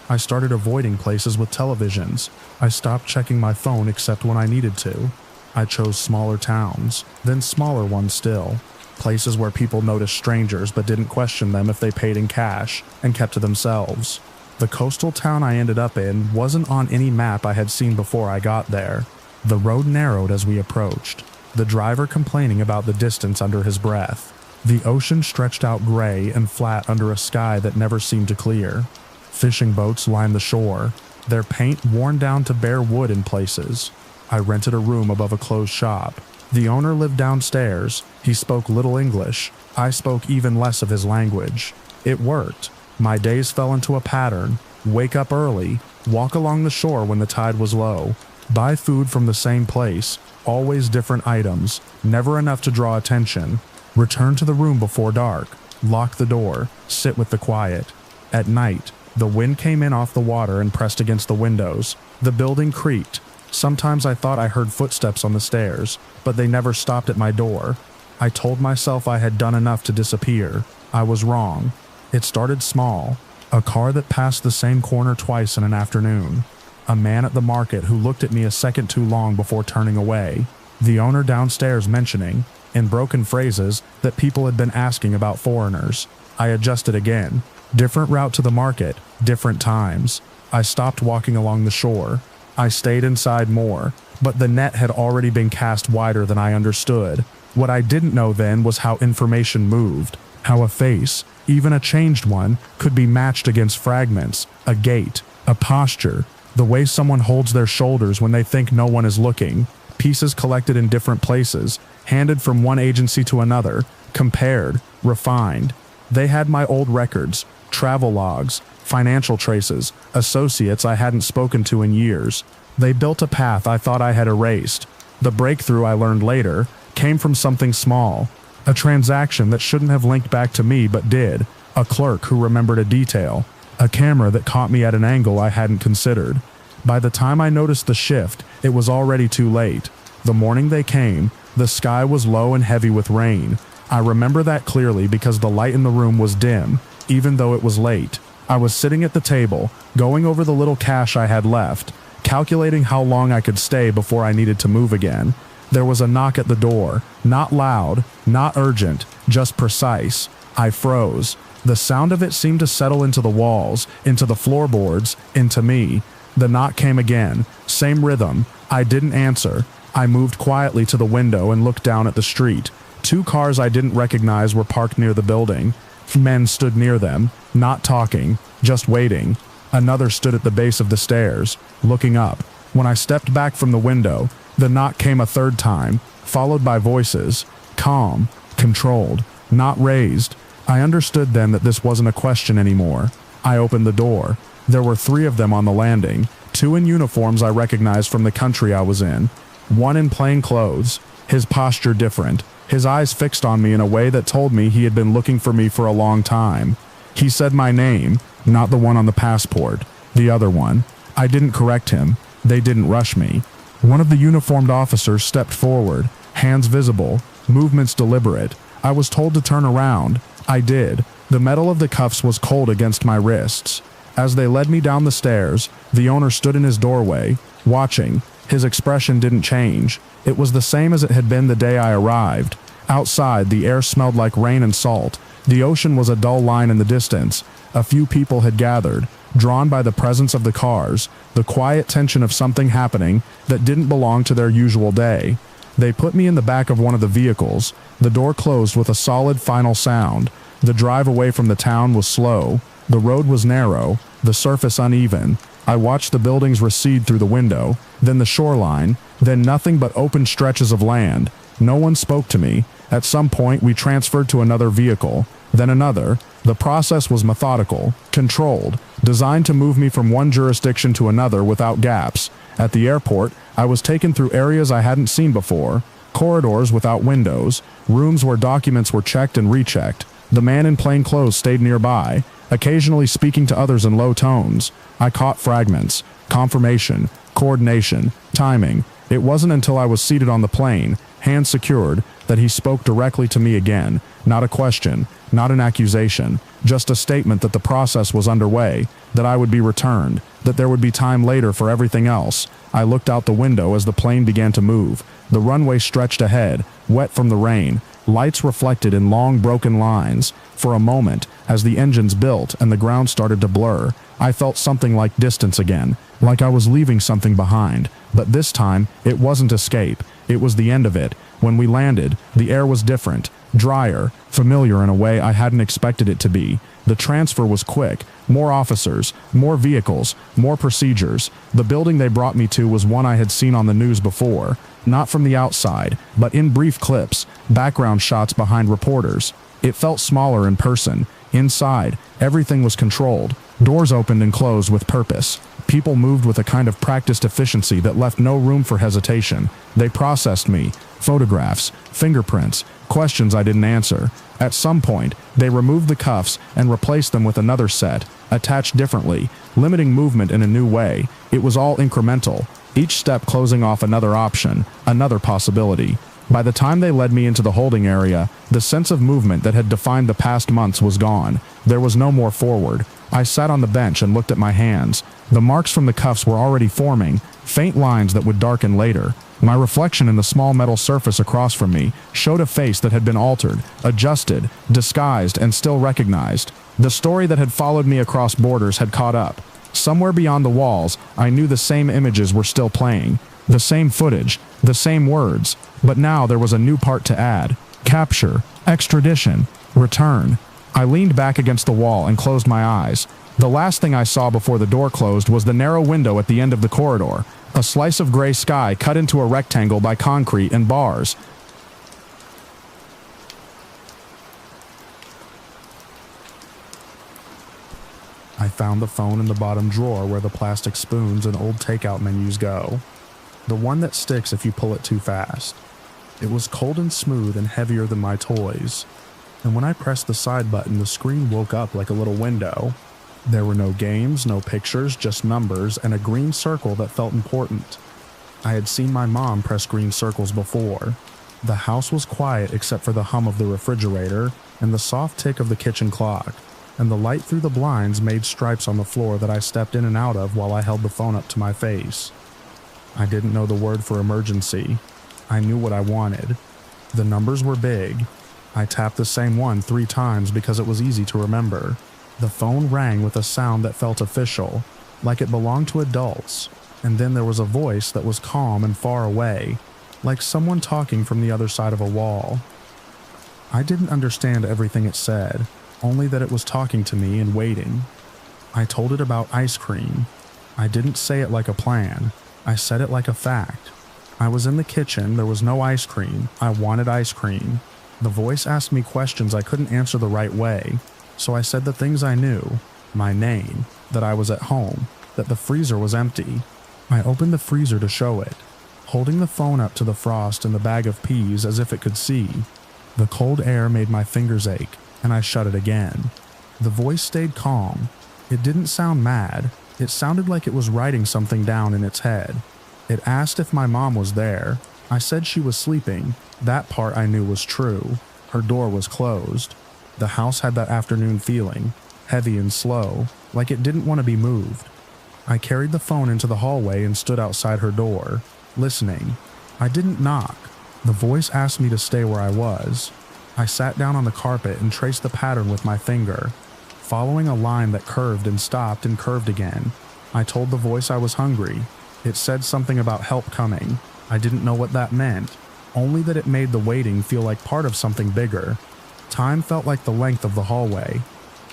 I started avoiding places with televisions. I stopped checking my phone except when I needed to. I chose smaller towns, then smaller ones still. Places where people noticed strangers but didn't question them if they paid in cash and kept to themselves. The coastal town I ended up in wasn't on any map I had seen before I got there. The road narrowed as we approached, the driver complaining about the distance under his breath. The ocean stretched out gray and flat under a sky that never seemed to clear. Fishing boats lined the shore, their paint worn down to bare wood in places. I rented a room above a closed shop. The owner lived downstairs. He spoke little English. I spoke even less of his language. It worked. My days fell into a pattern. Wake up early, walk along the shore when the tide was low, buy food from the same place, always different items, never enough to draw attention, return to the room before dark, lock the door, sit with the quiet. At night, the wind came in off the water and pressed against the windows. The building creaked. Sometimes I thought I heard footsteps on the stairs, but they never stopped at my door. I told myself I had done enough to disappear. I was wrong. It started small. A car that passed the same corner twice in an afternoon. A man at the market who looked at me a second too long before turning away. The owner downstairs mentioning, in broken phrases, that people had been asking about foreigners. I adjusted again. Different route to the market, different times. I stopped walking along the shore. I stayed inside more, but the net had already been cast wider than I understood. What I didn't know then was how information moved, how a face, even a changed one, could be matched against fragments, a gait, a posture, the way someone holds their shoulders when they think no one is looking, pieces collected in different places, handed from one agency to another, compared, refined. They had my old records, travel logs, financial traces, associates I hadn't spoken to in years. They built a path I thought I had erased. The breakthrough I learned later came from something small, a transaction that shouldn't have linked back to me but did, a clerk who remembered a detail, a camera that caught me at an angle I hadn't considered. By the time I noticed the shift, it was already too late. The morning they came, the sky was low and heavy with rain. I remember that clearly because the light in the room was dim, even though it was late. I was sitting at the table, going over the little cash I had left, calculating how long I could stay before I needed to move again. There was a knock at the door, not loud, not urgent, just precise. I froze. The sound of it seemed to settle into the walls, into the floorboards, into me. The knock came again, same rhythm. I didn't answer. I moved quietly to the window and looked down at the street. 2 cars I didn't recognize were parked near the building. Men stood near them, not talking, just waiting. Another stood at the base of the stairs, looking up. When I stepped back from the window, the knock came a 3rd time, followed by voices. Calm, controlled, not raised. I understood then that this wasn't a question anymore. I opened the door. There were 3 of them on the landing, 2 in uniforms I recognized from the country I was in. 1 in plain clothes, his posture different, his eyes fixed on me in a way that told me he had been looking for me for a long time. He said my name, not the one on the passport, the other one. I didn't correct him. They didn't rush me. One of the uniformed officers stepped forward, hands visible, movements deliberate. I was told to turn around. I did. The metal of the cuffs was cold against my wrists. As they led me down the stairs, the owner stood in his doorway, watching. His expression didn't change. It was the same as it had been the day I arrived. Outside, the air smelled like rain and salt. The ocean was a dull line in the distance. A few people had gathered, drawn by the presence of the cars, the quiet tension of something happening that didn't belong to their usual day. They put me in the back of one of the vehicles. The door closed with a solid final sound. The drive away from the town was slow. The road was narrow, the surface uneven. I watched the buildings recede through the window, then the shoreline, then nothing but open stretches of land. No one spoke to me. At some point, we transferred to another vehicle, then another. The process was methodical, controlled, designed to move me from one jurisdiction to another without gaps. At the airport, I was taken through areas I hadn't seen before, corridors without windows, rooms where documents were checked and rechecked. The man in plain clothes stayed nearby, occasionally speaking to others in low tones. I caught fragments, confirmation, coordination, timing. It wasn't until I was seated on the plane, hands secured, that he spoke directly to me again. Not a question, not an accusation, just a statement that the process was underway, that I would be returned, that there would be time later for everything else. I looked out the window as the plane began to move. The runway stretched ahead, wet from the rain, lights reflected in long broken lines. For a moment, as the engines built and the ground started to blur, I felt something like distance again, like I was leaving something behind. But this time, it wasn't escape. It was the end of it. When we landed, the air was different, drier, familiar in a way I hadn't expected it to be. The transfer was quick. More officers, more vehicles, more procedures. The building they brought me to was one I had seen on the news before. Not from the outside, but in brief clips, background shots behind reporters. It felt smaller in person. Inside, everything was controlled. Doors opened and closed with purpose. People moved with a kind of practiced efficiency that left no room for hesitation. They processed me. Photographs, fingerprints, questions I didn't answer. At some point, they removed the cuffs and replaced them with another set, attached differently, limiting movement in a new way. It was all incremental, each step closing off another option, another possibility. By the time they led me into the holding area, the sense of movement that had defined the past months was gone. There was no more forward. I sat on the bench and looked at my hands. The marks from the cuffs were already forming, faint lines that would darken later. My reflection in the small metal surface across from me showed a face that had been altered, adjusted, disguised, and still recognized. The story that had followed me across borders had caught up. Somewhere beyond the walls, I knew the same images were still playing. The same footage, the same words. But now there was a new part to add. Capture, extradition, return. I leaned back against the wall and closed my eyes. The last thing I saw before the door closed was the narrow window at the end of the corridor. A slice of gray sky cut into a rectangle by concrete and bars. I found the phone in the bottom drawer where the plastic spoons and old takeout menus go. The one that sticks if you pull it too fast. It was cold and smooth and heavier than my toys. And when I pressed the side button, the screen woke up like a little window. There were no games, no pictures, just numbers and a green circle that felt important. I had seen my mom press green circles before. The house was quiet except for the hum of the refrigerator and the soft tick of the kitchen clock, and the light through the blinds made stripes on the floor that I stepped in and out of while I held the phone up to my face. I didn't know the word for emergency. I knew what I wanted. The numbers were big. I tapped the same one 3 times because it was easy to remember. The phone rang with a sound that felt official, like it belonged to adults, and then there was a voice that was calm and far away, like someone talking from the other side of a wall. I didn't understand everything it said, only that it was talking to me and waiting. I told it about ice cream. I didn't say it like a plan. I said it like a fact. I was in the kitchen, there was no ice cream. I wanted ice cream. The voice asked me questions I couldn't answer the right way, so I said the things I knew, my name, that I was at home, that the freezer was empty. I opened the freezer to show it, holding the phone up to the frost in the bag of peas as if it could see. The cold air made my fingers ache, and I shut it again. The voice stayed calm. It didn't sound mad. It sounded like it was writing something down in its head. It asked if my mom was there. I said she was sleeping. That part I knew was true. Her door was closed. The house had that afternoon feeling, heavy and slow, like it didn't want to be moved. I carried the phone into the hallway and stood outside her door, listening. I didn't knock. The voice asked me to stay where I was. I sat down on the carpet and traced the pattern with my finger, following a line that curved and stopped and curved again. I told the voice I was hungry. It said something about help coming. I didn't know what that meant, only that it made the waiting feel like part of something bigger. Time felt like the length of the hallway.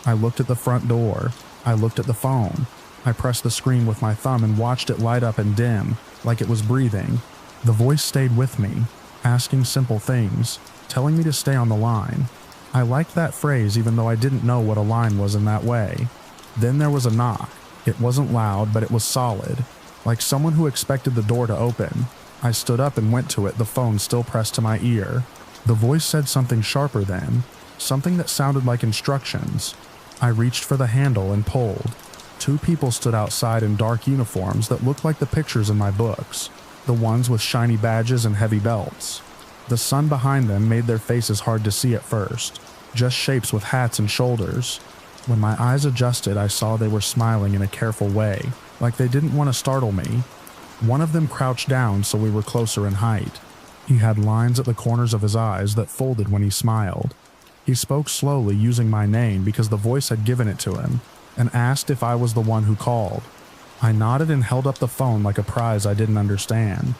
I looked at the front door. I looked at the phone. I pressed the screen with my thumb and watched it light up and dim, like it was breathing. The voice stayed with me, asking simple things, telling me to stay on the line. I liked that phrase even though I didn't know what a line was in that way. Then there was a knock. It wasn't loud, but it was solid, like someone who expected the door to open. I stood up and went to it, the phone still pressed to my ear. The voice said something sharper then, something that sounded like instructions. I reached for the handle and pulled. 2 people stood outside in dark uniforms that looked like the pictures in my books, the ones with shiny badges and heavy belts. The sun behind them made their faces hard to see at first, just shapes with hats and shoulders. When my eyes adjusted, I saw they were smiling in a careful way, like they didn't want to startle me. One of them crouched down so we were closer in height. He had lines at the corners of his eyes that folded when he smiled. He spoke slowly, using my name because the voice had given it to him, and asked if I was the one who called. I nodded and held up the phone like a prize I didn't understand.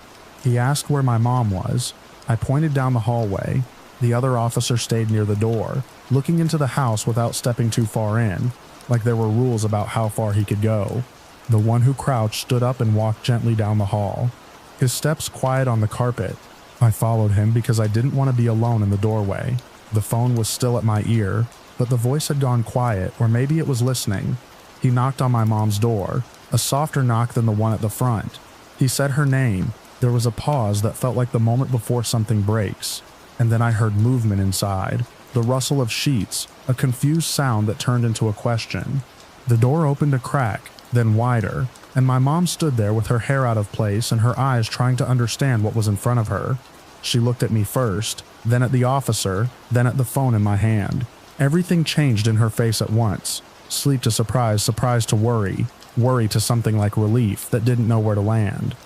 He asked where my mom was. I pointed down the hallway. The other officer stayed near the door, looking into the house without stepping too far in, like there were rules about how far he could go. The one who crouched stood up and walked gently down the hall, his steps quiet on the carpet. I followed him because I didn't want to be alone in the doorway. The phone was still at my ear, but the voice had gone quiet, or maybe it was listening. He knocked on my mom's door, a softer knock than the one at the front. He said her name. There was a pause that felt like the moment before something breaks, and then I heard movement inside, the rustle of sheets, a confused sound that turned into a question. The door opened a crack, then wider, and my mom stood there with her hair out of place and her eyes trying to understand what was in front of her. She looked at me first, then at the officer, then at the phone in my hand. Everything changed in her face at once. Sleep to surprise, surprise to worry, worry to something like relief that didn't know where to land.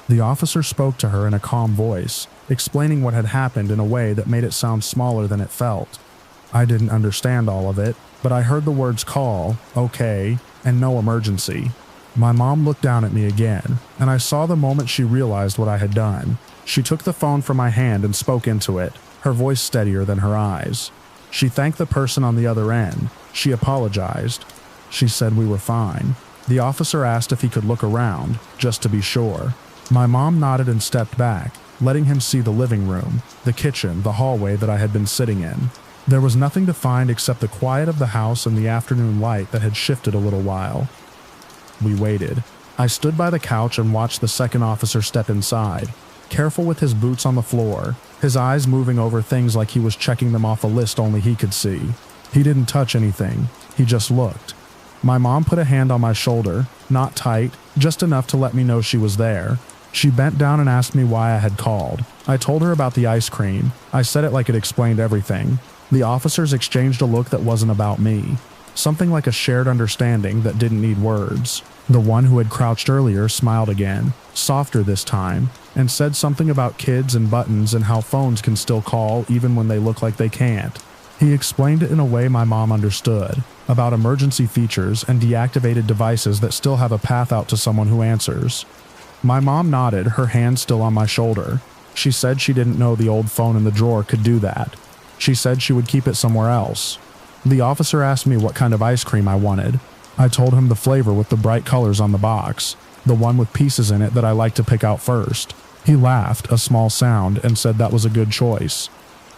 The officer spoke to her in a calm voice, explaining what had happened in a way that made it sound smaller than it felt. I didn't understand all of it, but I heard the words call, okay, and no emergency. My mom looked down at me again, and I saw the moment she realized what I had done. She took the phone from my hand and spoke into it, her voice steadier than her eyes. She thanked the person on the other end. She apologized. She said we were fine. The officer asked if he could look around, just to be sure. My mom nodded and stepped back, letting him see the living room, the kitchen, the hallway that I had been sitting in. There was nothing to find except the quiet of the house and the afternoon light that had shifted a little while. We waited. I stood by the couch and watched the second officer step inside, careful with his boots on the floor, his eyes moving over things like he was checking them off a list only he could see. He didn't touch anything. He just looked. My mom put a hand on my shoulder, not tight, just enough to let me know she was there. She bent down and asked me why I had called. I told her about the ice cream. I said it like it explained everything. The officers exchanged a look that wasn't about me. Something like a shared understanding that didn't need words. The one who had crouched earlier smiled again, softer this time, and said something about kids and buttons and how phones can still call even when they look like they can't. He explained it in a way my mom understood, about emergency features and deactivated devices that still have a path out to someone who answers. My mom nodded, her hand still on my shoulder. She said she didn't know the old phone in the drawer could do that. She said she would keep it somewhere else. The officer asked me what kind of ice cream I wanted. I told him the flavor with the bright colors on the box, the one with pieces in it that I like to pick out first. He laughed, a small sound, and said that was a good choice.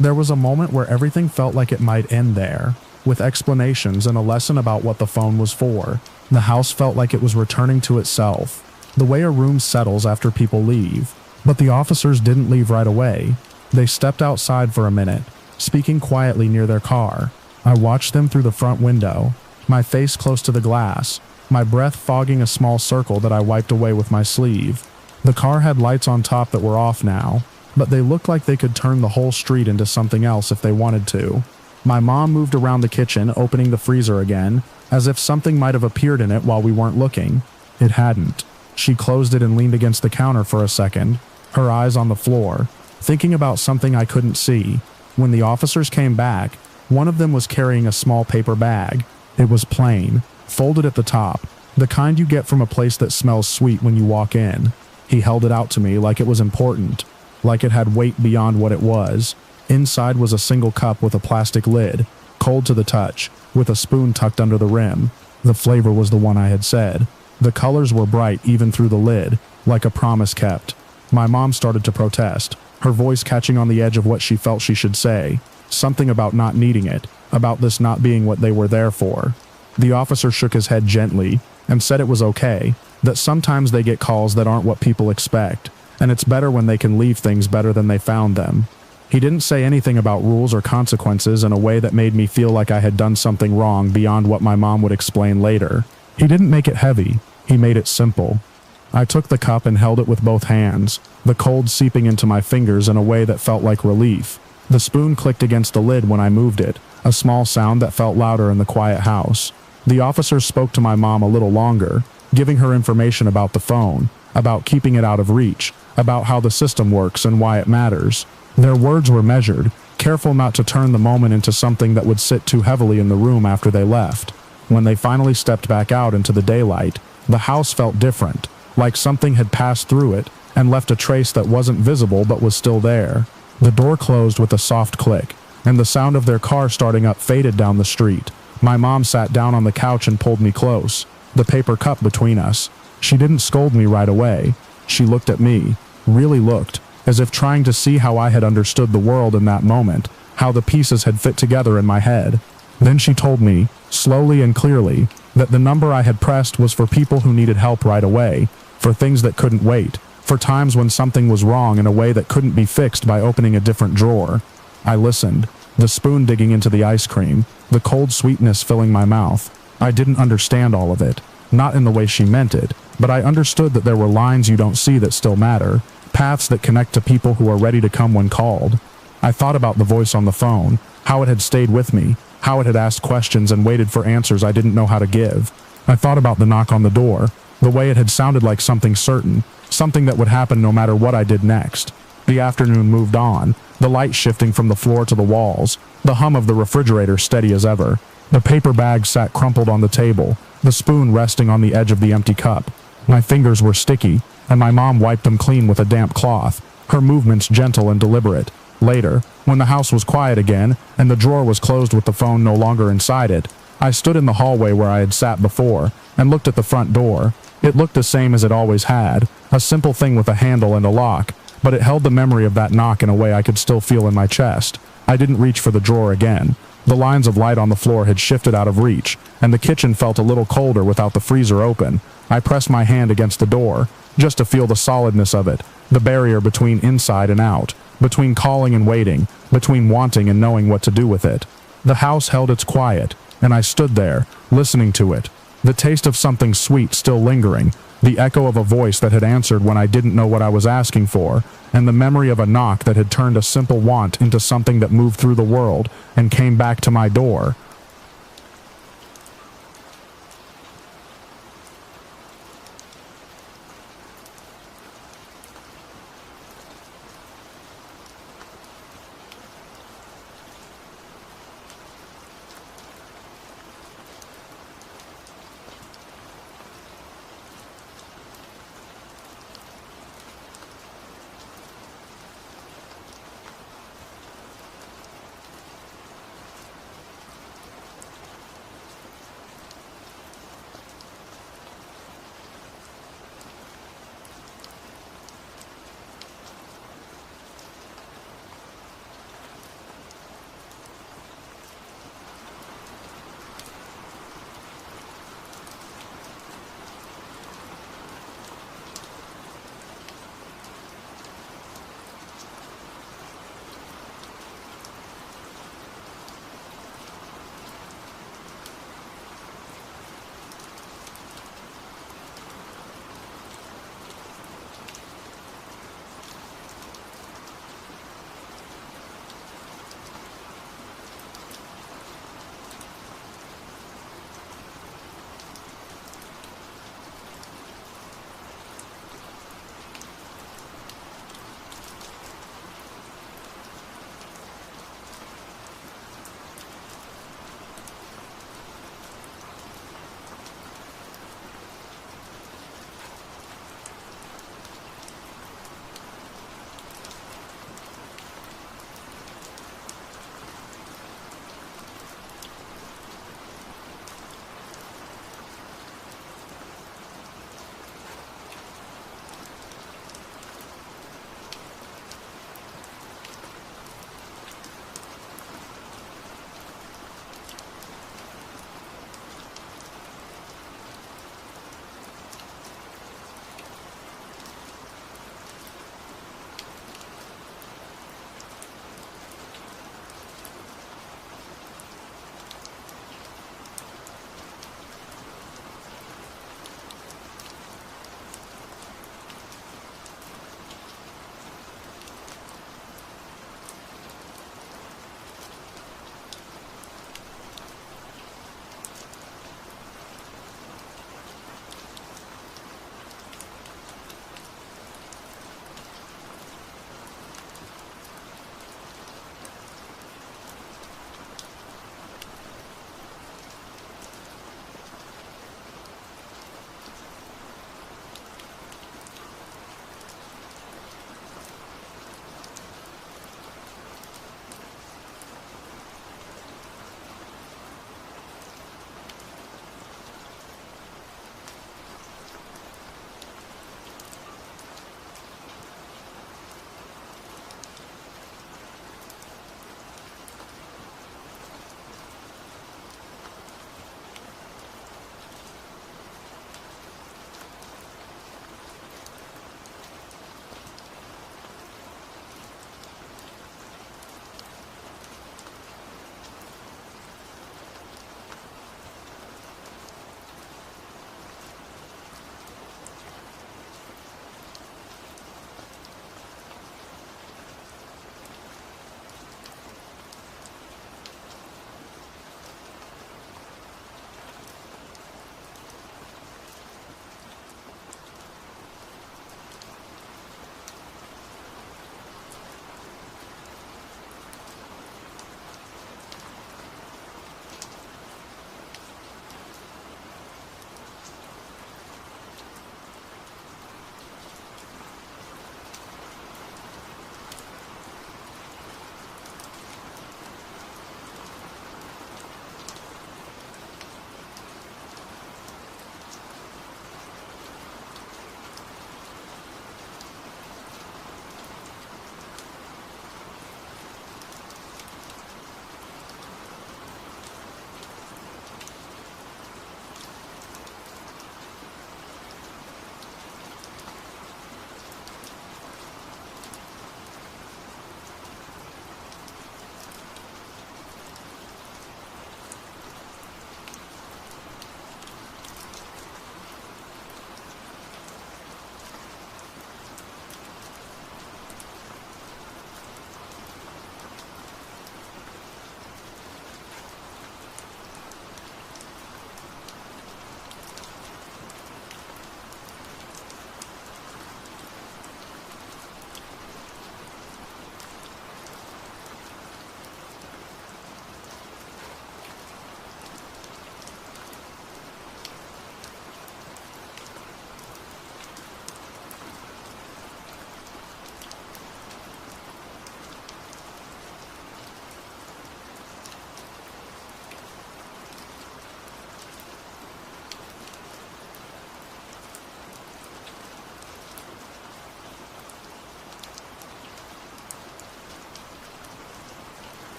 There was a moment where everything felt like it might end there, with explanations and a lesson about what the phone was for. The house felt like it was returning to itself, the way a room settles after people leave. But the officers didn't leave right away. They stepped outside for a minute, speaking quietly near their car. I watched them through the front window, my face close to the glass, my breath fogging a small circle that I wiped away with my sleeve. The car had lights on top that were off now, but they looked like they could turn the whole street into something else if they wanted to. My mom moved around the kitchen, opening the freezer again, as if something might have appeared in it while we weren't looking. It hadn't. She closed it and leaned against the counter for a second, her eyes on the floor, thinking about something I couldn't see. When the officers came back, one of them was carrying a small paper bag. It was plain, folded at the top, the kind you get from a place that smells sweet when you walk in. He held it out to me like it was important, like it had weight beyond what it was. Inside was a single cup with a plastic lid, cold to the touch, with a spoon tucked under the rim. The flavor was the one I had said. The colors were bright even through the lid, like a promise kept. My mom started to protest, her voice catching on the edge of what she felt she should say. Something about not needing it, about this not being what they were there for. The officer shook his head gently and said it was okay, that sometimes they get calls that aren't what people expect, and it's better when they can leave things better than they found them. He didn't say anything about rules or consequences in a way that made me feel like I had done something wrong beyond what my mom would explain later. He didn't make it heavy, he made it simple. I took the cup and held it with both hands, the cold seeping into my fingers in a way that felt like relief. The spoon clicked against the lid when I moved it, a small sound that felt louder in the quiet house. The officers spoke to my mom a little longer, giving her information about the phone, about keeping it out of reach, about how the system works and why it matters. Their words were measured, careful not to turn the moment into something that would sit too heavily in the room after they left. When they finally stepped back out into the daylight, the house felt different, like something had passed through it and left a trace that wasn't visible but was still there. The door closed with a soft click, and the sound of their car starting up faded down the street. My mom sat down on the couch and pulled me close, the paper cup between us. She didn't scold me right away. She looked at me, really looked, as if trying to see how I had understood the world in that moment, how the pieces had fit together in my head. Then she told me, slowly and clearly, that the number I had pressed was for people who needed help right away, for things that couldn't wait, for times when something was wrong in a way that couldn't be fixed by opening a different drawer. I listened, the spoon digging into the ice cream, the cold sweetness filling my mouth. I didn't understand all of it, not in the way she meant it, but I understood that there were lines you don't see that still matter, paths that connect to people who are ready to come when called. I thought about the voice on the phone, how it had stayed with me, how it had asked questions and waited for answers I didn't know how to give. I thought about the knock on the door, the way it had sounded like something certain, something that would happen no matter what I did next. The afternoon moved on, the light shifting from the floor to the walls, the hum of the refrigerator steady as ever. The paper bag sat crumpled on the table, the spoon resting on the edge of the empty cup. My fingers were sticky, and my mom wiped them clean with a damp cloth, her movements gentle and deliberate. Later, when the house was quiet again, and the drawer was closed with the phone no longer inside it, I stood in the hallway where I had sat before, and looked at the front door. It looked the same as it always had, a simple thing with a handle and a lock, but it held the memory of that knock in a way I could still feel in my chest. I didn't reach for the drawer again. The lines of light on the floor had shifted out of reach, and the kitchen felt a little colder without the freezer open. I pressed my hand against the door, just to feel the solidness of it, the barrier between inside and out, between calling and waiting, between wanting and knowing what to do with it. The house held its quiet, and I stood there, listening to it, the taste of something sweet still lingering, the echo of a voice that had answered when I didn't know what I was asking for, and the memory of a knock that had turned a simple want into something that moved through the world and came back to my door,